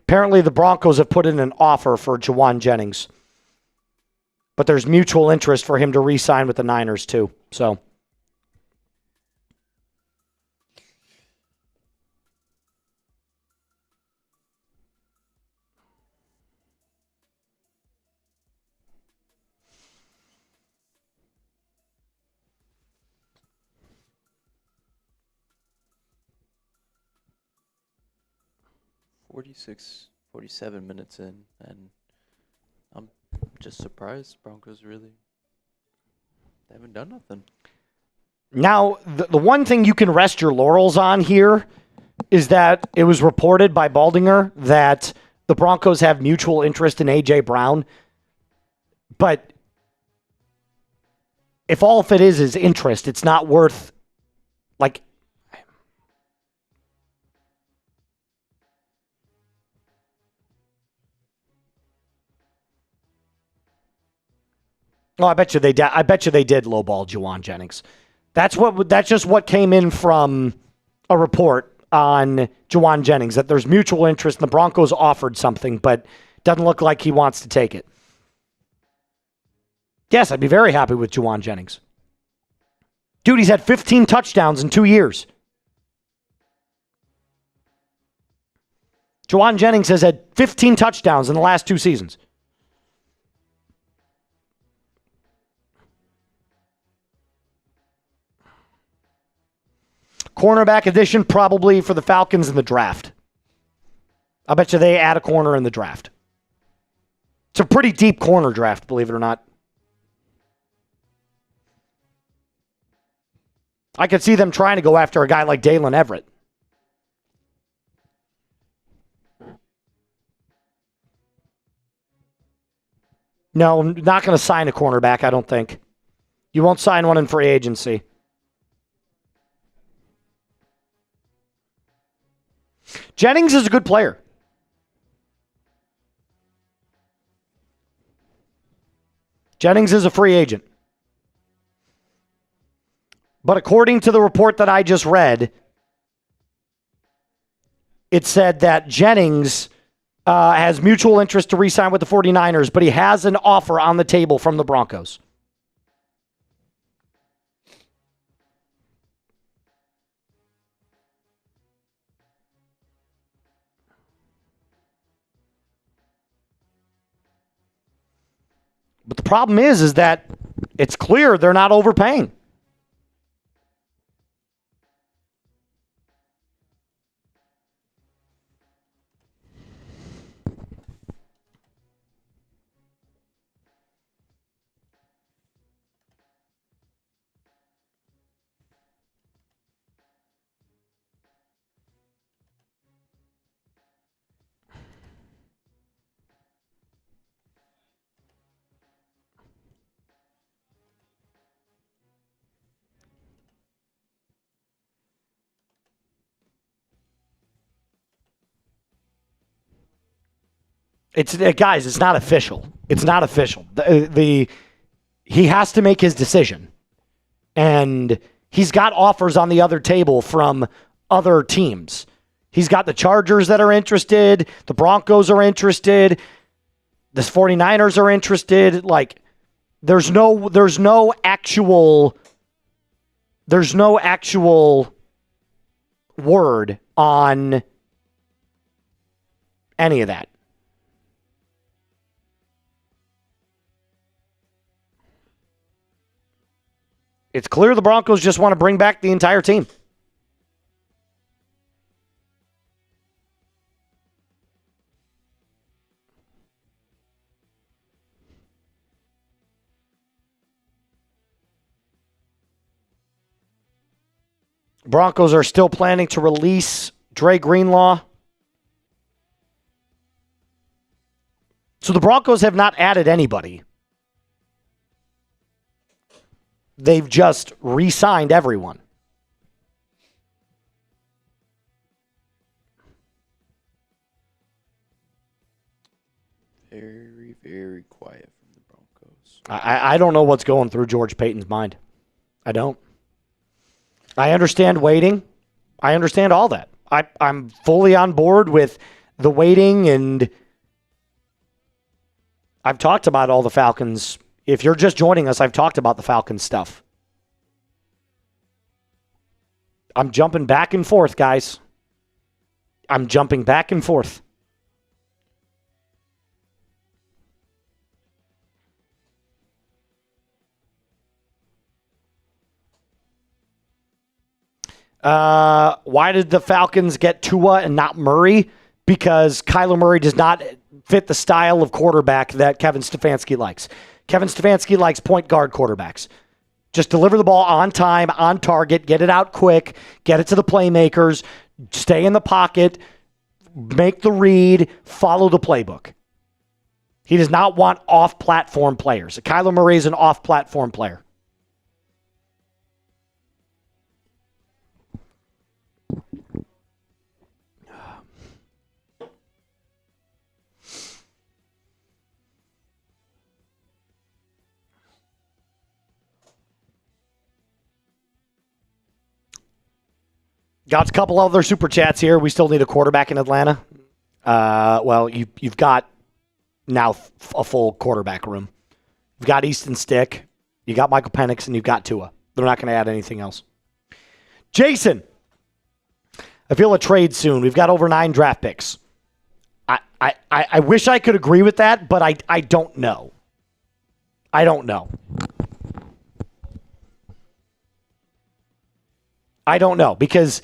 Apparently, the Broncos have put in an offer for Jauan Jennings. But there's mutual interest for him to re-sign with the Niners, too. So, "47 minutes in, and I'm just surprised Broncos really they haven't done nothing." now, the one thing you can rest your laurels on here is that it was reported by Baldinger that the Broncos have mutual interest in A.J. Brown. But if all of it is interest, it's not worth, like... Oh, I bet you they did. I bet you they did lowball Jauan Jennings. That's just what came in from a report on Jauan Jennings, that there's mutual interest and the Broncos offered something, but doesn't look like he wants to take it. Yes, I'd be very happy with Jauan Jennings. Dude, he's had 15 touchdowns in 2 years. Jauan Jennings has had 15 touchdowns in the last 2 seasons. Cornerback addition probably for the Falcons in the draft. I bet you they add a corner in the draft. It's a pretty deep corner draft, believe it or not. I could see them trying to go after a guy like Dalen Everett. No, I'm not going to sign a cornerback, I don't think. You won't sign one in free agency. Jennings is a good player. Jennings is a free agent. But according to the report that I just read, it said that Jennings has mutual interest to re-sign with the 49ers, but he has an offer on the table from the Broncos. But the problem is that it's clear they're not overpaying. Guys, it's not official. It's not official. He has to make his decision. And he's got offers on the other table from other teams. He's got the Chargers that are interested. The Broncos are interested. The 49ers are interested. Like, there's no actual word on any of that. It's clear the Broncos just want to bring back the entire team. Broncos are still planning to release Dre Greenlaw. So the Broncos have not added anybody. They've just re-signed everyone. Very, very quiet from the Broncos. I don't know what's going through George Paton's mind. I don't. I understand waiting. I understand all that. I'm fully on board with the waiting, and I've talked about all the Falcons. If you're just joining us, I've talked about the Falcons stuff. I'm jumping back and forth, guys. I'm jumping back and forth. Why did the Falcons get Tua and not Murray? Because Kyler Murray does not fit the style of quarterback that Kevin Stefanski likes. Kevin Stefanski likes point guard quarterbacks. Just deliver the ball on time, on target, get it out quick, get it to the playmakers, stay in the pocket, make the read, follow the playbook. He does not want off-platform players. Kyler Murray is an off-platform player. Got a couple other super chats here. We still need a quarterback in Atlanta. Well, you've got now a full quarterback room. You've got Easton Stick. You got Michael Penix, and you've got Tua. They're not going to add anything else. Jason, I feel a trade soon. We've got over 9 draft picks. I wish I could agree with that, but I don't know. I don't know. I don't know, because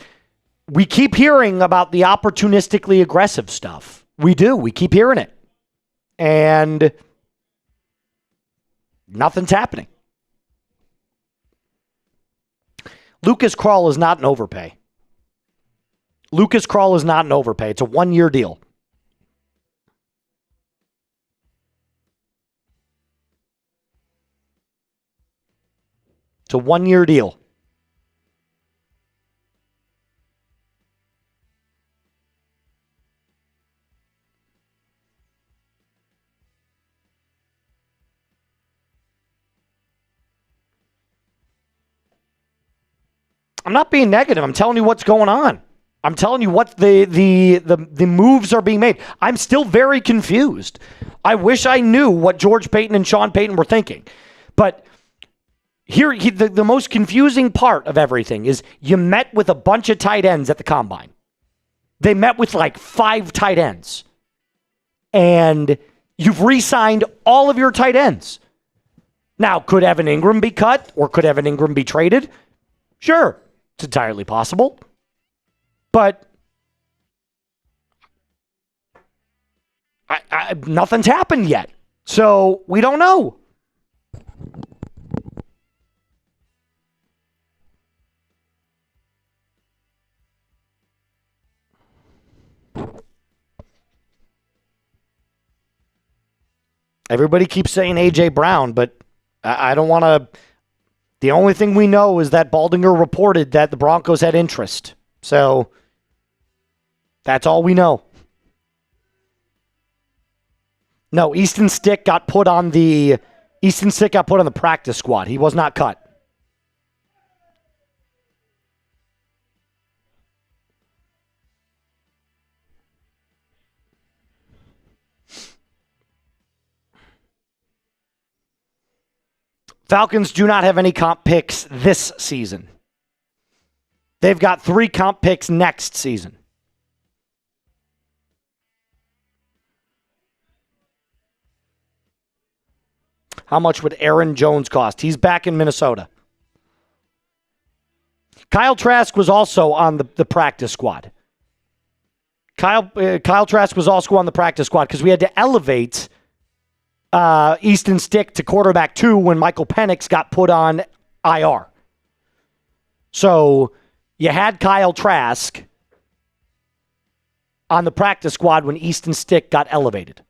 we keep hearing about the opportunistically aggressive stuff. We do. We keep hearing it. And nothing's happening. Lucas Krull is not an overpay. Lucas Krull is not an overpay. It's a 1-year deal. It's a 1-year deal. I'm not being negative. I'm telling you what's going on. I'm telling you what the moves are being made. I'm still very confused. I wish I knew what George Paton and Sean Payton were thinking. But here, the most confusing part of everything is you met with a bunch of tight ends at the combine. They met with like 5 tight ends. And you've re-signed all of your tight ends. Now, could Evan Ingram be cut, or could Evan Ingram be traded? Sure. It's entirely possible. But nothing's happened yet. So we don't know. Everybody keeps saying A.J. Brown, but I don't want to... The only thing we know is that Baldinger reported that the Broncos had interest. So that's all we know. No, Easton Stick got put on the practice squad. He was not cut. Falcons do not have any comp picks this season. They've got 3 comp picks next season. How much would Aaron Jones cost? He's back in Minnesota. Kyle Trask was also on the practice squad. Kyle Trask was also on the practice squad because we had to elevate Easton Stick to quarterback 2 when Michael Penix got put on IR. So You had Kyle Trask on the practice squad when Easton Stick got elevated.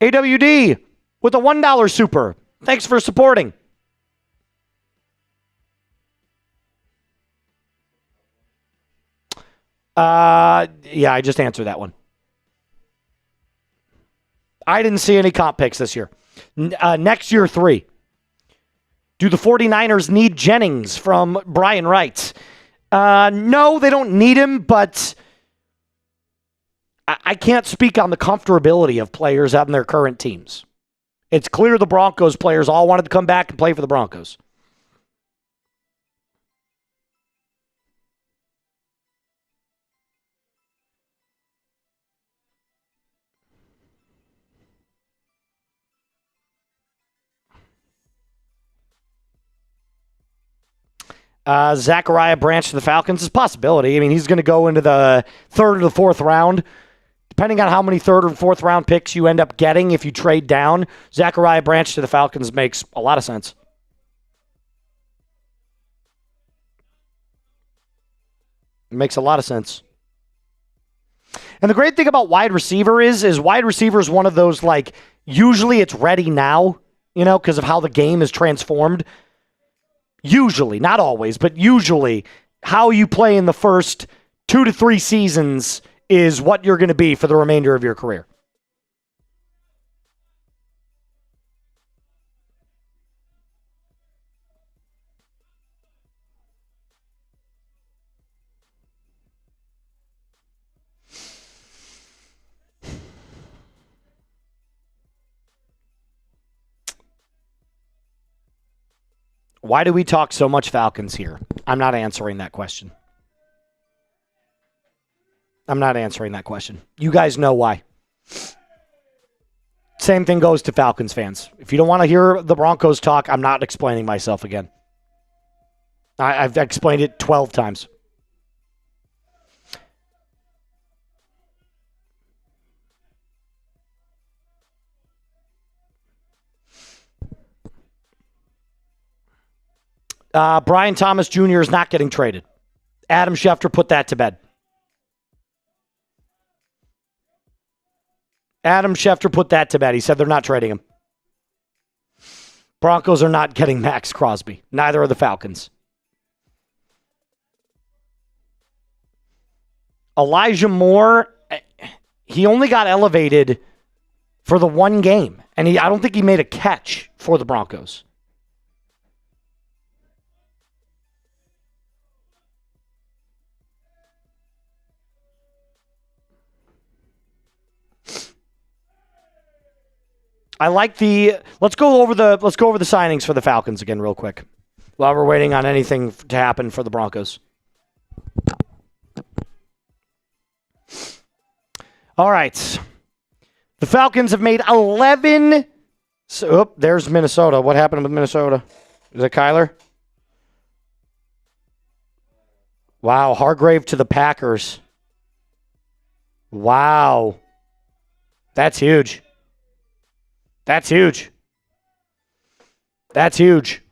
AWD with a $1 super. Thanks for supporting. Yeah, I just answered that one. I didn't see any comp picks this year. Next year, 3. Do the 49ers need Jennings from Brian Wright? No, they don't need him, but I can't speak on the comfortability of players on their current teams. It's clear the Broncos players all wanted to come back and play for the Broncos. Zachariah Branch to the Falcons is a possibility. I mean, he's going to go into the 3rd or the 4th round. Depending on how many 3rd or 4th round picks you end up getting if you trade down, Zachariah Branch to the Falcons makes a lot of sense. It makes a lot of sense. And the great thing about wide receiver is wide receiver is one of those, like, usually it's ready now, because of how the game is transformed. Usually, not always, but usually, how you play in the first 2 to 3 seasons is what you're going to be for the remainder of your career. Why do we talk so much Falcons here? I'm not answering that question. I'm not answering that question. You guys know why. Same thing goes to Falcons fans. If you don't want to hear the Broncos talk, I'm not explaining myself again. I've explained it 12 times. Brian Thomas Jr. is not getting traded. Adam Schefter put that to bed. Adam Schefter put that to bed. He said they're not trading him. Broncos are not getting Max Crosby. Neither are the Falcons. Elijah Moore, he only got elevated for the one game. And I don't think he made a catch for the Broncos. I like let's go over the signings for the Falcons again real quick while we're waiting on anything to happen for the Broncos. All right. The Falcons have made 11. There's Minnesota. What happened with Minnesota? Is it Kyler? Wow, Hargrave to the Packers. Wow. That's huge. That's huge. That's huge.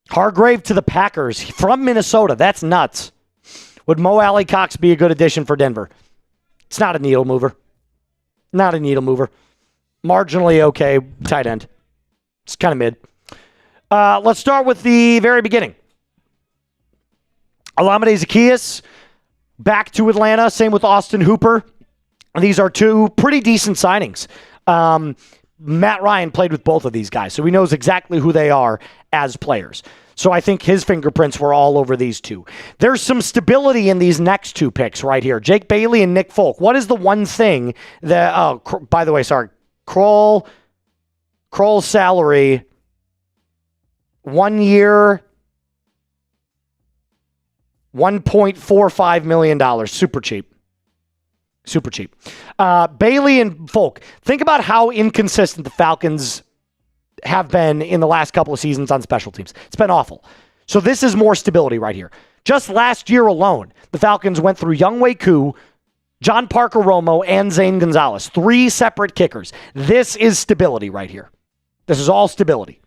Hargrave to the Packers from Minnesota. That's nuts. Would Mo Alley Cox be a good addition for Denver? It's not a needle mover. Not a needle mover. Marginally okay tight end. It's kind of mid. Let's start with the very beginning. Olamide Zaccheaus back to Atlanta. Same with Austin Hooper. These are 2 pretty decent signings. Matt Ryan played with both of these guys, so he knows exactly who they are as players. So I think his fingerprints were all over these 2. There's some stability in these next 2 picks right here. Jake Bailey and Nick Folk. What is the one thing that, by the way, sorry, Krull's salary, 1 year, $1.45 million. Super cheap. Super cheap. Bailey and Folk. Think about how inconsistent the Falcons have been in the last couple of seasons on special teams. It's been awful. So this is more stability right here. Just last year alone, the Falcons went through Younghoe Koo, John Parker Romo, and Zane Gonzalez. 3 separate kickers. This is stability right here. This is all stability.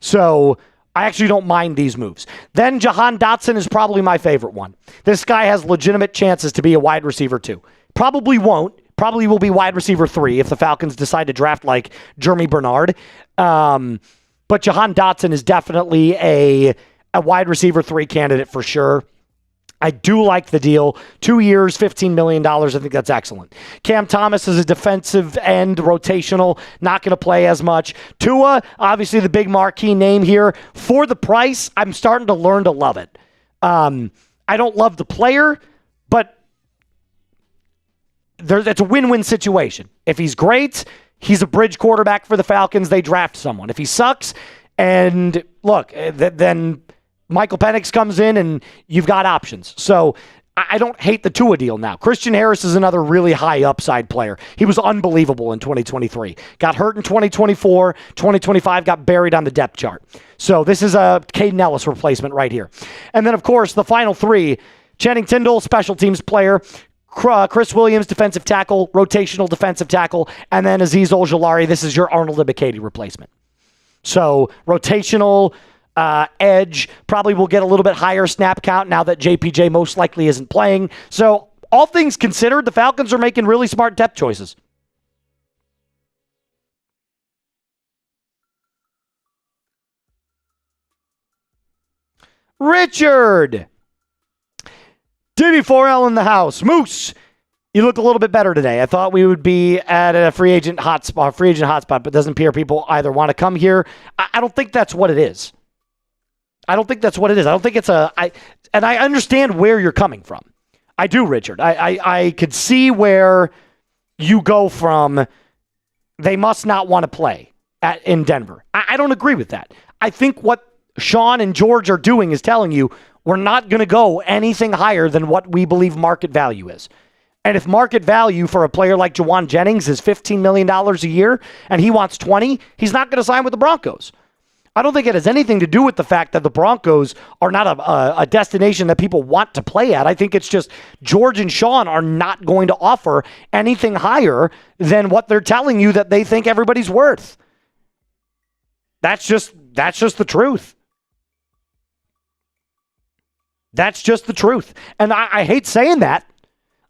So I actually don't mind these moves. Then Jahan Dotson is probably my favorite one. This guy has legitimate chances to be a wide receiver 2. Probably won't. Probably will be wide receiver 3 if the Falcons decide to draft like Jeremy Bernard. But Jahan Dotson is definitely a wide receiver 3 candidate for sure. I do like the deal. 2 years, $15 million. I think that's excellent. Cam Thomas is a defensive end, rotational, not going to play as much. Tua, obviously the big marquee name here. For the price, I'm starting to learn to love it. I don't love the player, but it's a win-win situation. If he's great, he's a bridge quarterback for the Falcons. They draft someone. If he sucks, and look, then Michael Penix comes in and you've got options. So I don't hate the Tua deal now. Christian Harris is another really high upside player. He was unbelievable in 2023. Got hurt in 2024. 2025 got buried on the depth chart. So this is a Caden Ellis replacement right here. And then, of course, the final 3, Channing Tindall, special teams player, Chris Williams, defensive tackle, rotational defensive tackle, and then Aziz Ojulari. This is your Arnold Ebiketie replacement. So rotational edge, probably will get a little bit higher snap count now that JPJ most likely isn't playing. So all things considered, the Falcons are making really smart depth choices. Richard. DB4L in the house. Moose, you look a little bit better today. I thought we would be at a free agent hotspot, but doesn't appear people either want to come here. I don't think that's what it is. I don't think it's and I understand where you're coming from. I do, Richard. I could see where you go from they must not want to play in Denver. I don't agree with that. I think what Sean and George are doing is telling you we're not going to go anything higher than what we believe market value is. And if market value for a player like Jawan Jennings is $15 million a year and he wants 20, he's not going to sign with the Broncos. I don't think it has anything to do with the fact that the Broncos are not a destination that people want to play at. I think it's just George and Sean are not going to offer anything higher than what they're telling you that they think everybody's worth. That's just the truth. That's just the truth. And I hate saying that.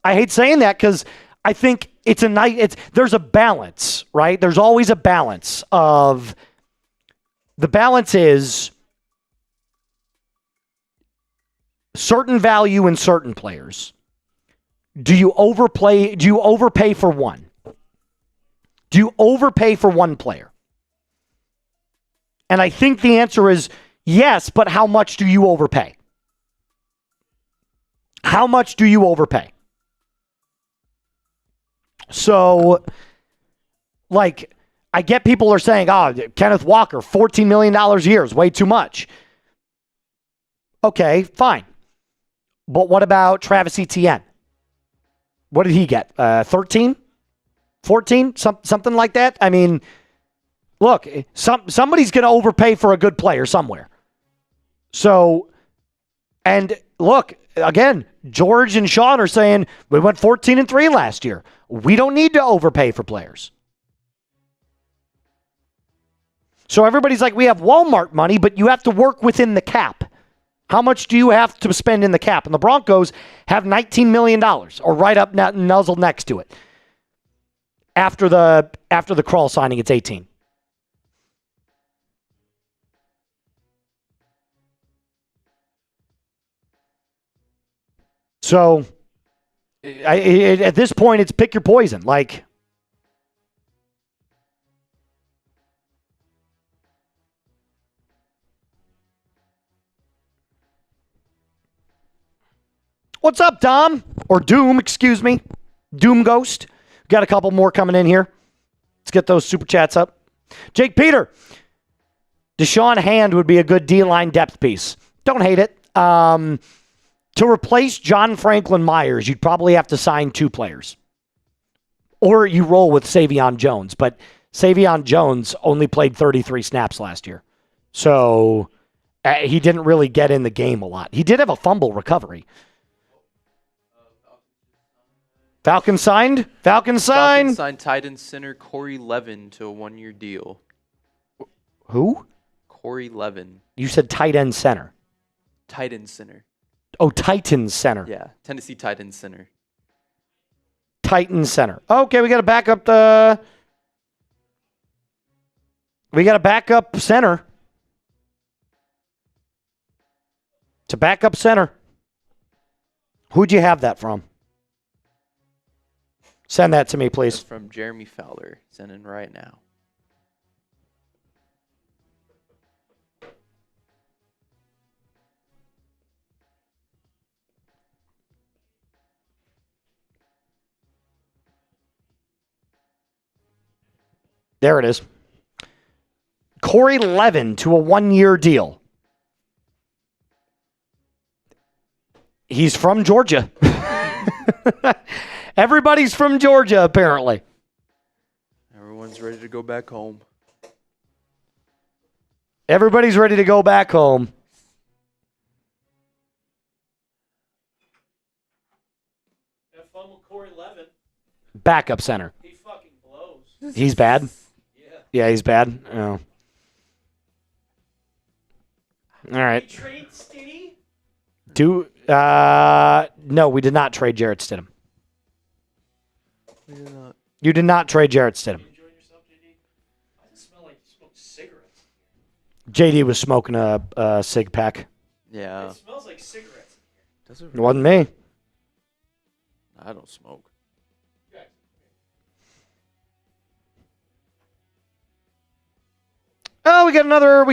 I hate saying that because I think there's a balance, right? There's always a balance of... The balance is certain value in certain players. Do you overpay for one? Do you overpay for one player? And I think the answer is yes, but how much do you overpay? How much do you overpay? So, I get people are saying, Kenneth Walker, $14 million a year is way too much. Okay, fine. But what about Travis Etienne? What did he get? 13? 14? Something like that? I mean, look, somebody's going to overpay for a good player somewhere. So, and look, again, George and Sean are saying, we went 14-3 last year. We don't need to overpay for players. So everybody's like, we have Walmart money, but you have to work within the cap. How much do you have to spend in the cap? And the Broncos have $19 million, or right up nuzzle next to it. After the Krull signing, it's 18. So at this point, it's pick your poison. What's up, Dom? Or Doom, excuse me. Doom Ghost. Got a couple more coming in here. Let's get those super chats up. Jake Peter. Deshaun Hand would be a good D-line depth piece. Don't hate it. To replace John Franklin-Meyers, you'd probably have to sign 2 players. Or you roll with Savion Jones. But Savion Jones only played 33 snaps last year. So he didn't really get in the game a lot. He did have a fumble recovery. Falcons signed tight end center Corey Levin to a 1-year deal. Who? Corey Levin, You said tight end center. tight end center. Oh, Titans center. Yeah, Tennessee tight end center. Titans center. Okay, we got to back up we got a backup center. It's a backup center. Who'd you have that from? Send that to me, That's please. from Jeremy Fowler. Sending right now. There it is. Corey Levin to a 1-year deal. He's from Georgia. Everybody's from Georgia, apparently. Everyone's ready to go back home. Everybody's ready to go back home. Have fun with Corey Levin. Backup center. He fucking blows. He's bad? Yeah. Yeah, he's bad. Oh. All right. Trade Stiddy? No, we did not trade Jarrett Stidham. We did not. You did not trade Jarrett Stidham. Enjoying yourself, JD? Why does it smell like you smoked cigarettes? JD was smoking a cig pack. Yeah. It smells like cigarettes. Does it? It wasn't me. I don't smoke. Oh, we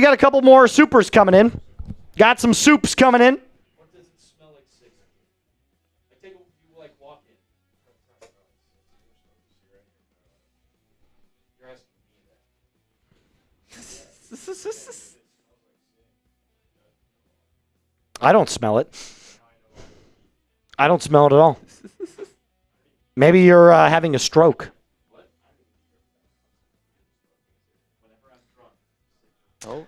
got a couple more supers coming in. Got some soups coming in. What does it smell like cigarettes? I take it you like walk in. You're asking me that. I don't smell it. I don't smell it at all. Maybe you're having a stroke. Oh.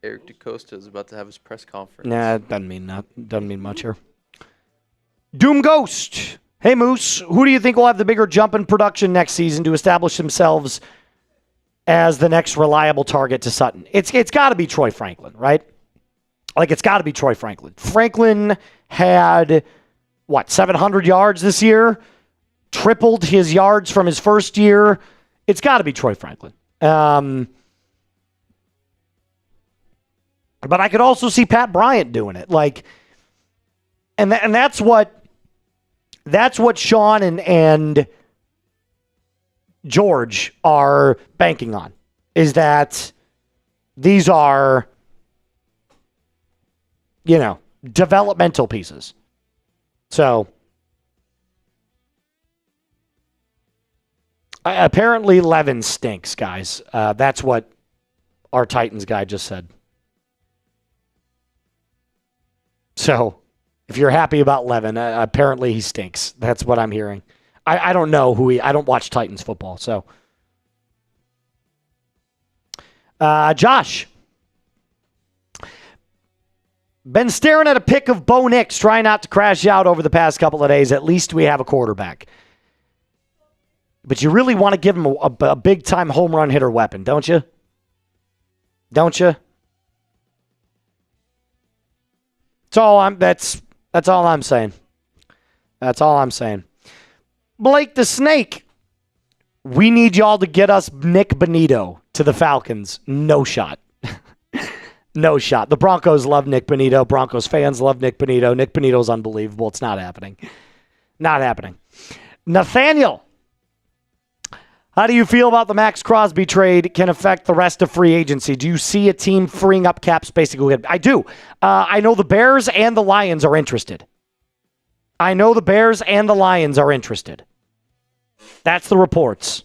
Eric DeCosta is about to have his press conference. Nah, it doesn't mean much here. Doom Ghost. Hey Moose, who do you think will have the bigger jump in production next season to establish themselves as the next reliable target to Sutton? It's got to be Troy Franklin, right? Like, it's got to be Troy Franklin. Franklin had 700 yards this year, tripled his yards from his first year. It's got to be Troy Franklin. But I could also see Pat Bryant doing it. And that's what Sean and George are banking on, is that these are, developmental pieces. So apparently Levin stinks, guys. That's what our Titans guy just said. So, if you're happy about Levin, apparently he stinks. That's what I'm hearing. I don't know I don't watch Titans football, so. Josh. Been staring at a pic of Bo Nix, trying not to crash out over the past couple of days. At least we have a quarterback. But you really want to give him a big-time home run hitter weapon, don't you? Don't you? That's all I'm saying. That's all I'm saying. Blake the Snake. We need y'all to get us Nick Bonito to the Falcons. No shot. No shot. The Broncos love Nick Bonito. Broncos fans love Nick Bonito. Nick Bonito's unbelievable. It's not happening. Not happening. Nathaniel. How do you feel about the Max Crosby trade can affect the rest of free agency? Do you see a team freeing up cap space to go get? I do. I know the Bears and the Lions are interested. That's the reports.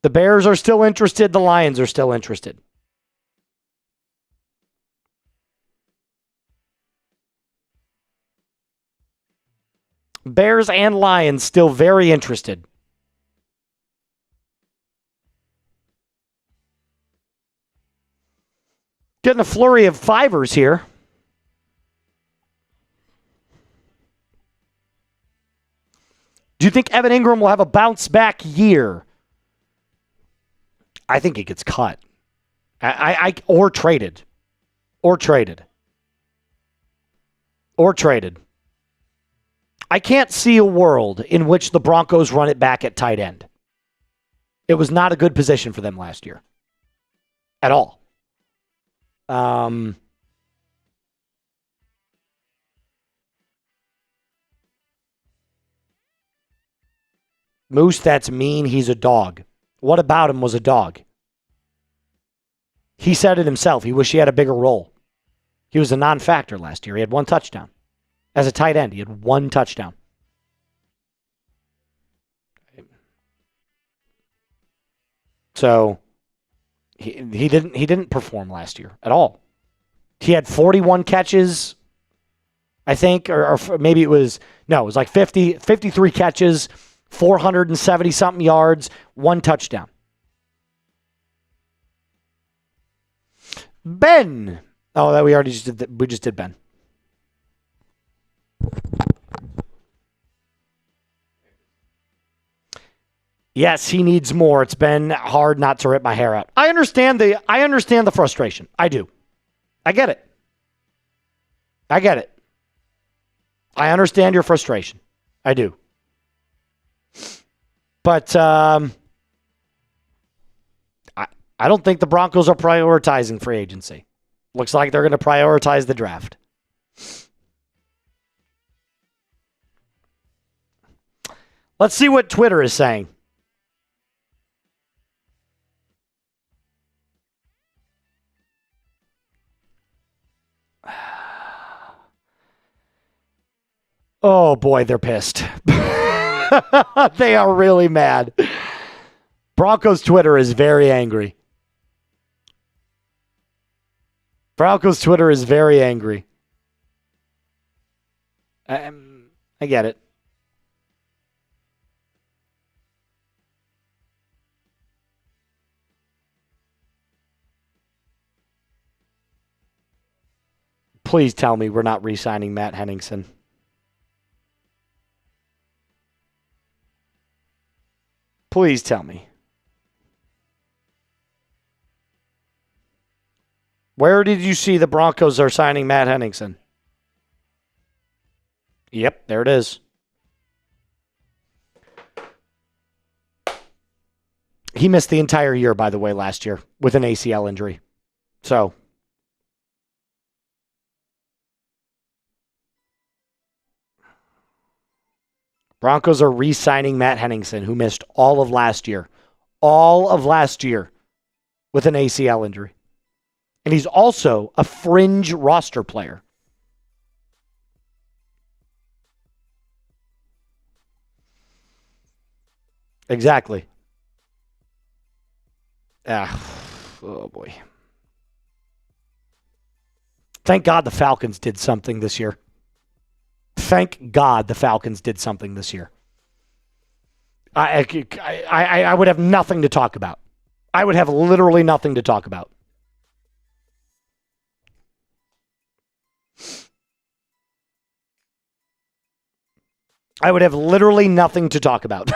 The Bears are still interested. The Lions are still interested. Bears and Lions still very interested. Getting a flurry of fivers here. Do you think Evan Ingram will have a bounce back year? I think he gets cut. Or traded. Or traded. Or traded. I can't see a world in which the Broncos run it back at tight end. It was not a good position for them last year. At all. Moose, that's mean. He's a dog. What about him was a dog? He said it himself. He wished he had a bigger role. He was a non-factor last year. He had 1 touchdown. As a tight end, he had 1 touchdown. So he didn't perform last year at all. He had 41 catches, I think, or maybe it was like 53 catches, 470 something yards, 1 touchdown. Ben. Oh, that we already just did. We just did Ben. Yes, he needs more. It's been hard not to rip my hair out. I understand the frustration. I do. I get it. I understand your frustration. I do. But I don't think the Broncos are prioritizing free agency. Looks like they're going to prioritize the draft. Let's see what Twitter is saying. Oh boy, they're pissed. They are really mad. Broncos Twitter is very angry. I get it. Please tell me we're not re-signing Matt Henningsen. Please tell me. Where did you see the Broncos are signing Matt Henningsen? Yep, there it is. He missed the entire year, by the way, last year with an ACL injury. So, Broncos are re-signing Matt Henningsen, who missed all of last year. All of last year with an ACL injury. And he's also a fringe roster player. Exactly. Oh boy. Thank God the Falcons did something this year. Thank God the Falcons did something this year. I would have nothing to talk about. I would have literally nothing to talk about. I would have literally nothing to talk about.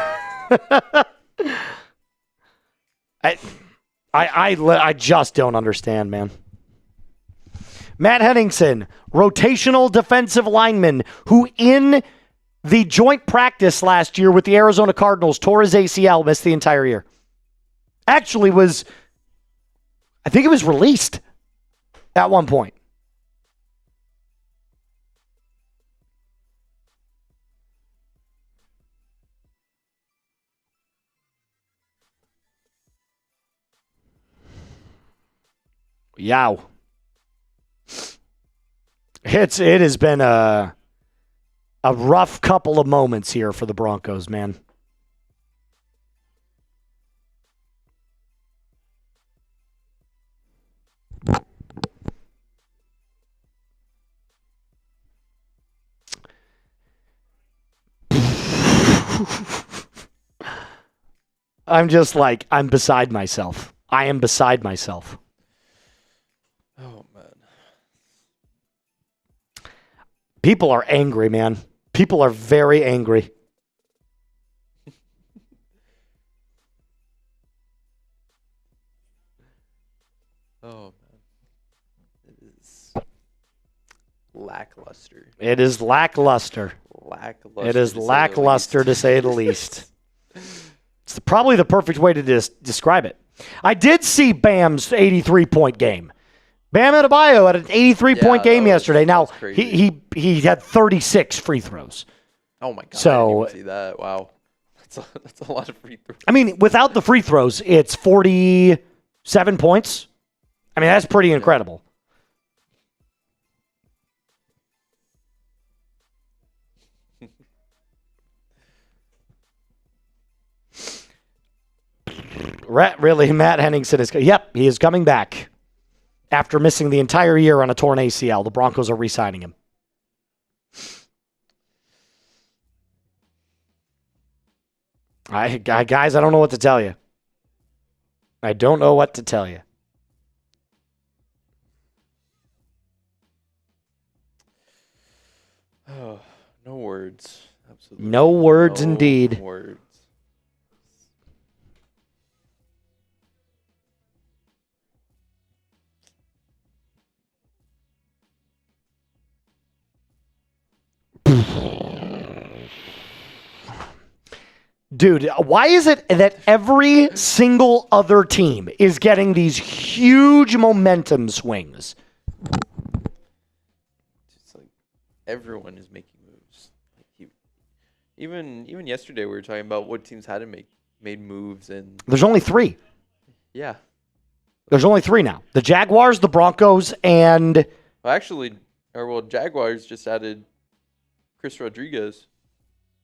I just don't understand, man. Matt Henningsen, rotational defensive lineman, who in the joint practice last year with the Arizona Cardinals tore his ACL, missed the entire year. Actually I think it was released at one point. Yow. It has been a rough couple of moments here for the Broncos, man. I'm beside myself. I am beside myself. Oh, man. People are angry, man. People are very angry. is lackluster. It is lackluster. Lackluster. It is lackluster, to say the least. It's probably the perfect way to describe it. I did see Bam's 83-point game. Bam Adebayo had an 83-point game yesterday. Now, he had 36 free throws. Oh, my God. So, I didn't even see that. Wow. That's a lot of free throws. I mean, without the free throws, it's 47 points. I mean, that's pretty incredible. Really, Matt Henningsen is... Yep, he is coming back. After missing the entire year on a torn ACL, the Broncos are re-signing him. Guys, I don't know what to tell you. I don't know what to tell you. Oh, no words. Absolutely. No words indeed. Words. Dude, why is it that every single other team is getting these huge momentum swings? It's like everyone is making moves. Like even yesterday we were talking about what teams hadn't made moves, and There's only three. yeah. There's only three now. The Jaguars, the Broncos, and... Jaguars just added Chris Rodriguez,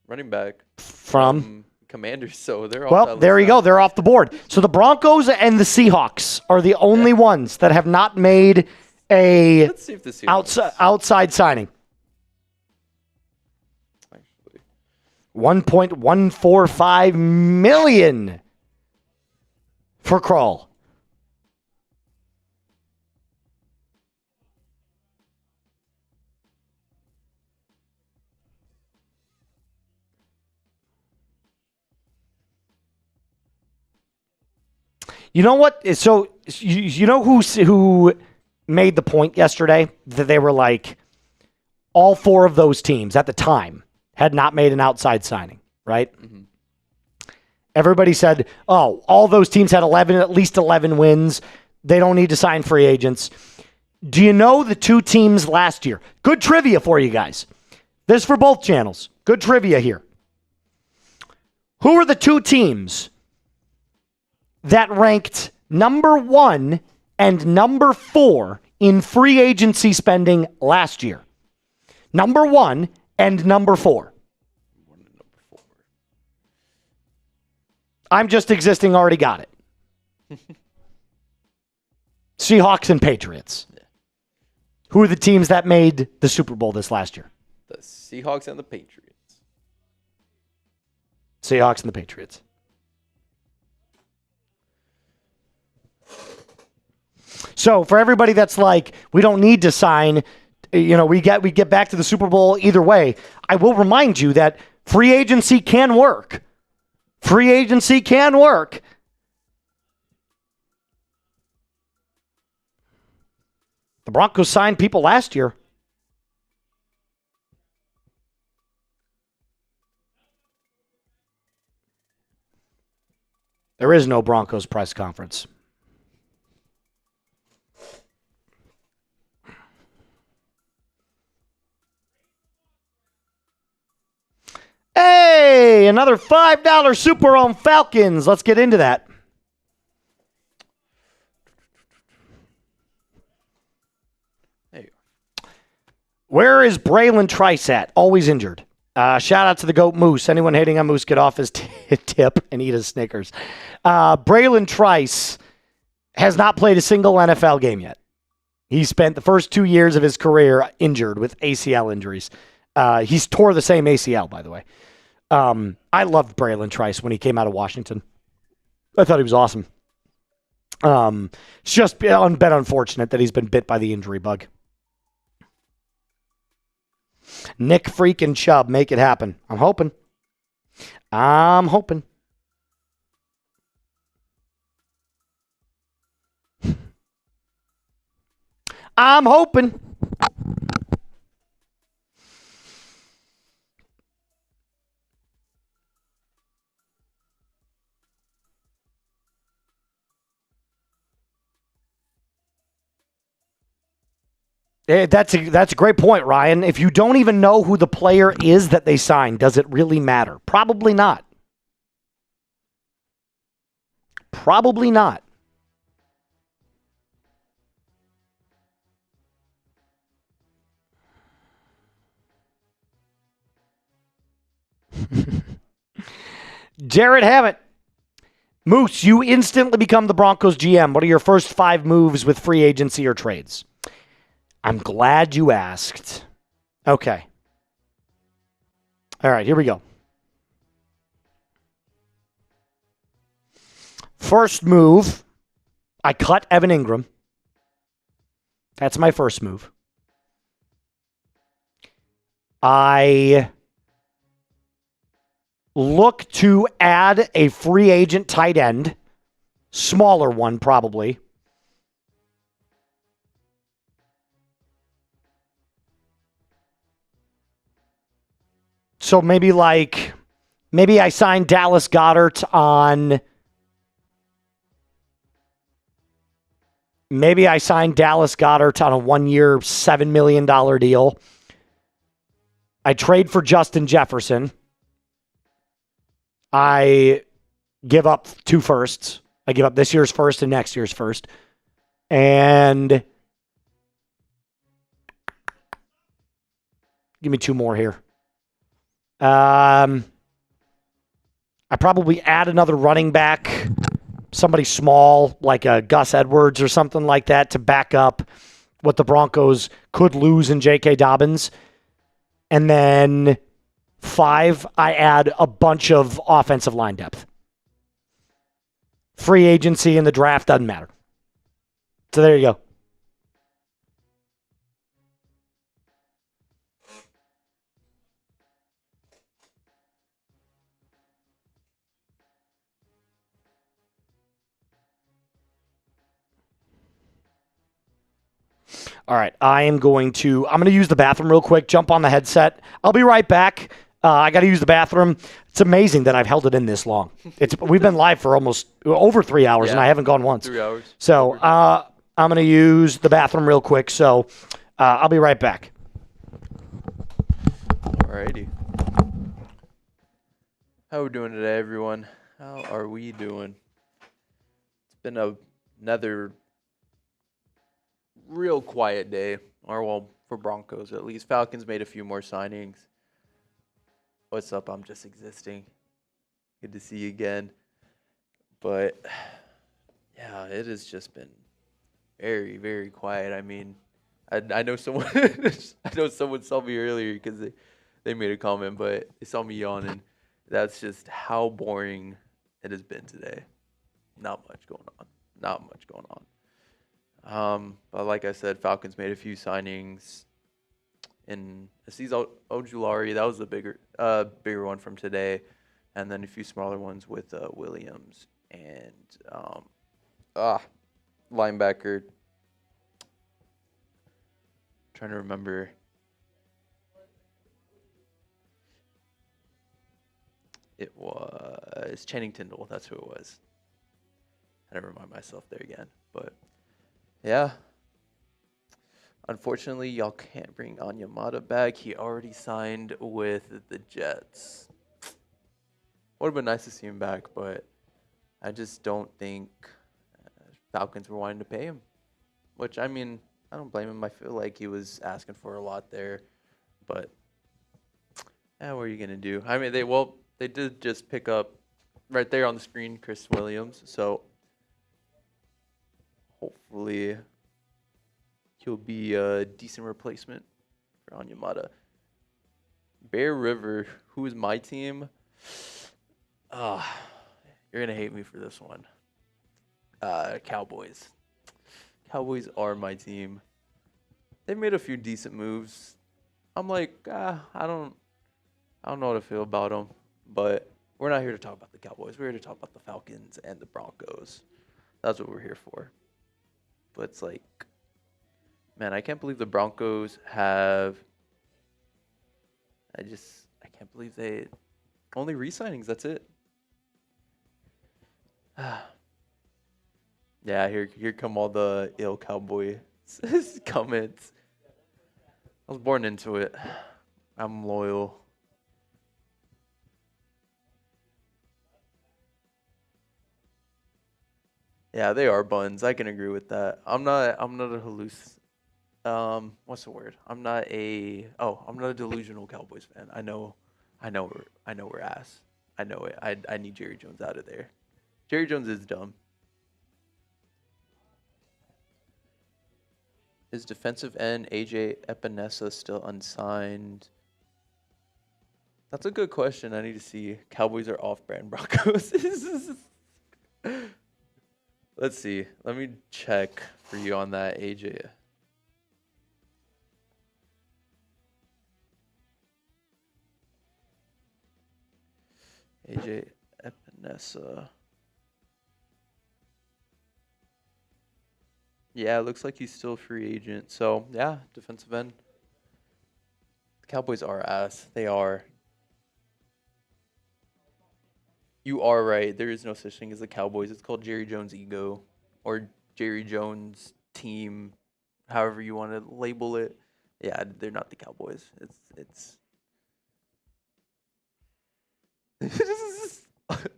running back From Commanders, so they're well, there you go. They're off the board. So the Broncos and the Seahawks are the only ones that have not made a Let's see if the Seahawks outside signing. actually. $1.145 million for Krull. You know what? So you know who made the point yesterday that they were like, all four of those teams at the time had not made an outside signing, right? Mm-hmm. Everybody said, oh, all those teams had at least 11 wins. They don't need to sign free agents. Do you know the two teams last year? Good trivia for you guys. This is for both channels. Good trivia here. Who are the two teams that ranked number 1 and number 4 in free agency spending last year? Number 1 and number 4. I'm just existing, already got it. Seahawks and Patriots. Yeah. Who are the teams that made the Super Bowl this last year? The Seahawks and the Patriots. Seahawks and the Patriots. So for everybody that's like, we don't need to sign, we get back to the Super Bowl either way, I will remind you that free agency can work. Free agency can work. The Broncos signed people last year. There is no Broncos press conference. Hey, another $5 super on Falcons. Let's get into that. There you go. Where is Braylon Trice at? Always injured. Shout out to the GOAT Moose. Anyone hating on Moose, get off his tip and eat his Snickers. Braylon Trice has not played a single NFL game yet. He spent the first 2 years of his career injured with ACL injuries. He's tore the same ACL, by the way. I loved Braylon Trice when he came out of Washington. I thought he was awesome. It's just been unfortunate that he's been bit by the injury bug. Nick freaking Chubb, make it happen. I'm hoping. I'm hoping. That's a great point, Ryan. If you don't even know who the player is that they signed, does it really matter? Probably not. Probably not. Jared Hammett. Moose, you instantly become the Broncos GM. What are your first 5 moves with free agency or trades? I'm glad you asked. Okay. All right, here we go. First move, I cut Evan Ingram. That's my first move. I look to add a free agent tight end, smaller one probably. So maybe I signed Dallas Goedert on. Maybe I signed Dallas Goedert on a 1-year, $7 million deal. I trade for Justin Jefferson. I give up 2 firsts. I give up this year's first and next year's first. And give me 2 more here. I probably add another running back, somebody small like a Gus Edwards or something like that to back up what the Broncos could lose in J.K. Dobbins. And then 5, I add a bunch of offensive line depth. Free agency and the draft doesn't matter. So there you go. All right, I'm going to use the bathroom real quick, jump on the headset. I'll be right back. I got to use the bathroom. It's amazing that I've held it in this long. We've been live for almost over 3 hours, and I haven't gone once. 3 hours. So I'm going to use the bathroom real quick. So I'll be right back. Alrighty. How are we doing today, everyone? How are we doing? It's been another real quiet day, or well, for Broncos at least. Falcons made a few more signings. What's up? I'm just existing. Good to see you again. But yeah, it has just been very, very quiet. I mean, I know someone saw me earlier because they made a comment, but they saw me yawning. That's just how boring it has been today. Not much going on. But like I said, Falcons made a few signings. In Aziz Ojulari, that was the bigger one from today, and then a few smaller ones with Williams and linebacker. Trying to remember. It was Channing Tindall. That's who it was. I never remind myself there again, but yeah. Unfortunately, y'all can't bring Onyemata back. He already signed with the Jets. Would have been nice to see him back, but I just don't think Falcons were wanting to pay him. Which, I mean, I don't blame him. I feel like he was asking for a lot there. But, what are you going to do? I mean, they did just pick up, right there on the screen, Chris Williams. So, hopefully he'll be a decent replacement for Onyemata. Bear River, who is my team? You're going to hate me for this one. Cowboys. Cowboys are my team. They made a few decent moves. I'm like, I don't know how to feel about them. But we're not here to talk about the Cowboys. We're here to talk about the Falcons and the Broncos. That's what we're here for. But it's like, Man, I can't believe the Broncos have. I can't believe they only re-signings. That's it. Yeah, here come all the ill Cowboy comments. I was born into it. I'm loyal. Yeah, they are buns. I can agree with that. I'm not a what's the word? I'm not a delusional Cowboys fan. I know we're ass. I know it. I need Jerry Jones out of there. Jerry Jones is dumb. Is defensive end AJ Epinesa still unsigned? That's a good question. I need to see. Cowboys are off-brand Broncos. Let's see. Let me check for you on that, AJ. AJ Epinesa. Yeah, it looks like he's still a free agent. So, yeah, defensive end. The Cowboys are ass. They are. You are right. There is no such thing as the Cowboys. It's called Jerry Jones ego or Jerry Jones team, however you want to label it. Yeah, they're not the Cowboys. It's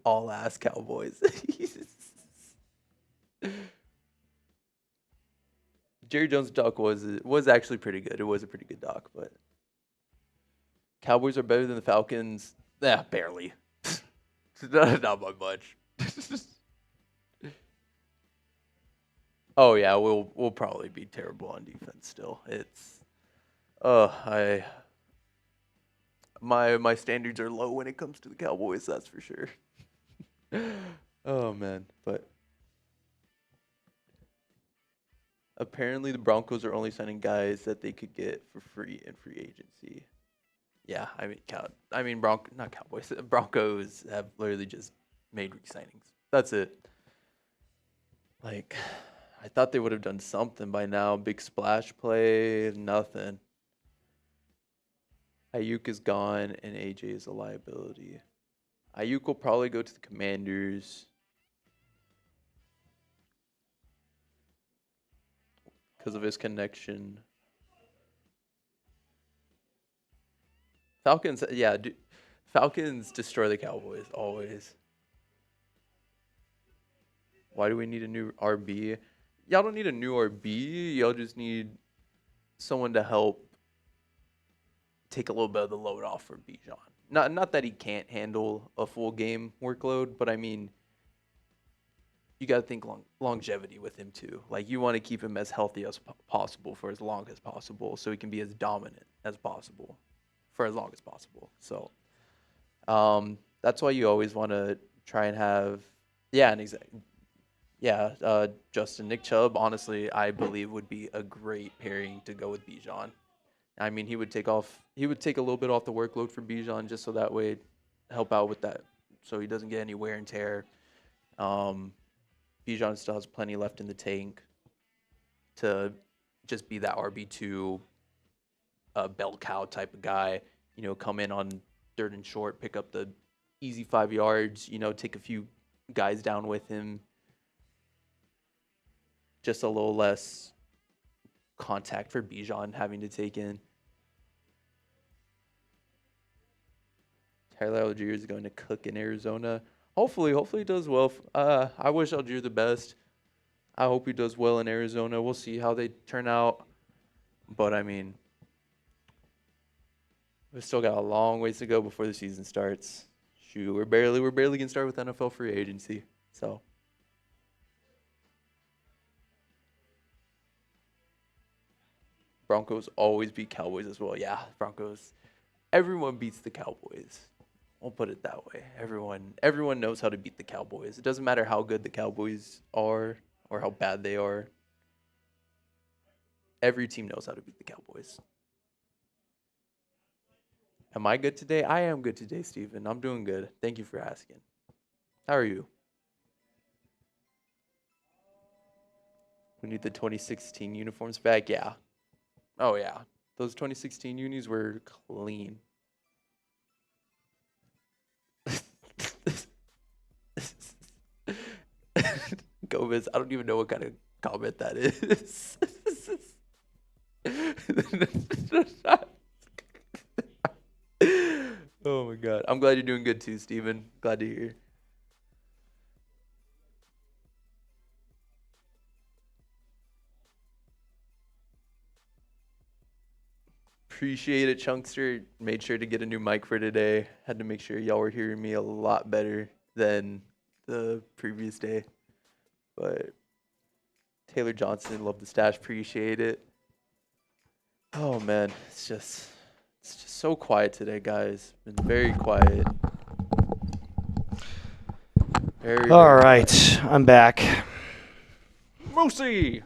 all ass Cowboys. Jerry Jones' doc was actually pretty good. It was a pretty good doc, but Cowboys are better than the Falcons. Yeah, barely. Not by much. Oh yeah, we'll probably be terrible on defense still. It's my standards are low when it comes to the Cowboys, that's for sure. Oh man, but apparently the Broncos are only signing guys that they could get for free in free agency. Yeah, not Cowboys. Broncos have literally just made re-signings. That's it. Like, I thought they would have done something by now. Big splash play, nothing. Ayuk is gone, and AJ is a liability. Ayuk will probably go to the Commanders because of his connection. Falcons, yeah, Falcons destroy the Cowboys, always. Why do we need a new RB? Y'all don't need a new RB. Y'all just need someone to help take a little bit of the load off for Bijan. Not that he can't handle a full game workload, but I mean, you got to think longevity with him too. Like, you want to keep him as healthy as possible for as long as possible so he can be as dominant as possible for as long as possible. So that's why you always want to try and have, Justin. Nick Chubb, honestly, I believe would be a great pairing to go with Bijan. I mean, he would take a little bit off the workload for Bijan just so that way help out with that so he doesn't get any wear and tear. Bijan still has plenty left in the tank to just be that RB2 bell cow type of guy, come in on third and short, pick up the easy 5 yards, take a few guys down with him. Just a little less contact for Bijan having to take in. Tyler Algier is going to cook in Arizona. Hopefully he does well. I wish Algier the best. I hope he does well in Arizona. We'll see how they turn out. But I mean, we've still got a long ways to go before the season starts. Shoot, we're barely gonna start with NFL free agency. So Broncos always beat Cowboys as well. Yeah, Broncos. Everyone beats the Cowboys. We'll put it that way. Everyone knows how to beat the Cowboys. It doesn't matter how good the Cowboys are or how bad they are. Every team knows how to beat the Cowboys. Am I good today? I am good today, Steven. I'm doing good. Thank you for asking. How are you? We need the 2016 uniforms back. Yeah, Oh, yeah. Those 2016 unis were clean. Gomez, I don't even know what kind of comment that is. Oh, my God. I'm glad you're doing good, too, Steven. Glad to hear. Appreciate it, Chunkster. Made sure to get a new mic for today. Had to make sure y'all were hearing me a lot better than the previous day. But Taylor Johnson, love the stash. Appreciate it. Oh, man. It's just so quiet today, guys. Been very quiet. All right. I'm back. Moosey.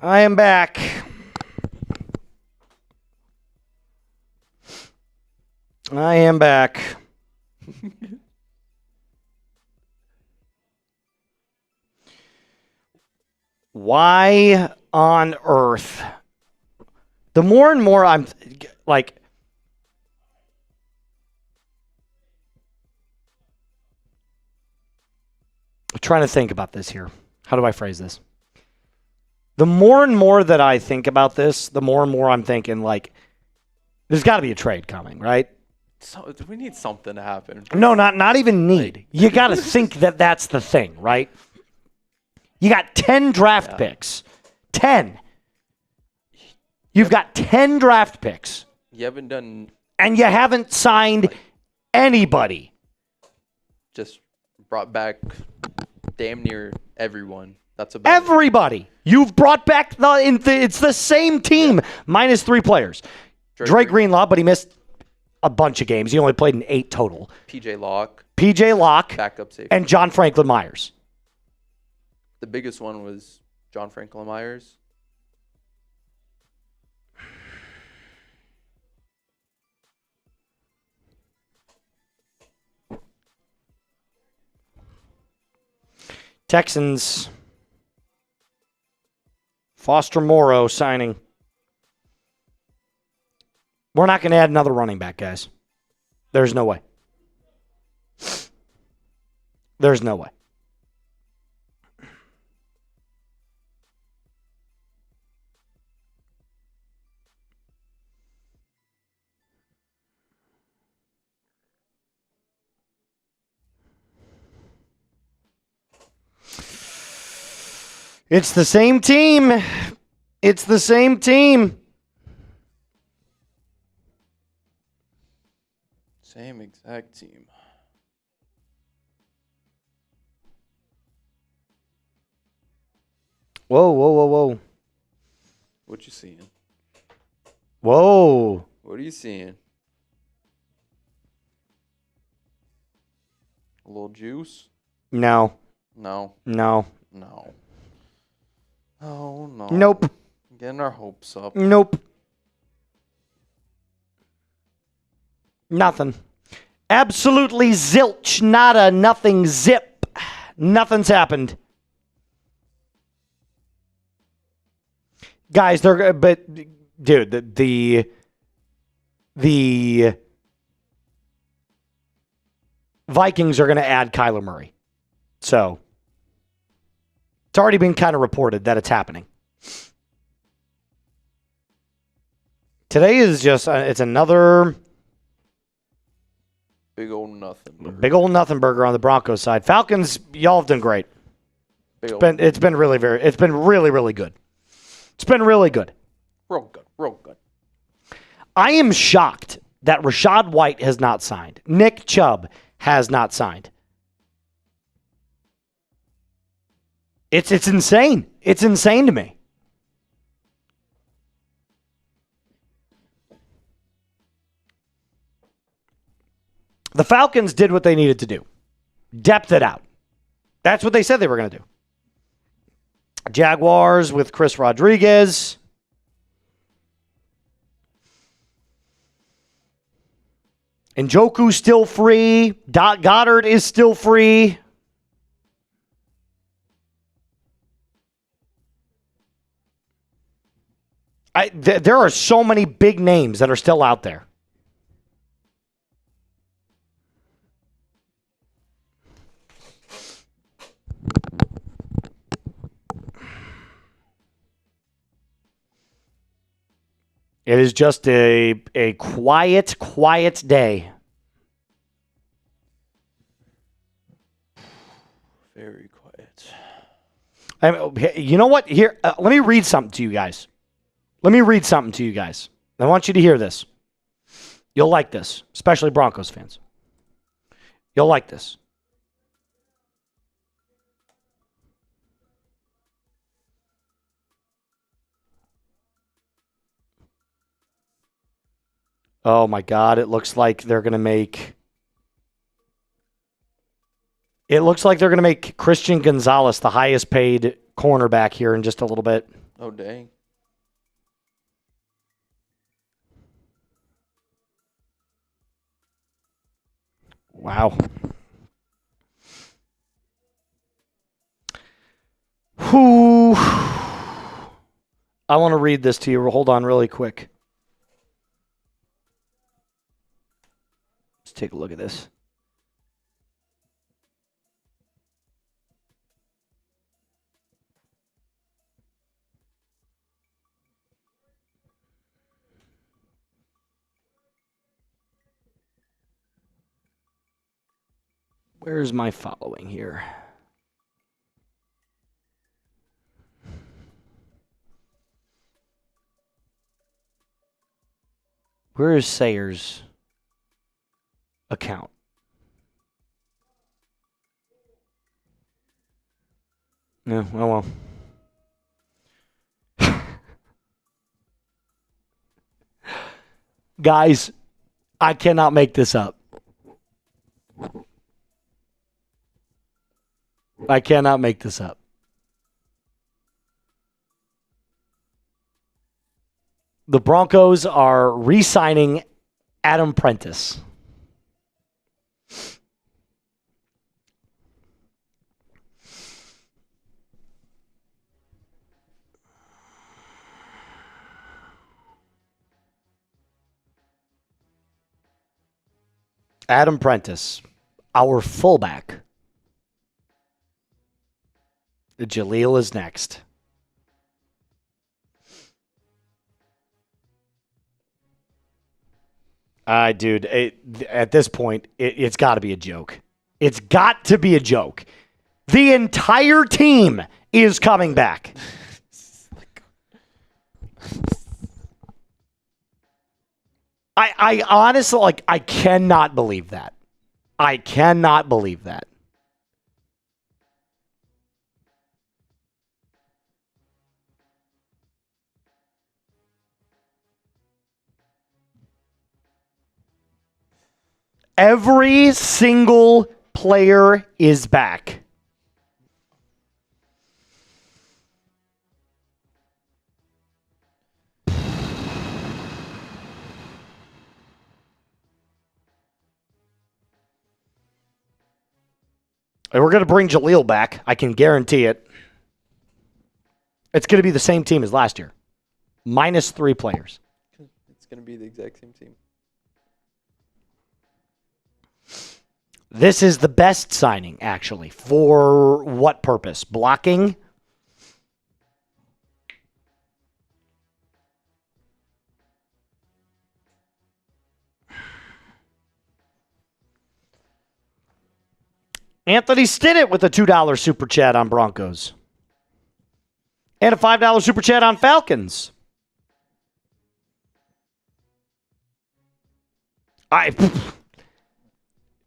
I am back. I am back. Why on earth? The more and more I'm like, trying to think about this here. How do I phrase this? The more and more that I think about this, the more and more I'm thinking, like, there's got to be a trade coming, right? So we need something to happen. No, not even need. You got to think that that's the thing, right? You got 10 draft picks. 10. You've got 10 draft picks. You haven't done... And you haven't signed anybody. Just brought back damn near everyone. That's about everybody. You've brought back it's the same team minus 3 players. Drake Greenlaw, but he missed a bunch of games. He only played in 8 total. PJ Locke, backup safety, and John Franklin-Meyers. The biggest one was John Franklin-Meyers. Texans. Foster Moreau signing. We're not going to add another running back, guys. There's no way. There's no way. It's the same team. It's the same team. Same exact team. Whoa, whoa, whoa, whoa. What you seeing? Whoa. What are you seeing? A little juice? No. No. No. No. Oh, no. Nope. Getting our hopes up. Nope. Nothing. Absolutely zilch, nada, nothing, zip. Nothing's happened. Guys, but dude, the Vikings are going to add Kyler Murray. So it's already been kind of reported that it's happening. Today is just, it's another big old nothing burger. Big old nothing burger on the Broncos side. Falcons, y'all have done great. It's been really, really good. It's been really good. Real good, real good. I am shocked that Rachaad White has not signed. Nick Chubb has not signed. It's insane. It's insane to me. The Falcons did what they needed to do. Depth it out. That's what they said they were going to do. Jaguars with Chris Rodriguez. Njoku's still free. Goddard is still free. There are so many big names that are still out there. It is just a quiet day. Very quiet. You know what? Here, let me read something to you guys. I want you to hear this. You'll like this, especially Broncos fans. You'll like this. Oh my God, it looks like they're going to make Christian Gonzalez the highest paid cornerback here in just a little bit. Oh, dang. Wow. Whew. I want to read this to you. Hold on really quick. Let's take a look at this. Where's my following here? Where is Sayers' account? Yeah, oh well. Guys, I cannot make this up. I cannot make this up. The Broncos are re-signing Adam Prentice. Adam Prentice, our fullback. Jaleel is next. Dude, at this point, it's got to be a joke. It's got to be a joke. The entire team is coming back. I honestly, I cannot believe that. I cannot believe that. Every single player is back. And we're going to bring Jaleel back. I can guarantee it. It's going to be the same team as last year. Minus 3 players. It's going to be the exact same team. This is the best signing, actually. For what purpose? Blocking? Anthony Stinnett with a $2 super chat on Broncos. And a $5 super chat on Falcons.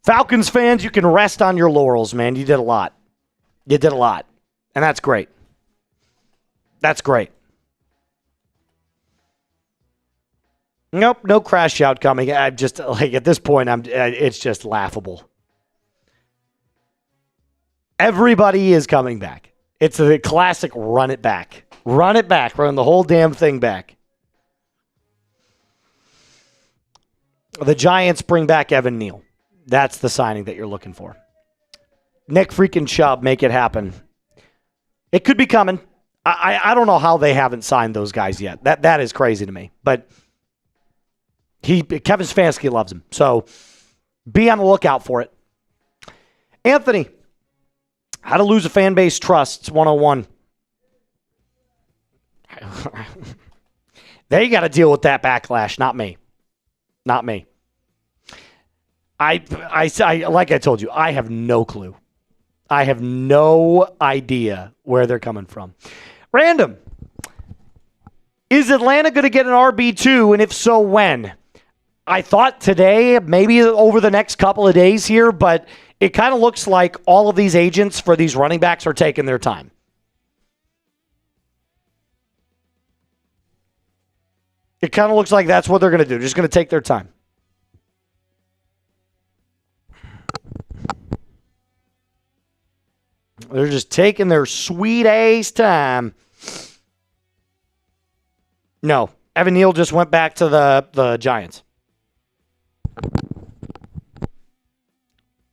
Falcons fans, you can rest on your laurels, man. You did a lot. You did a lot. And that's great. That's great. Nope, no crash out coming. I'm just at this point, it's just laughable. Everybody is coming back. It's a classic run it back. Run it back. Run the whole damn thing back. The Giants bring back Evan Neal. That's the signing that you're looking for. Nick freaking Chubb, make it happen. It could be coming. I don't know how they haven't signed those guys yet. That is crazy to me. But Kevin Stefanski loves him. So be on the lookout for it. Anthony, how to lose a fan base trust, 101. They got to deal with that backlash, not me. Not me. I like I told you, I have no clue. I have no idea where they're coming from. Random. Is Atlanta going to get an RB2, and if so, when? I thought today, maybe over the next couple of days here, but it kind of looks like all of these agents for these running backs are taking their time. It kind of looks like that's what they're going to do. They're just going to take their time. They're just taking their sweet ass time. No, Evan Neal just went back to the Giants.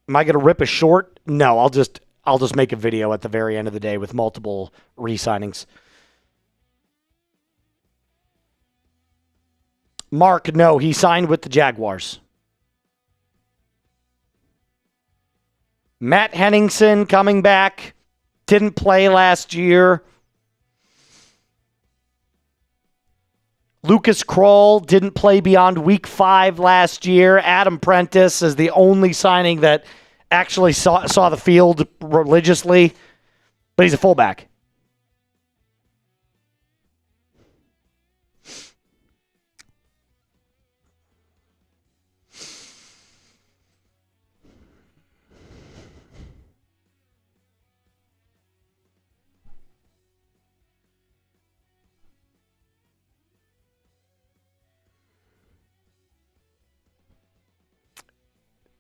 Am I going to rip a short? No, I'll just make a video at the very end of the day with multiple re-signings. Mark, no, he signed with the Jaguars. Matt Henningsen coming back. Didn't play last year. Lucas Krull didn't play beyond week 5 last year. Adam Prentice is the only signing that actually saw the field religiously, but he's a fullback.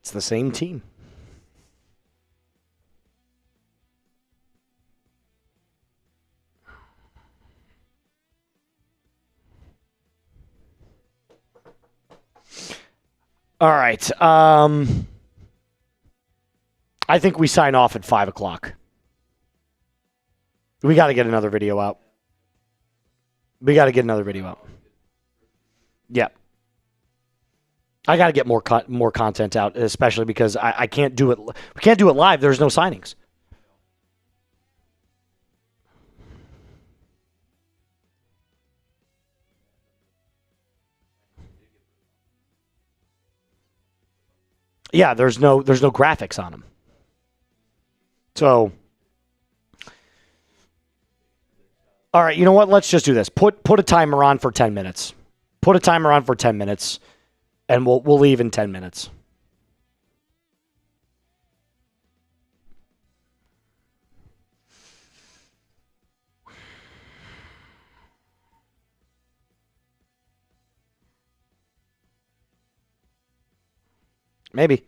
It's the same team. All right. I think we sign off at 5 o'clock. We got to get another video out. Yep. I got to get more content out, especially because I can't do it. We can't do it live. There's no signings. Yeah, there's no graphics on them. So, all right, you know what? Let's just do this. Put a timer on for 10 minutes. Put a timer on for 10 minutes. And we'll leave in 10 minutes. Maybe.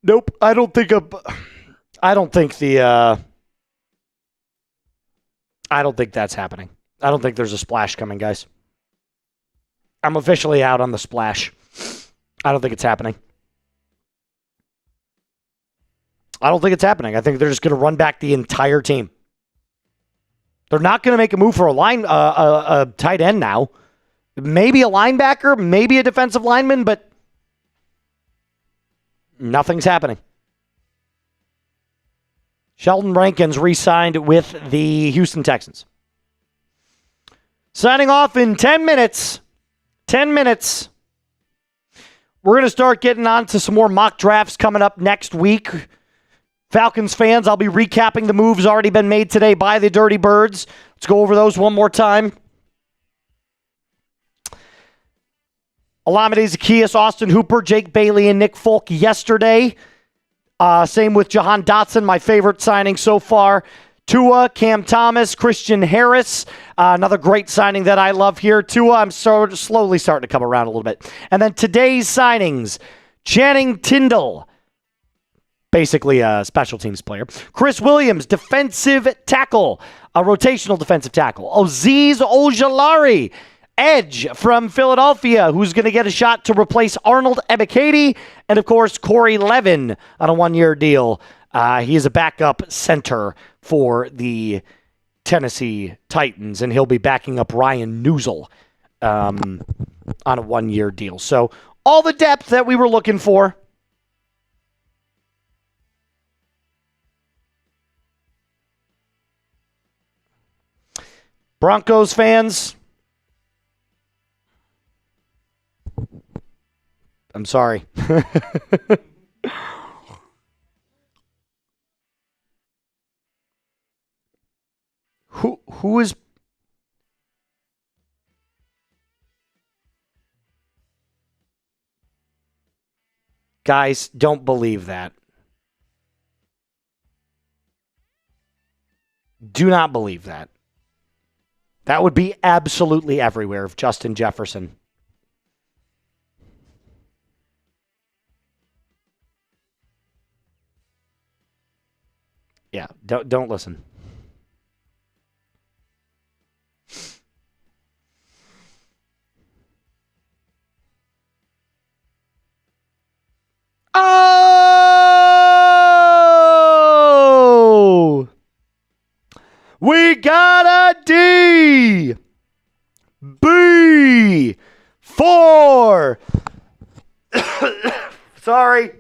Nope, I don't think that's happening. I don't think there's a splash coming, guys. I'm officially out on the splash. I don't think it's happening. I think they're just going to run back the entire team. They're not going to make a move for a tight end now. Maybe a linebacker, maybe a defensive lineman, but nothing's happening. Sheldon Rankins re-signed with the Houston Texans. Signing off in 10 minutes. 10 minutes. We're going to start getting on to some more mock drafts coming up next week. Falcons fans, I'll be recapping the moves already been made today by the Dirty Birds. Let's go over those one more time. Olamide Zaccheaus, Austin Hooper, Jake Bailey, and Nick Folk yesterday. Same with Jahan Dotson, my favorite signing so far. Tua, Cam Thomas, Christian Harris, another great signing that I love here. Tua, I'm slowly starting to come around a little bit. And then today's signings, Channing Tindall, basically a special teams player. Chris Williams, defensive tackle, a rotational defensive tackle. Aziz Ojulari, edge from Philadelphia, who's going to get a shot to replace Arnold Ebiketie, and of course Corey Levin on a 1-year deal. He is a backup center for the Tennessee Titans, and he'll be backing up Ryan Newsel on a 1-year deal. So all the depth that we were looking for. Broncos fans, I'm sorry. Who is... Guys, don't believe that. Do not believe that. That would be absolutely everywhere if Justin Jefferson. Yeah, don't listen. Oh! We got a D! B! 4! Sorry.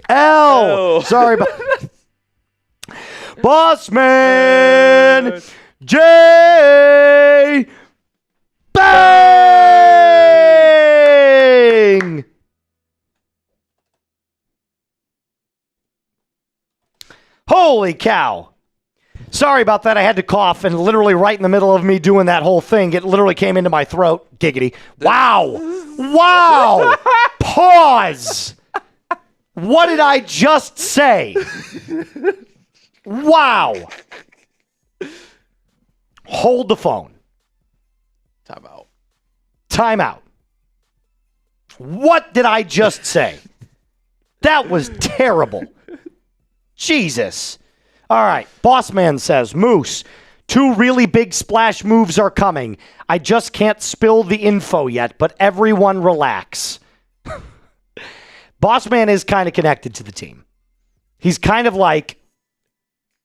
L! Sorry about... Bossman! J! Bang! Holy cow. Sorry about that. I had to cough, and literally right in the middle of me doing that whole thing, it literally came into my throat. Giggity. Wow. Wow. Pause. What did I just say? Wow. Hold the phone. Timeout. Timeout. What did I just say? That was terrible. Jesus. All right. Bossman says, Moose, 2 really big splash moves are coming. I just can't spill the info yet, but everyone relax. Bossman is kind of connected to the team. He's kind of like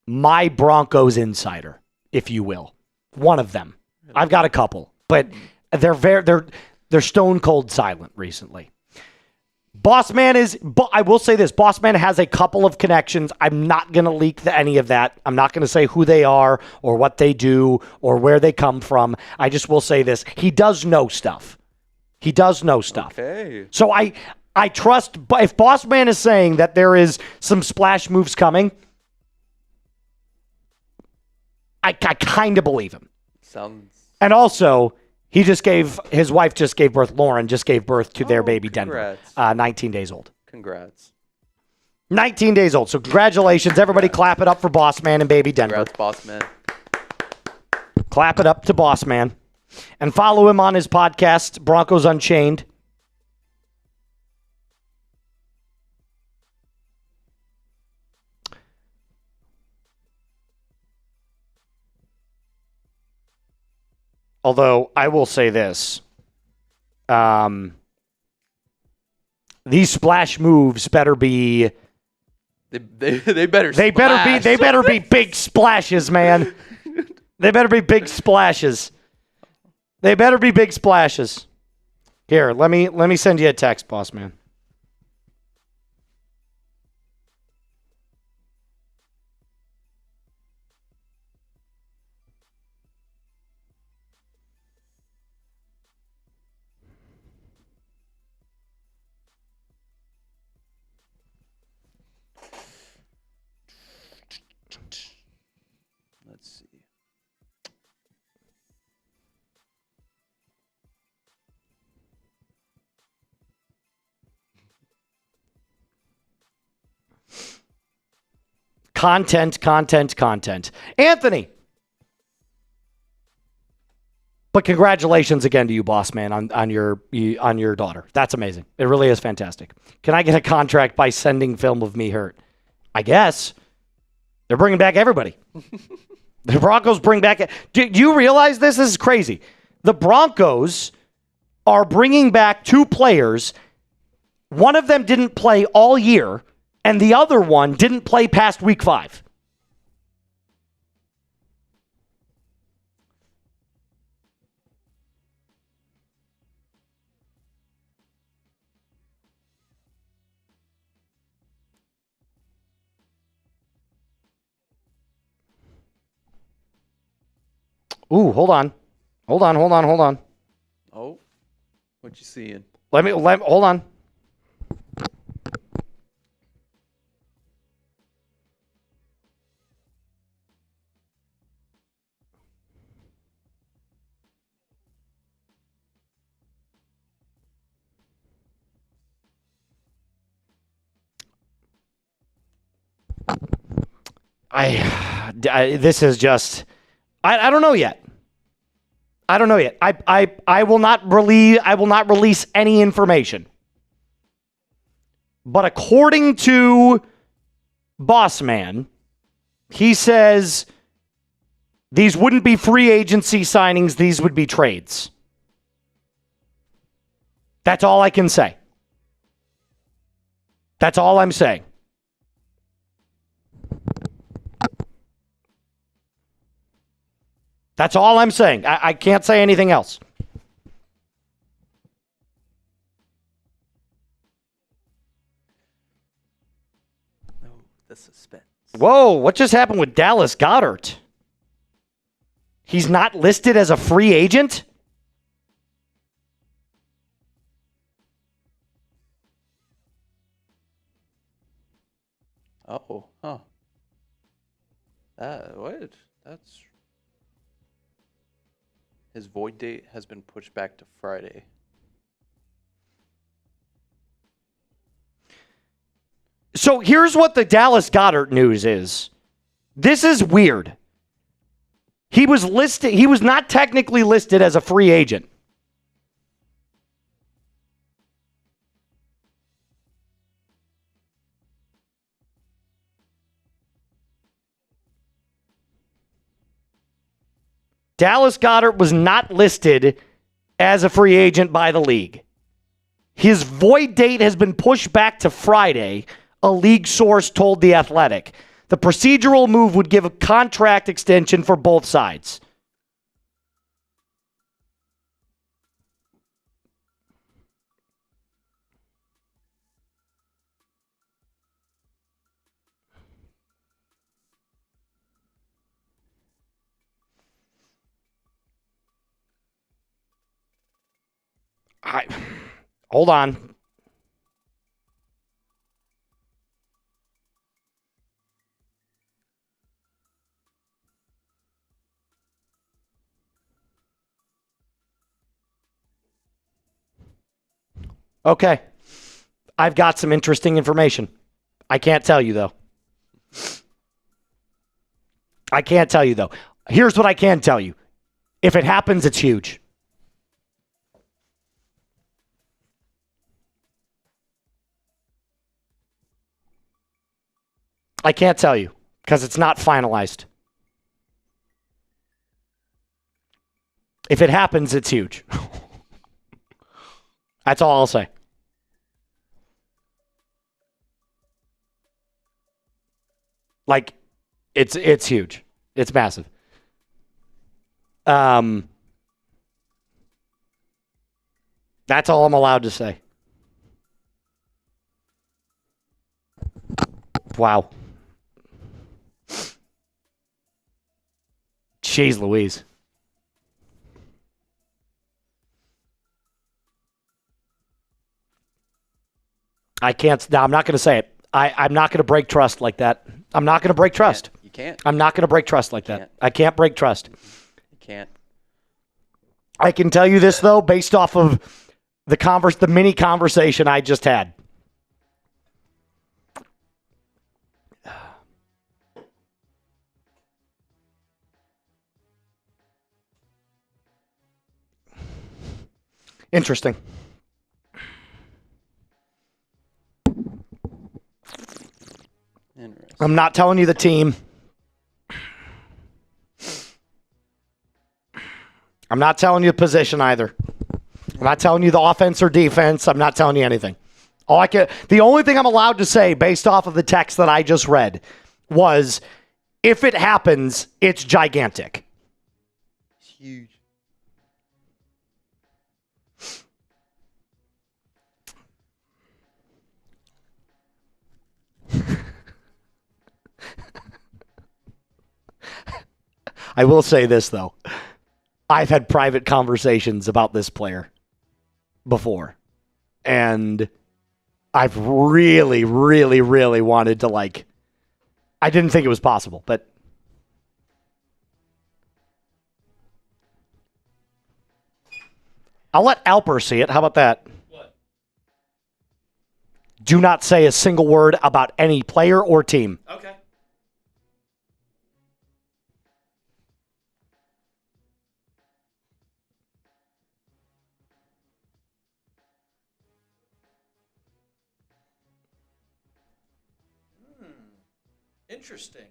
my Broncos insider, if you will. One of them. I've got a couple, but they're stone cold silent recently. Bossman is, I will say this, Bossman has a couple of connections. I'm not going to leak any of that. I'm not going to say who they are or what they do or where they come from. I just will say this. He does know stuff. He does know stuff. Okay. So I trust, but if Bossman is saying that there is some splash moves coming, I kind of believe him. Sounds. And also, his wife just gave birth, Lauren just gave birth to their baby congrats. Denver, 19 days old. Congrats. 19 days old. So congratulations. Everybody clap it up for Bossman and baby Denver. Congrats, boss man. Clap it up to Bossman. And follow him on his podcast, Broncos Unchained. Although I will say this, these splash moves better be. They better. They better be big splashes, man. They better be big splashes. They better be big splashes. Here, let me send you a text, boss man. Let's see. Content. Anthony. But congratulations again to you, boss man, on your daughter. That's amazing. It really is fantastic. Can I get a contract by sending film of me hurt? I guess. They're bringing back everybody. The Broncos bring back... Do you realize this? This is crazy. The Broncos are bringing back 2 players. One of them didn't play all year, and the other one didn't play past week 5. Ooh, hold on. Hold on. Oh, what you seeing? Let me hold on. This is just... I don't know yet. I don't know yet. I will not release any information. But according to Boss Man, he says these wouldn't be free agency signings, these would be trades. That's all I can say. That's all I'm saying. That's all I'm saying. I can't say anything else. Oh, the suspense. Whoa, what just happened with Dallas Goedert? He's not listed as a free agent? Oh, huh. What? That's... His void date has been pushed back to Friday. So here's what the Dallas Goedert news is. This is weird. He was not technically listed as a free agent. Dallas Goedert was not listed as a free agent by the league. His void date has been pushed back to Friday, a league source told The Athletic. The procedural move would give a contract extension for both sides. Hold on. Okay. I've got some interesting information. I can't tell you, though. Here's what I can tell you. If it happens, it's huge. I can't tell you because it's not finalized. If it happens, it's huge. That's all I'll say. Like, it's huge. It's massive. That's all I'm allowed to say. Wow. Jeez Louise. I can't. No, I'm not going to say it. I'm not going to break trust like that. I'm not going to break trust. You can't. I'm not going to break trust like that. I can't break trust. You can't. I can tell you this, though, based off of the mini conversation I just had. Interesting. I'm not telling you the team. I'm not telling you the position either. I'm not telling you the offense or defense. I'm not telling you anything. The only thing I'm allowed to say based off of the text that I just read was, if it happens, it's gigantic. It's huge. I will say this, though. I've had private conversations about this player before. And I've really, really, really wanted to, like... I didn't think it was possible, but... I'll let Alper see it. How about that? What? Do not say a single word about any player or team. Okay. Interesting.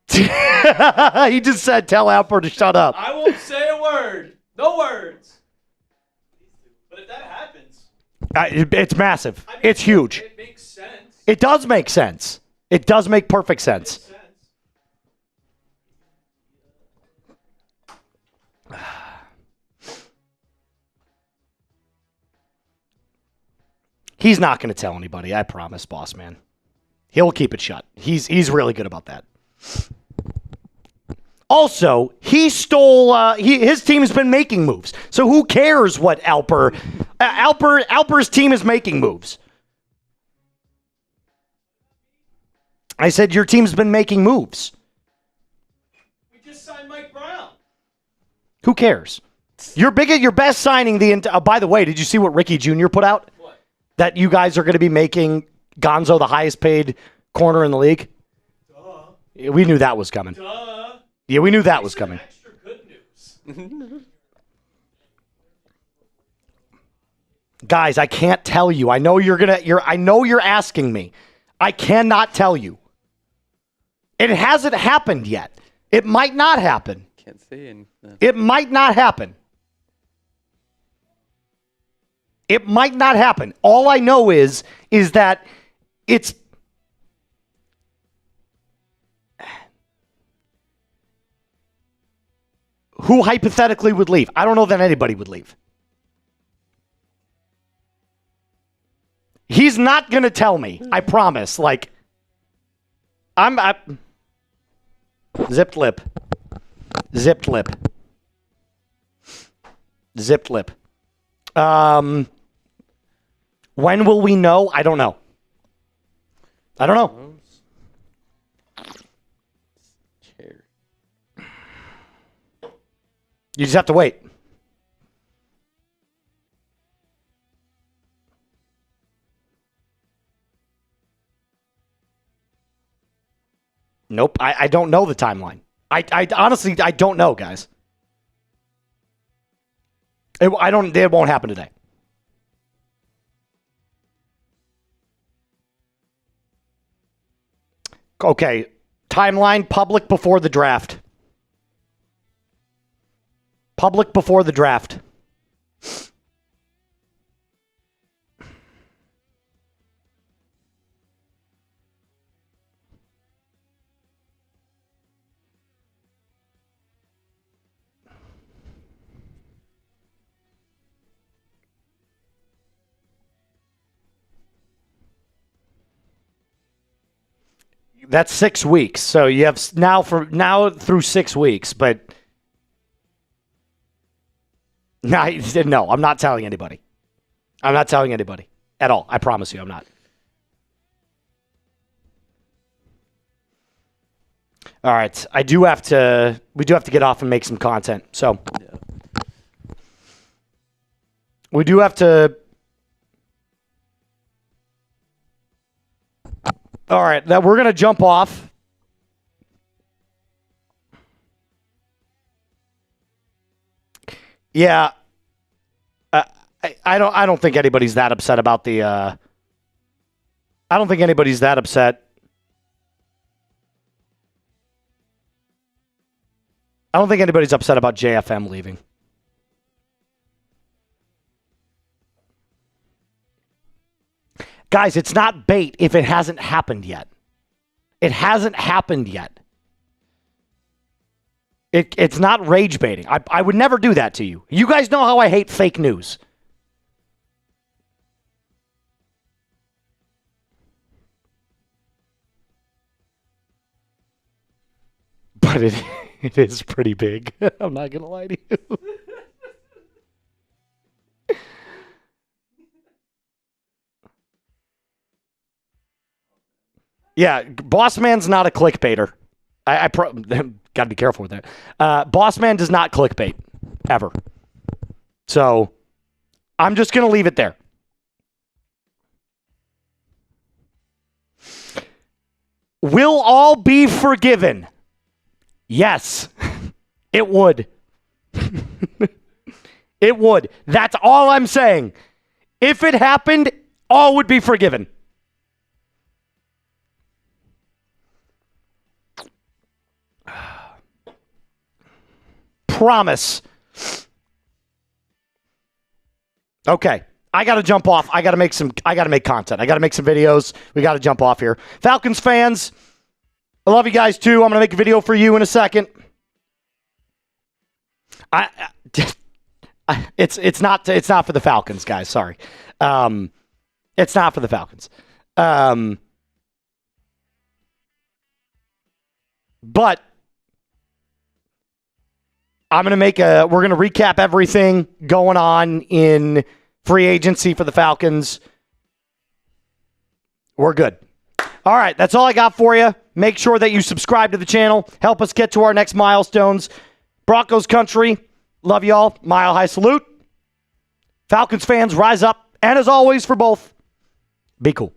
He just said, tell Alper to shut up. I won't say a word. No words. But if that happens... It's massive. It's huge. It makes sense. It does make sense. It does make perfect sense. He's not going to tell anybody, I promise, boss man. He'll keep it shut. He's really good about that. Also, he stole. His team's been making moves, so who cares what Alper? Alper's team is making moves. I said your team's been making moves. We just signed Mike Brown. Who cares? Your best signing by the way, did you see what Ricky Jr. put out? What? That you guys are going to be making Gonzo the highest paid corner in the league? Duh. We knew that was coming. Duh. Yeah, we knew that was coming. Extra good news. Guys, I can't tell you. I know you're asking me. I cannot tell you. It hasn't happened yet. It might not happen. Can't say anything. It might not happen. It might not happen. All I know is that it's... Who hypothetically would leave? I don't know that anybody would leave. He's not going to tell me. I promise. Like, I zipped lip. Zipped lip. Zipped lip. When will we know? I don't know. I don't know. Chair. You just have to wait. Nope, I don't know the timeline. I honestly, I don't know, guys. It won't happen today. Okay, timeline, public before the draft. Public before the draft. That's 6 weeks. So you have now through 6 weeks, but no, I'm not telling anybody. I'm not telling anybody at all. I promise you, I'm not. All right, we do have to get off and make some content. So we do have to. All right, we're going to jump off. Yeah. I don't think anybody's that upset about the I don't think anybody's that upset I don't think anybody's upset about JFM leaving. Guys, it's not bait if it hasn't happened yet. It hasn't happened yet. It's not rage baiting. I would never do that to you. You guys know how I hate fake news. But it is pretty big. I'm not going to lie to you. Yeah, Boss Man's not a clickbaiter. I got to be careful with that. Boss Man does not clickbait, ever. So, I'm just going to leave it there. Will all be forgiven? Yes, it would. It would. That's all I'm saying. If it happened, all would be forgiven. Promise. Okay. I got to jump off. I got to make content. I got to make some videos. We got to jump off here. Falcons fans, I love you guys too. I'm going to make a video for you in a second. It's not for the Falcons, guys. Sorry. It's not for the Falcons. But we're going to recap everything going on in free agency for the Falcons. We're good. All right, that's all I got for you. Make sure that you subscribe to the channel. Help us get to our next milestones. Broncos country, love y'all. Mile high salute. Falcons fans, rise up. And as always, for both, be cool.